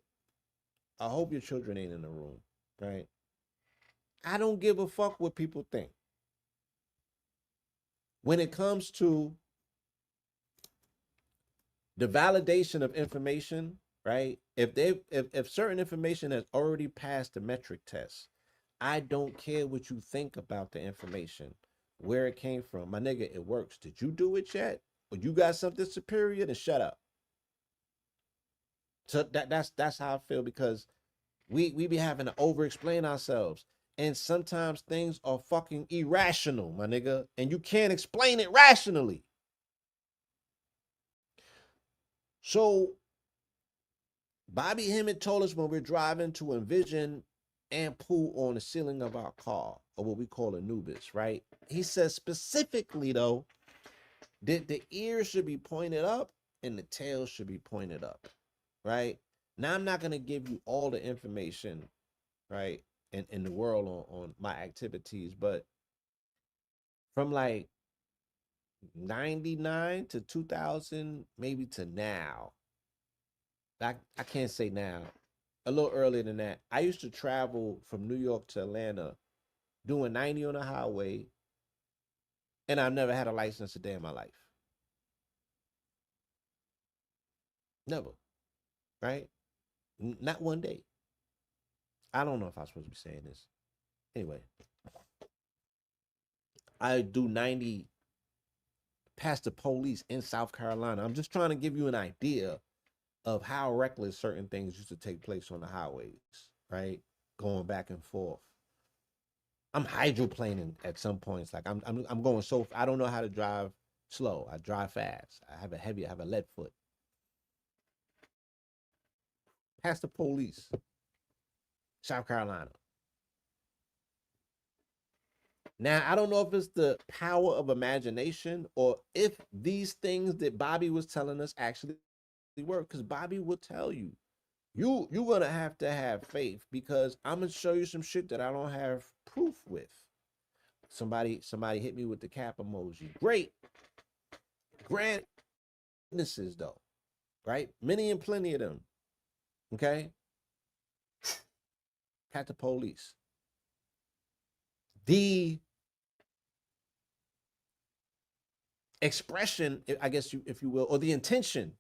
I hope your children ain't in the room, right? I don't give a fuck what people think. When it comes to the validation of information, right? If certain information has already passed the metric test, I don't care what you think about the information, where it came from. My nigga, it works. Did you do it yet? Or you got something superior? Then shut up. So that's how I feel because we be having to over explain ourselves. And sometimes things are fucking irrational, my nigga, and you can't explain it rationally. So Bobby Hemmett told us when we're driving to envision and poo on the ceiling of our car, or what we call Anubis, right? He says specifically though that the ears should be pointed up and the tail should be pointed up, right? Now I'm not gonna give you all the information, right, in the world on my activities, but from like 99 to 2000, maybe to now, I can't say now, a little earlier than that. I used to travel from New York to Atlanta doing 90 on the highway, and I've never had a license a day in my life. Never, right? Not one day. I don't know if I'm supposed to be saying this. Anyway, I do 90 past the police in South Carolina. I'm just trying to give you an idea of how reckless certain things used to take place on the highways, right? Going back and forth. I'm hydroplaning at some points. Like I'm going so I don't know how to drive slow. I drive fast. I have a lead foot. Past the police, South Carolina. Now I don't know if it's the power of imagination or if these things that Bobby was telling us actually work. Because Bobby will tell you, you're gonna have to have faith because I'm gonna show you some shit that I don't have proof with. Somebody hit me with the cap emoji. Great. Grant witnesses though, right? Many and plenty of them. Okay. Pat the police. The expression, I guess if you will, or the intention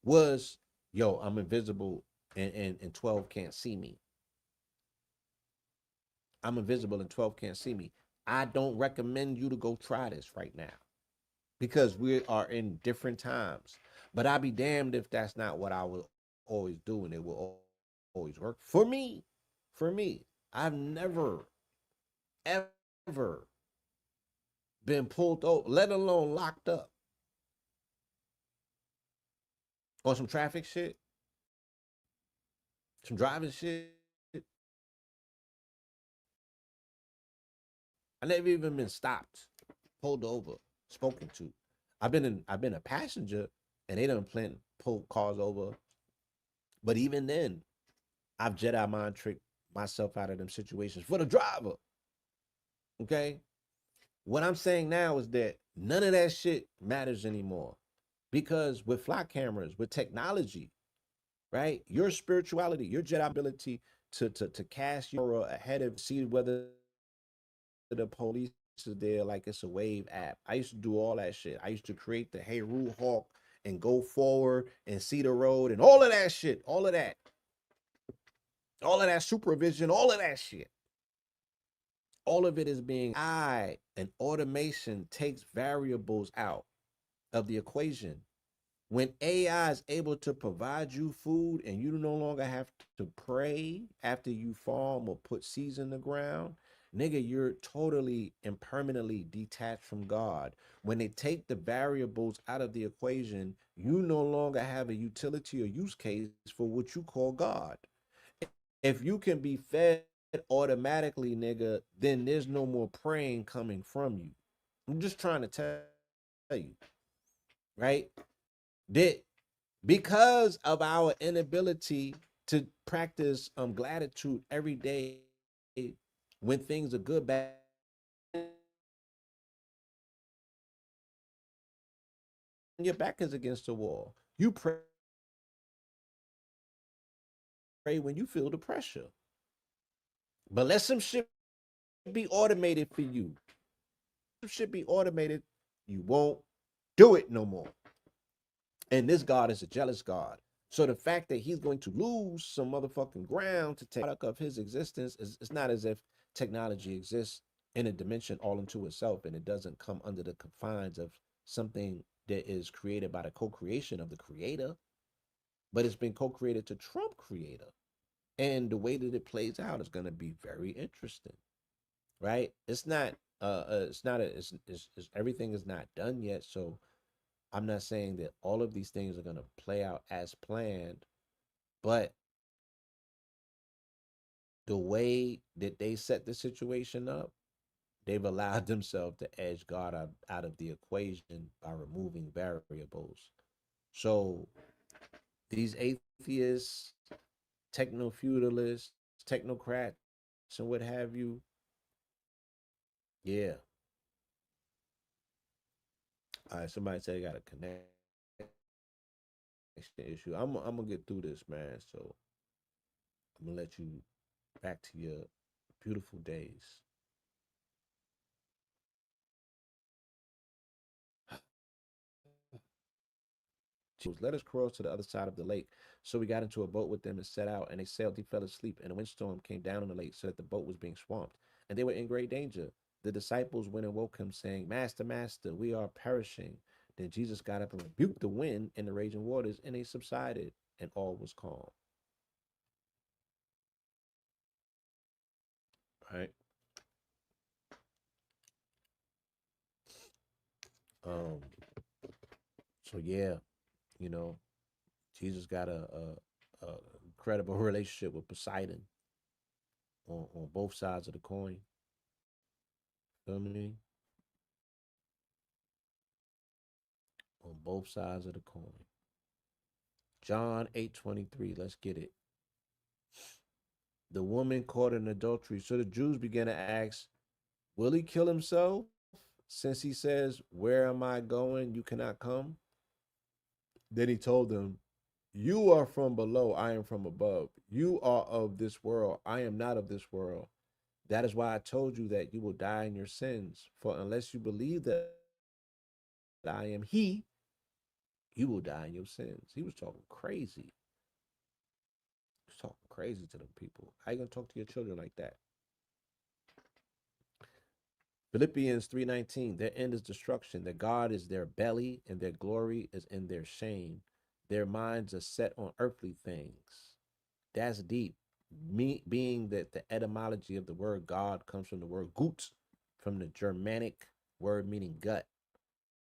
was, yo, I'm invisible and 12 can't see me. I'm invisible and 12 can't see me. I don't recommend you to go try this right now because we are in different times. But I'd be damned if that's not what I will always do, and it will always work for me. For me, I've never ever been pulled over, let alone locked up on some traffic shit, some driving shit. I never even been stopped, pulled over, spoken to. I've been a passenger, and they done pull cars over. But even then, I've Jedi mind tricked myself out of them situations for the driver. Okay. What I'm saying now is that none of that shit matters anymore. Because with flat cameras, with technology, right? Your spirituality, your Jedi ability to cast your aura ahead of, see whether the police is there like it's a wave app. I used to do all that shit. I used to create the Hey Rule Hawk and go forward and see the road and all of that shit, all of that supervision, all of that shit. All of it is being and automation takes variables out of the equation. When AI is able to provide you food and you no longer have to pray after you farm or put seeds in the ground, nigga, you're totally and permanently detached from God. When they take the variables out of the equation, you no longer have a utility or use case for what you call God. If you can be fed automatically, nigga, then there's no more praying coming from you. I'm just trying to tell you, right? That because of our inability to practice gratitude every day when things are good, bad, your back is against the wall. You pray when you feel the pressure. But let some shit be automated for you. Some shit be automated, you won't do it no more. And this God is a jealous God. So the fact that he's going to lose some motherfucking ground to take product of his existence is, it's not as if technology exists in a dimension all into itself and it doesn't come under the confines of something that is created by the co-creation of the creator, but it's been co-created to trump creator. And the way that it plays out is going to be very interesting, right? It's not it's everything is not done yet. So I'm not saying that all of these things are going to play out as planned, but the way that they set the situation up, they've allowed themselves to edge God out of the equation by removing variables. So these atheists, techno feudalists, technocrats, and what have you, yeah. All right, somebody said I got a connection issue. I'm gonna get through this, man. So I'm gonna let you back to your beautiful days. Let us cross to the other side of the lake. So we got into a boat with them and set out, and they sailed. He fell asleep, and a windstorm came down on the lake so that the boat was being swamped, and they were in great danger. The disciples went and woke him, saying, Master, Master, we are perishing. Then Jesus got up and rebuked the wind and the raging waters, and they subsided, and all was calm. Right? Um, so yeah, you know, Jesus got a incredible relationship with Poseidon on both sides of the coin. Feel me? On both sides of the coin. John 8:23. Let's get it. The woman caught in adultery. So the Jews began to ask, will he kill himself? Since he says, where am I going? You cannot come. Then he told them, you are from below, I am from above. You are of this world, I am not of this world. That is why I told you that you will die in your sins. For unless you believe that I am he, you will die in your sins. He was talking crazy. He was talking crazy to them people. How you gonna talk to your children like that? Philippians 3:19, their end is destruction. Their God is their belly, and their glory is in their shame. Their minds are set on earthly things. That's deep. Me being that the etymology of the word God comes from the word gut, from the Germanic word meaning gut,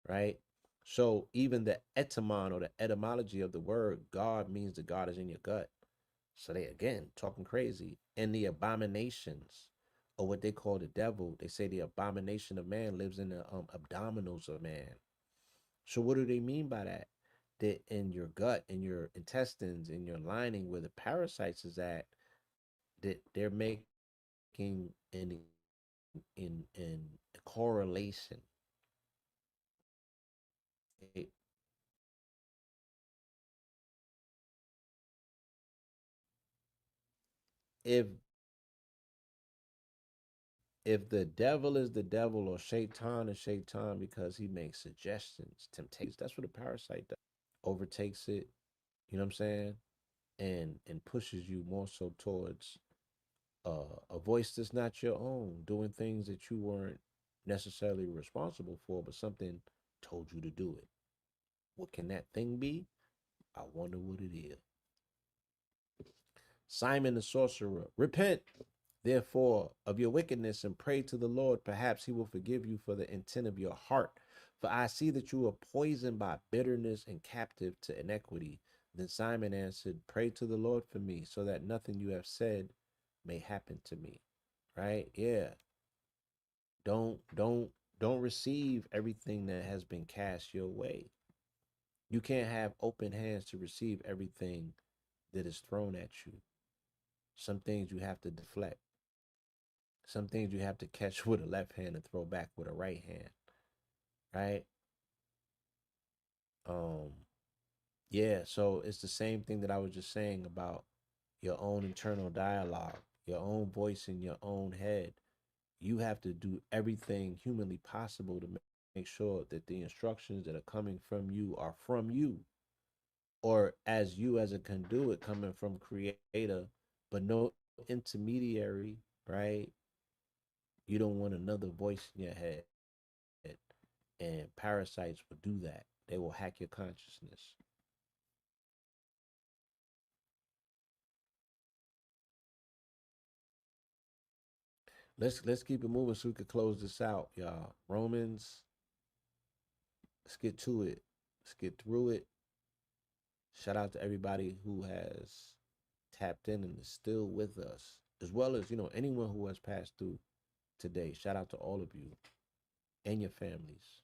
right? So even the etymon or the etymology of the word God means that God is in your gut. So they again talking crazy. And the abominations, or what they call the devil, they say the abomination of man lives in the abdominals of man. So what do they mean by that? That in your gut, in your intestines, in your lining where the parasites is at, that they're making in a correlation. If the devil is the devil or shaitan is shaitan because he makes suggestions, temptations, that's what a parasite does. Overtakes it, you know what I'm saying? And pushes you more so towards a voice that's not your own, doing things that you weren't necessarily responsible for, but something told you to do it. What can that thing be? I wonder what it is. Simon the sorcerer, repent, therefore, of your wickedness and pray to the Lord. Perhaps he will forgive you for the intent of your heart. For I see that you are poisoned by bitterness and captive to iniquity. Then Simon answered, pray to the Lord for me, so that nothing you have said may happen to me. Right? Yeah. Don't receive everything that has been cast your way. You can't have open hands to receive everything that is thrown at you. Some things you have to deflect. Some things you have to catch with a left hand and throw back with a right hand, right? Um, yeah, so it's the same thing that I was just saying about your own internal dialogue, your own voice in your own head. You have to do everything humanly possible to make sure that the instructions that are coming from you are from you, or as you as a conduit coming from creator, but no intermediary, right? You don't want another voice in your head. And parasites will do that. They will hack your consciousness. Let's keep it moving so we can close this out, y'all. Romans, let's get to it. Let's get through it. Shout out to everybody who has tapped in and is still with us, as well as anyone who has passed through today. Shout out to all of you and your families.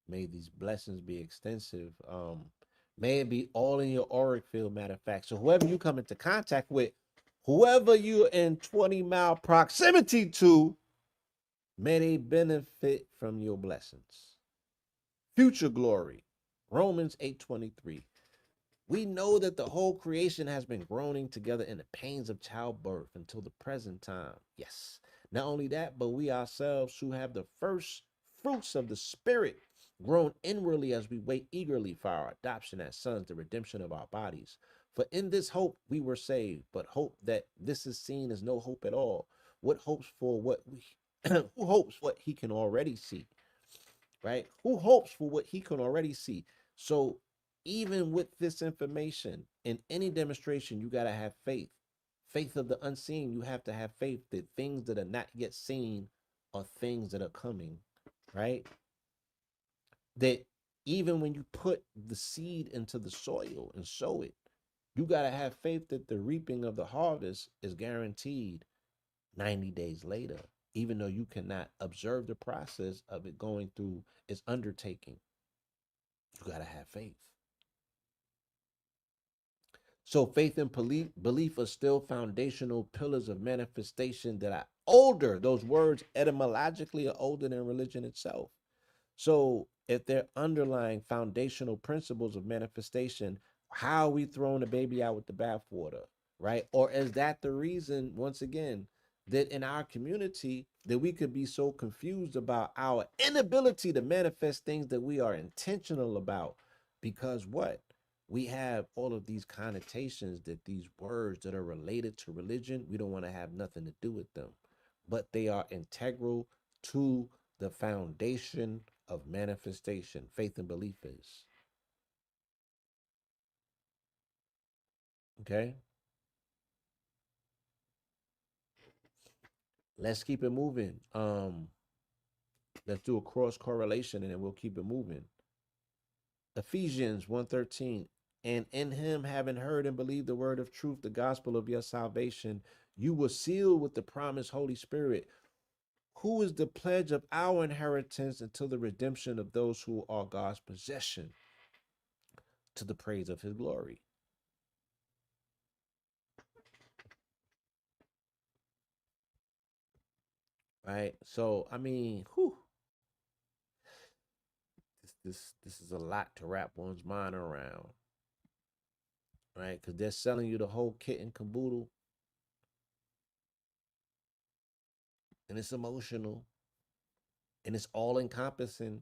May these blessings be extensive. May it be all in your auric field, matter of fact. So whoever you come into contact with, whoever you're in 20-mile proximity to, may they benefit from your blessings. Future glory. Romans 8:23. We know that the whole creation has been groaning together in the pains of childbirth until the present time. Yes. Not only that, but we ourselves who have the first fruits of the Spirit groan inwardly as we wait eagerly for our adoption as sons, the redemption of our bodies. For in this hope we were saved, but hope that this is seen as no hope at all. What hopes for what we who hopes what he can already see? Right? Who hopes for what he can already see? So even with this information, in any demonstration, you got to have faith. Faith of the unseen, you have to have faith that things that are not yet seen are things that are coming, right? That even when you put the seed into the soil and sow it, you got to have faith that the reaping of the harvest is guaranteed 90 days later, even though you cannot observe the process of it going through its undertaking. You got to have faith. So faith and belief are still foundational pillars of manifestation that are older. Those words etymologically are older than religion itself. So if they're underlying foundational principles of manifestation, how are we throwing the baby out with the bathwater, right? Or is that the reason, once again, that in our community that we could be so confused about our inability to manifest things that we are intentional about because what we have all of these connotations that these words that are related to religion we don't want to have nothing to do with them but they are integral to the foundation of manifestation faith and belief is okay. Let's keep it moving. Let's do a cross correlation and then we'll keep it moving. Ephesians 1:13. And in him, having heard and believed the word of truth, the gospel of your salvation, you were sealed with the promised Holy Spirit, who is the pledge of our inheritance until the redemption of those who are God's possession to the praise of his glory. Right? So, I mean, whew, this is a lot to wrap one's mind around, right? Because they're selling you the whole kit and caboodle, and it's emotional, and it's all encompassing.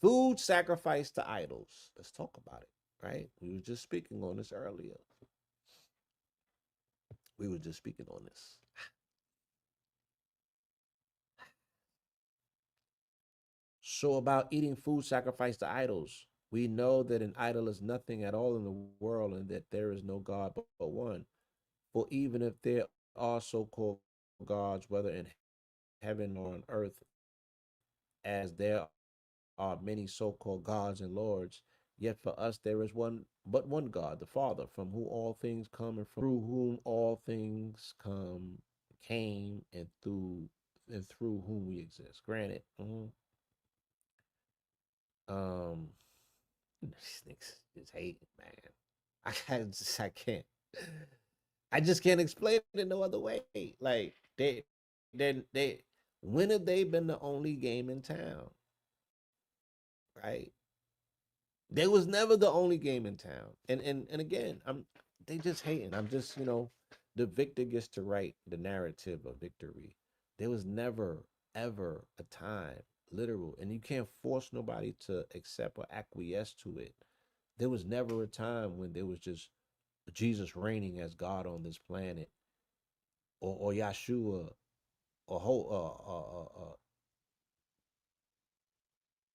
Food sacrificed to idols. Let's talk about it, right? We were just speaking on this earlier. We were just speaking on this. So about eating food sacrificed to idols, we know that an idol is nothing at all in the world and that there is no God but one. For even if there are so-called gods, whether in heaven or on earth, as there are many so-called gods and lords, yet for us there is one God, the Father, from whom all things come and from through whom all things came and through whom we exist. Granted, um, these niggas just hate it, man. I just can't explain it no other way. Like they when have they been the only game in town? Right? They was never the only game in town. And again, they just hating. I'm just, the victor gets to write the narrative of victory. There was never ever a time, literal, and you can't force nobody to accept or acquiesce to it. There was never a time when there was just Jesus reigning as God on this planet, or Yahshua, or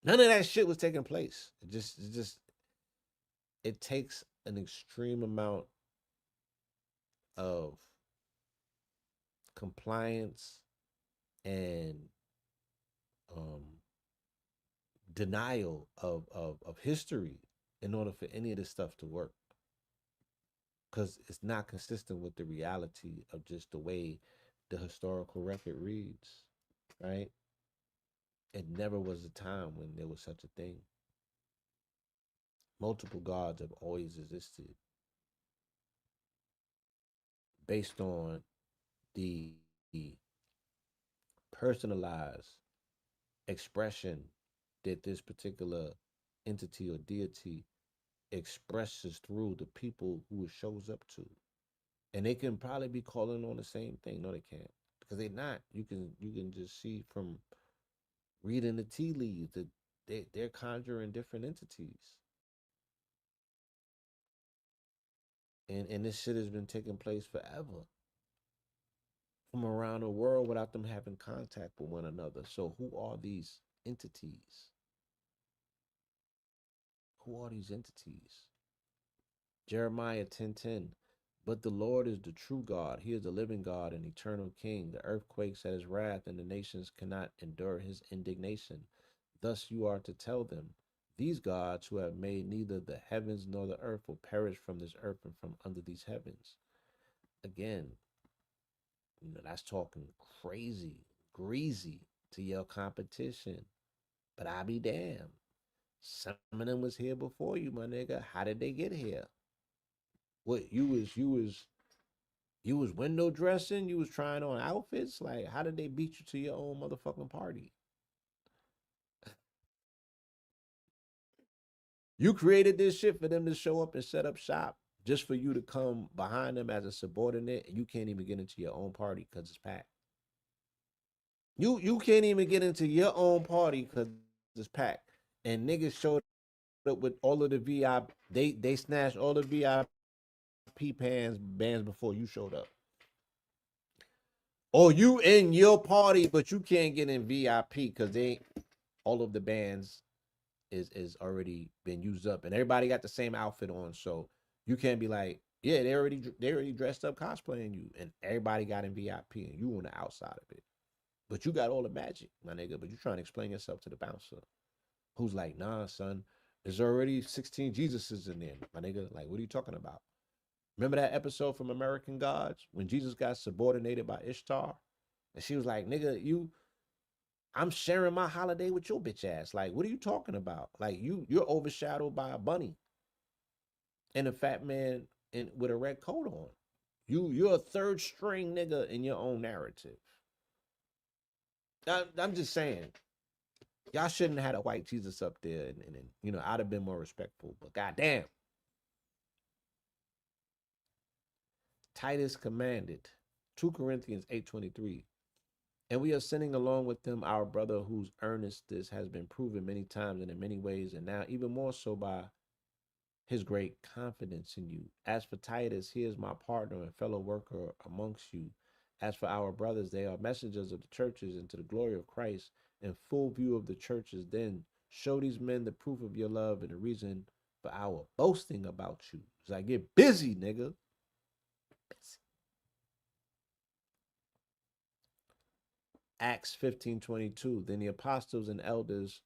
none of that shit was taking place. It takes an extreme amount of compliance and um, denial of history in order for any of this stuff to work because it's not consistent with the reality of just the way the historical record reads, right? It never was a time when there was such a thing. Multiple gods have always existed based on the personalized expression that this particular entity or deity expresses through the people who it shows up to. And they can probably be calling on the same thing. No, they can't. Because they're not. You can just see from reading the tea leaves that they're conjuring different entities. And this shit has been taking place forever from around the world without them having contact with one another. So who are these entities? Who are these entities? Jeremiah 10:10. But the Lord is the true God. He is the living God and eternal King. The earth quakes at his wrath, and the nations cannot endure his indignation. Thus you are to tell them, these gods who have made neither the heavens nor the earth will perish from this earth and from under these heavens. Again, that's talking crazy, greasy to your competition. But I be damned. Some of them was here before you, my nigga. How did they get here? What you was window dressing, you was trying on outfits. Like, how did they beat you to your own motherfucking party? You created this shit for them to show up and set up shop. just for you to come behind them as a subordinate, and you can't even get into your own party because it's packed. You can't even get into your own party because it's packed. And niggas showed up with all of the VIP. They snatched all the VIP bands before you showed up. Or you in your party, but you can't get in VIP because they all of the bands is already been used up, and everybody got the same outfit on. So you can't be like, yeah, they already dressed up cosplaying you, and everybody got in VIP, and you on the outside of it. But you got all the magic, my nigga. But you trying to explain yourself to the bouncer, who's like, nah, son, there's already 16 Jesuses in there, my nigga. Like, what are you talking about? Remember that episode from American Gods when Jesus got subordinated by Ishtar? And she was like, nigga, I'm sharing my holiday with your bitch ass. Like, what are you talking about? Like, you're overshadowed by a bunny and a fat man with a red coat on. You're a third string nigga in your own narrative. I'm just saying, y'all shouldn't have had a white Jesus up there, and I'd have been more respectful. But goddamn, Titus commanded, 2 Corinthians 8:23. And we are sending along with them our brother whose earnestness has been proven many times and in many ways, and now even more so by his great confidence in you. As for Titus, he is my partner and fellow worker amongst you. As for our brothers, they are messengers of the churches and to the glory of Christ in full view of the churches. Then show these men the proof of your love and the reason for our boasting about you. It's like, get busy, nigga. Busy. Acts 15:22. Then the apostles and elders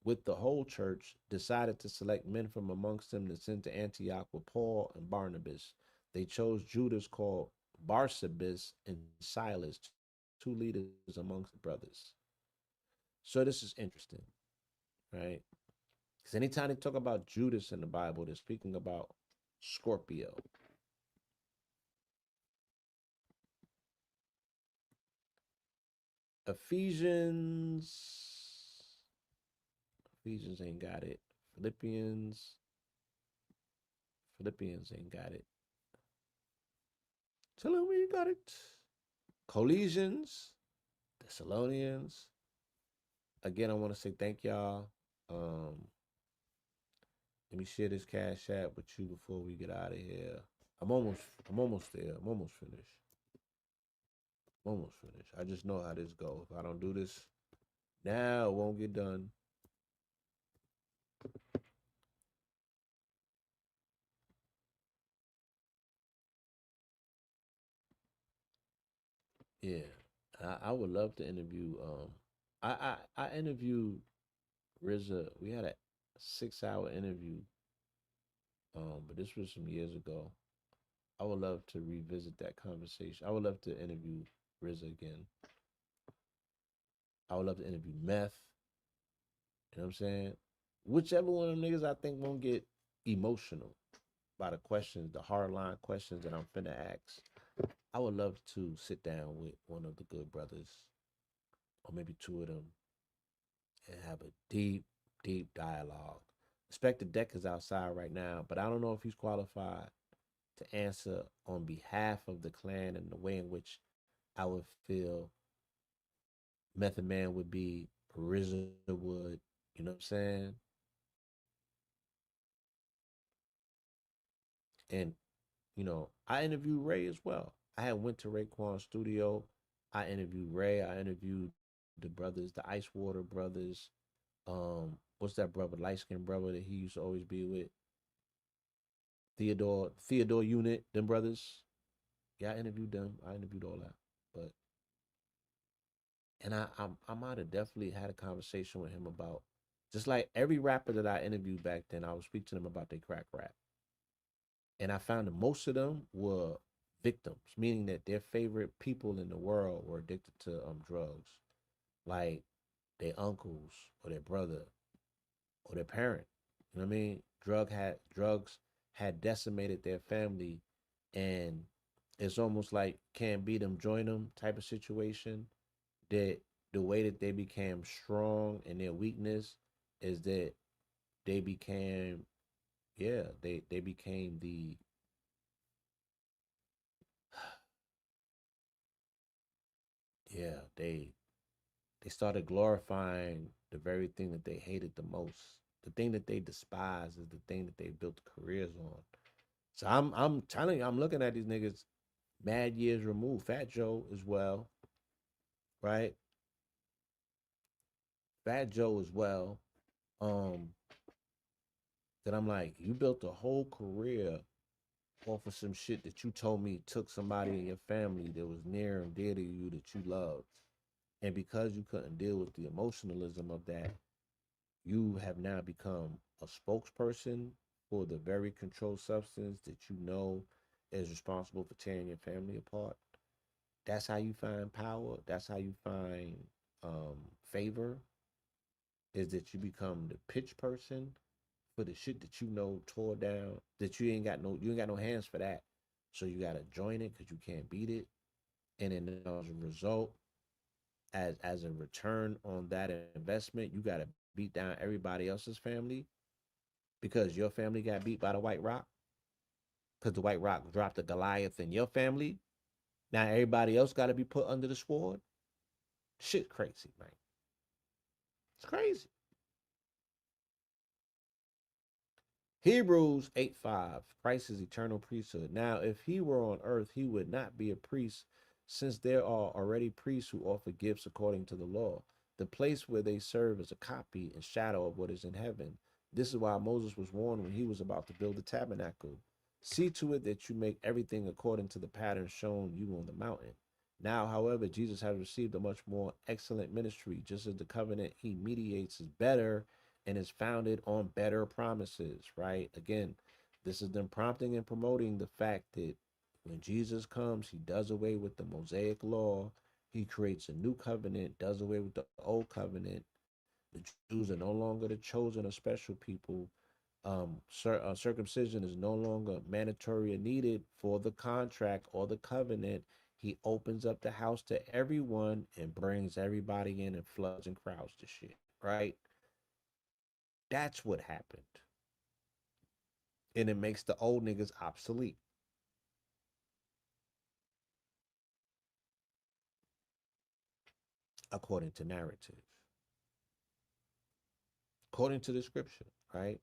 with the whole church decided to select men from amongst them to send to Antioch with Paul and Barnabas. They chose Judas called Barsabas and Silas, two leaders amongst the brothers. So this is interesting, right? Because anytime they talk about Judas in the Bible, they're speaking about Scorpio. Ephesians. Ephesians ain't got it. Philippians. Philippians ain't got it. Tell them we got it. Colossians, Thessalonians. Again, I want to say thank y'all. Let me share this cash app with you before we get out of here. I'm almost there. I'm almost finished. I'm almost finished. I just know how this goes. If I don't do this now, it won't get done. Yeah, I would love to interview. I interviewed RZA. We had a 6 hour interview. But this was some years ago. I would love to revisit that conversation. I would love to interview RZA again. I would love to interview Meth. You know what I'm saying? Whichever one of them niggas I think won't get emotional by the questions, the hardline questions that I'm finna ask. I would love to sit down with one of the good brothers, or maybe two of them, and have a deep, deep dialogue. Inspector Deck is outside right now, but I don't know if he's qualified to answer on behalf of the clan and the way in which I would feel Method Man would be, RZA would, you know what I'm saying? And, I interviewed Ray as well. I had went to Raekwon's studio. I interviewed Ray. I interviewed the brothers, the Ice Water brothers. What's that brother, light skinned brother that he used to always be with? Theodore Unit, them brothers. Yeah, I interviewed them. I interviewed all that. But and I might have definitely had a conversation with him about just like every rapper that I interviewed back then, I would speak to them about their crack rap. And I found that most of them were victims, meaning that their favorite people in the world were addicted to drugs, like their uncles or their brother or their parent. You know what I mean? Drugs had decimated their family, and it's almost like can't beat them, join them type of situation. That the way that they became strong and their weakness is that they became, yeah, they became the Yeah, they started glorifying the very thing that they hated the most. The thing that they despise is the thing that they built careers on. So I'm telling you, I'm looking at these niggas mad years removed. Fat Joe as well, right? Fat Joe as well. Um, that I'm like, you built a whole career off of some shit that you told me took somebody in your family that was near and dear to you that you loved. And because you couldn't deal with the emotionalism of that, you have now become a spokesperson for the very controlled substance that you know is responsible for tearing your family apart. That's how you find power. That's how you find favor. Is that you become the pitch person for the shit that you know tore down. That you ain't got no hands for that. So you gotta join it because you can't beat it. And then as a result, as a return on that investment, you gotta beat down everybody else's family because your family got beat by the White Rock because the White Rock dropped the Goliath in your family. Now everybody else got to be put under the sword. Shit, crazy, man. It's crazy. Hebrews 8:5. Christ is eternal priesthood. Now, if he were on earth, he would not be a priest, since there are already priests who offer gifts according to the law. The place where they serve is a copy and shadow of what is in heaven. This is why Moses was warned when he was about to build the tabernacle. See to it that you make everything according to the pattern shown you on the mountain. Now, however, Jesus has received a much more excellent ministry, just as the covenant he mediates is better and is founded on better promises, right? Again, this is them prompting and promoting the fact that when Jesus comes, he does away with the Mosaic law. He creates a new covenant, does away with the old covenant. The Jews are no longer the chosen or special people. Circumcision is no longer mandatory or needed for the contract or the covenant. He opens up the house to everyone and brings everybody in and floods and crowds the shit, right? That's what happened. And it makes the old niggas obsolete, according to narrative, according to the scripture, right?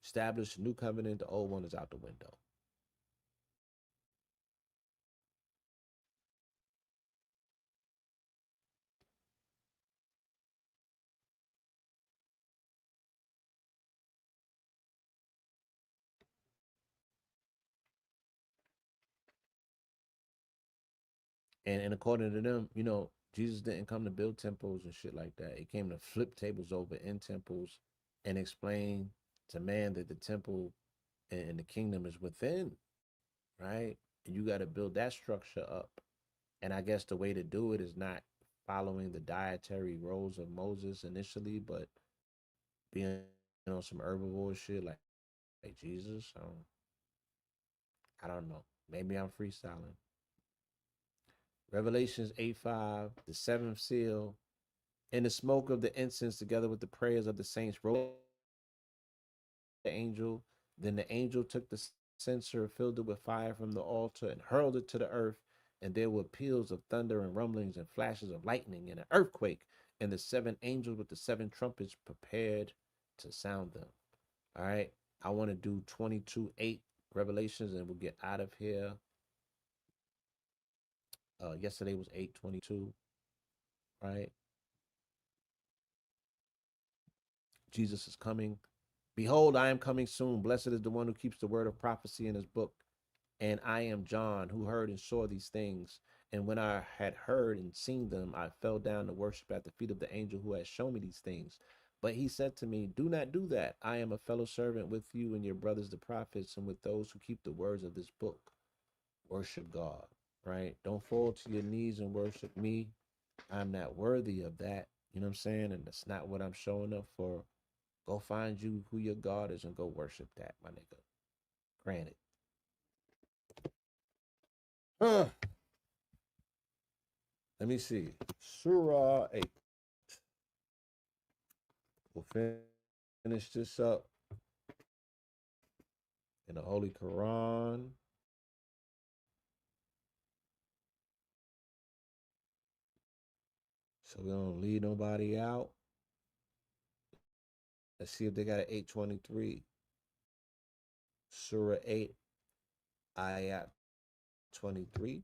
Establish a new covenant, the old one is out the window. And according to them, Jesus didn't come to build temples and shit like that. He came to flip tables over in temples and explain to man that the temple and the kingdom is within, right? And you got to build that structure up. And I guess the way to do it is not following the dietary rules of Moses initially, but being on some herbivore shit like Jesus. I don't know. Maybe I'm freestyling. Revelations 8:5, the seventh seal, and the smoke of the incense together with the prayers of the saints rose the angel. Then the angel took the censer, filled it with fire from the altar, and hurled it to the earth. And there were peals of thunder and rumblings and flashes of lightning and an earthquake. And the seven angels with the seven trumpets prepared to sound them. All right. I want to do 22:8 Revelations and we'll get out of here. Yesterday was 8:22, right? Jesus is coming. Behold, I am coming soon. Blessed is the one who keeps the word of prophecy in his book. And I am John, who heard and saw these things. And when I had heard and seen them, I fell down to worship at the feet of the angel who had shown me these things. But he said to me, do not do that. I am a fellow servant with you and your brothers, the prophets, and with those who keep the words of this book. Worship God, right? Don't fall to your knees and worship me. I'm not worthy of that. You know what I'm saying? And that's not what I'm showing up for. Go find you who your God is and go worship that, my nigga. Granted. Let me see. Surah 8. We'll finish this up in the Holy Quran. So we don't leave nobody out. Let's see if they got an 823. Surah 8, Ayat 23.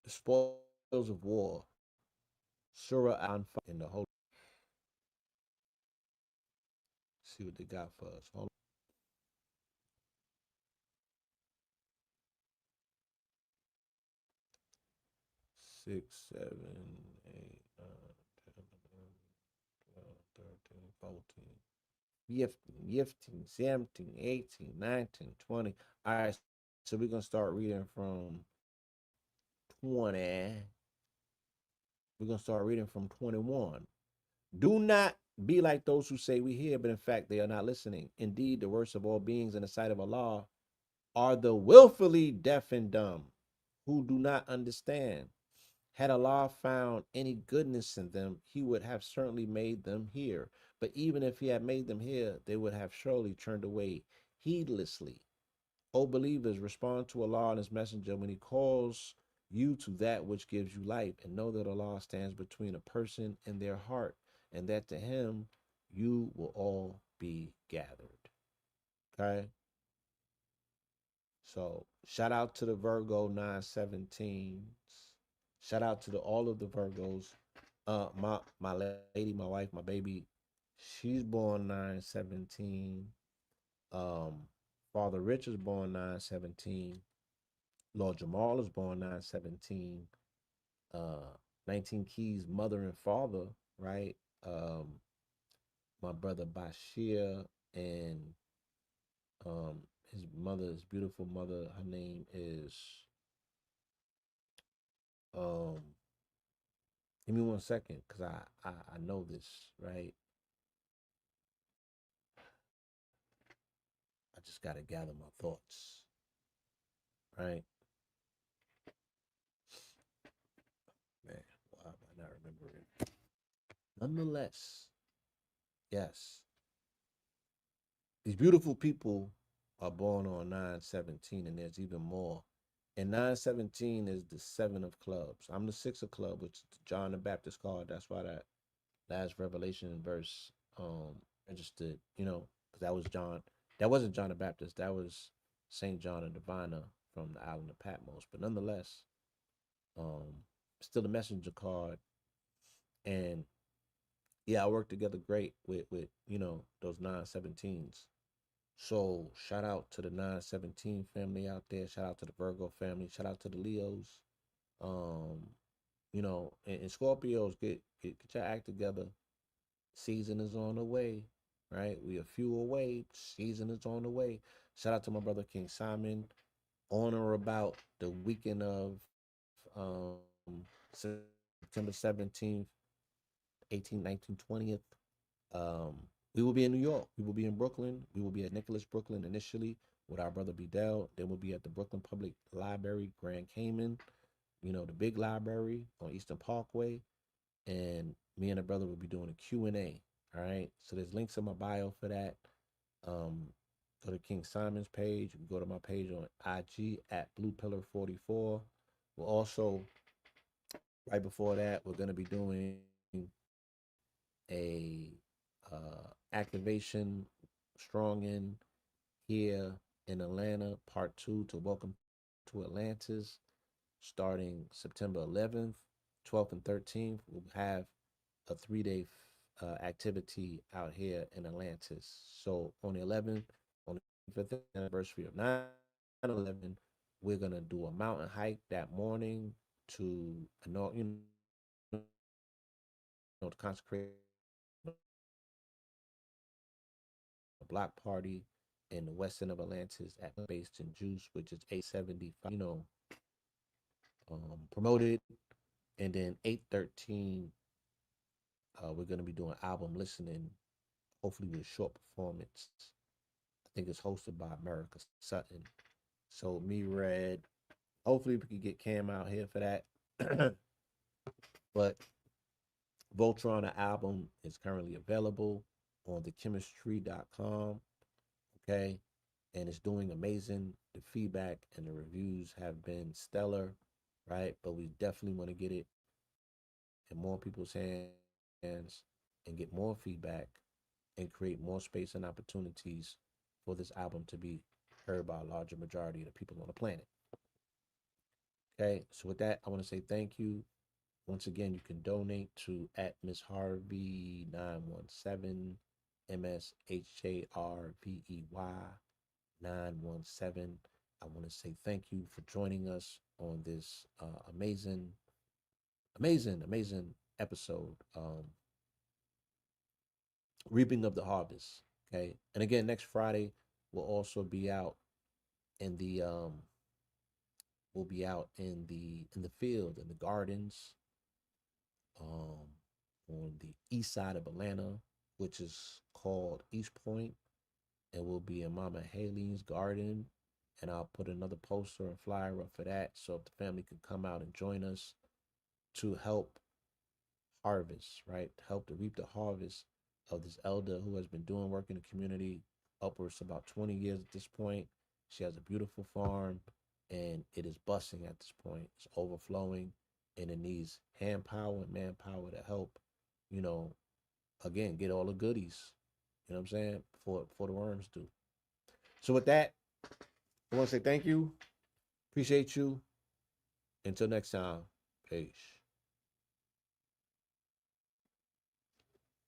The spoils of war. Surah Anfal in the whole. See what they got for us. Hold 6, 7, 8, 9, 10, 11, 12, 13, 14. Gifting, 17, 18, 19, 20. All right, so we're gonna start reading from 20. We're gonna start reading from 21. Do not be like those who say we hear, but in fact they are not listening. Indeed, the worst of all beings in the sight of Allah are the willfully deaf and dumb, who do not understand. Had Allah found any goodness in them, he would have certainly made them hear. But even if he had made them hear, they would have surely turned away heedlessly. O believers, respond to Allah and his messenger when he calls you to that which gives you life, and know that Allah stands between a person and their heart, and that to him you will all be gathered. Okay? So shout out to the Virgo 917s. Shout out to all of the Virgos. My lady, my wife, my baby, she's born 917. Um, Father Rich is born 917. Lord Jamal is born 917. Uh 19 Keys, mother and father, right? My brother Bashir and um his mother, his beautiful mother, her name is um give me 1 second, because I know this, right? I just gotta gather my thoughts, right? Man, why am I not remembering? Nonetheless, yes, these beautiful people are born on 917, and there's even more. And 917 is the seven of clubs. I'm the six of club, which is John the Baptist card. That's why that last Revelation verse registered, because that was John. That wasn't John the Baptist. That was Saint John the Diviner from the island of Patmos. But nonetheless, um, still the messenger card. And yeah, I work together great with those 917s. So shout out to the 917 family out there. Shout out to the Virgo family. Shout out to the Leos. Um, and Scorpios, get your act together. Season is on the way, right? We a few away. Season is on the way. Shout out to my brother King Simon. On or about the weekend of September 17th, 18th, 19th, 20th. Um, we will be in New York. We will be in Brooklyn. We will be at Nicholas Brooklyn initially with our brother Bedell. Then we'll be at the Brooklyn Public Library, Grand Cayman. The big library on Eastern Parkway. And me and a brother will be doing a Q&A. All right. So there's links in my bio for that. Um, Go to King Simon's page. You can go to my page on IG at Blue Pillar 44. We'll also, right before that, we're going to be doing a activation strong in here in Atlanta, part two to Welcome to Atlantis, starting September 11th, 12th, and 13th. We'll have a 3-day activity out here in Atlantis. So on the 11th, on the 5th anniversary of 9/11, we're gonna do a mountain hike that morning to to consecrate a block party in the west end of Atlantis at Based in Juice, which is 875. Promoted, and then 813, we're gonna be doing album listening, hopefully with a short performance. I think it's hosted by America Sutton. So me, Red. Hopefully we can get Cam out here for that. But Voltron, the album, is currently available on thechemistry.com. Okay. And it's doing amazing. The feedback and the reviews have been stellar, right? But we definitely want to get it in more people's hands and get more feedback and create more space and opportunities for this album to be heard by a larger majority of the people on the planet. Okay, so with that, I want to say thank you. Once again, you can donate to at Miss Harvey 917 MSHJRVEY 917. I want to say thank you for joining us on this amazing episode. Reaping of the harvest. Okay, and again, next Friday we'll also be out in the we'll be out in the field in the gardens um on the east side of Atlanta, which is called East Point, and we'll be in Mama Haley's garden. And I'll put another poster and flyer up for that, so if the family can come out and join us to help harvest, right? Help to reap the harvest of this elder who has been doing work in the community upwards to about 20 years at this point. She has a beautiful farm and it is busting at this point. It's overflowing and it needs hand power and manpower to help, you know, again, get all the goodies. You know what I'm saying? Before the worms do. So with that, I want to say thank you. Appreciate you. Until next time. Peace.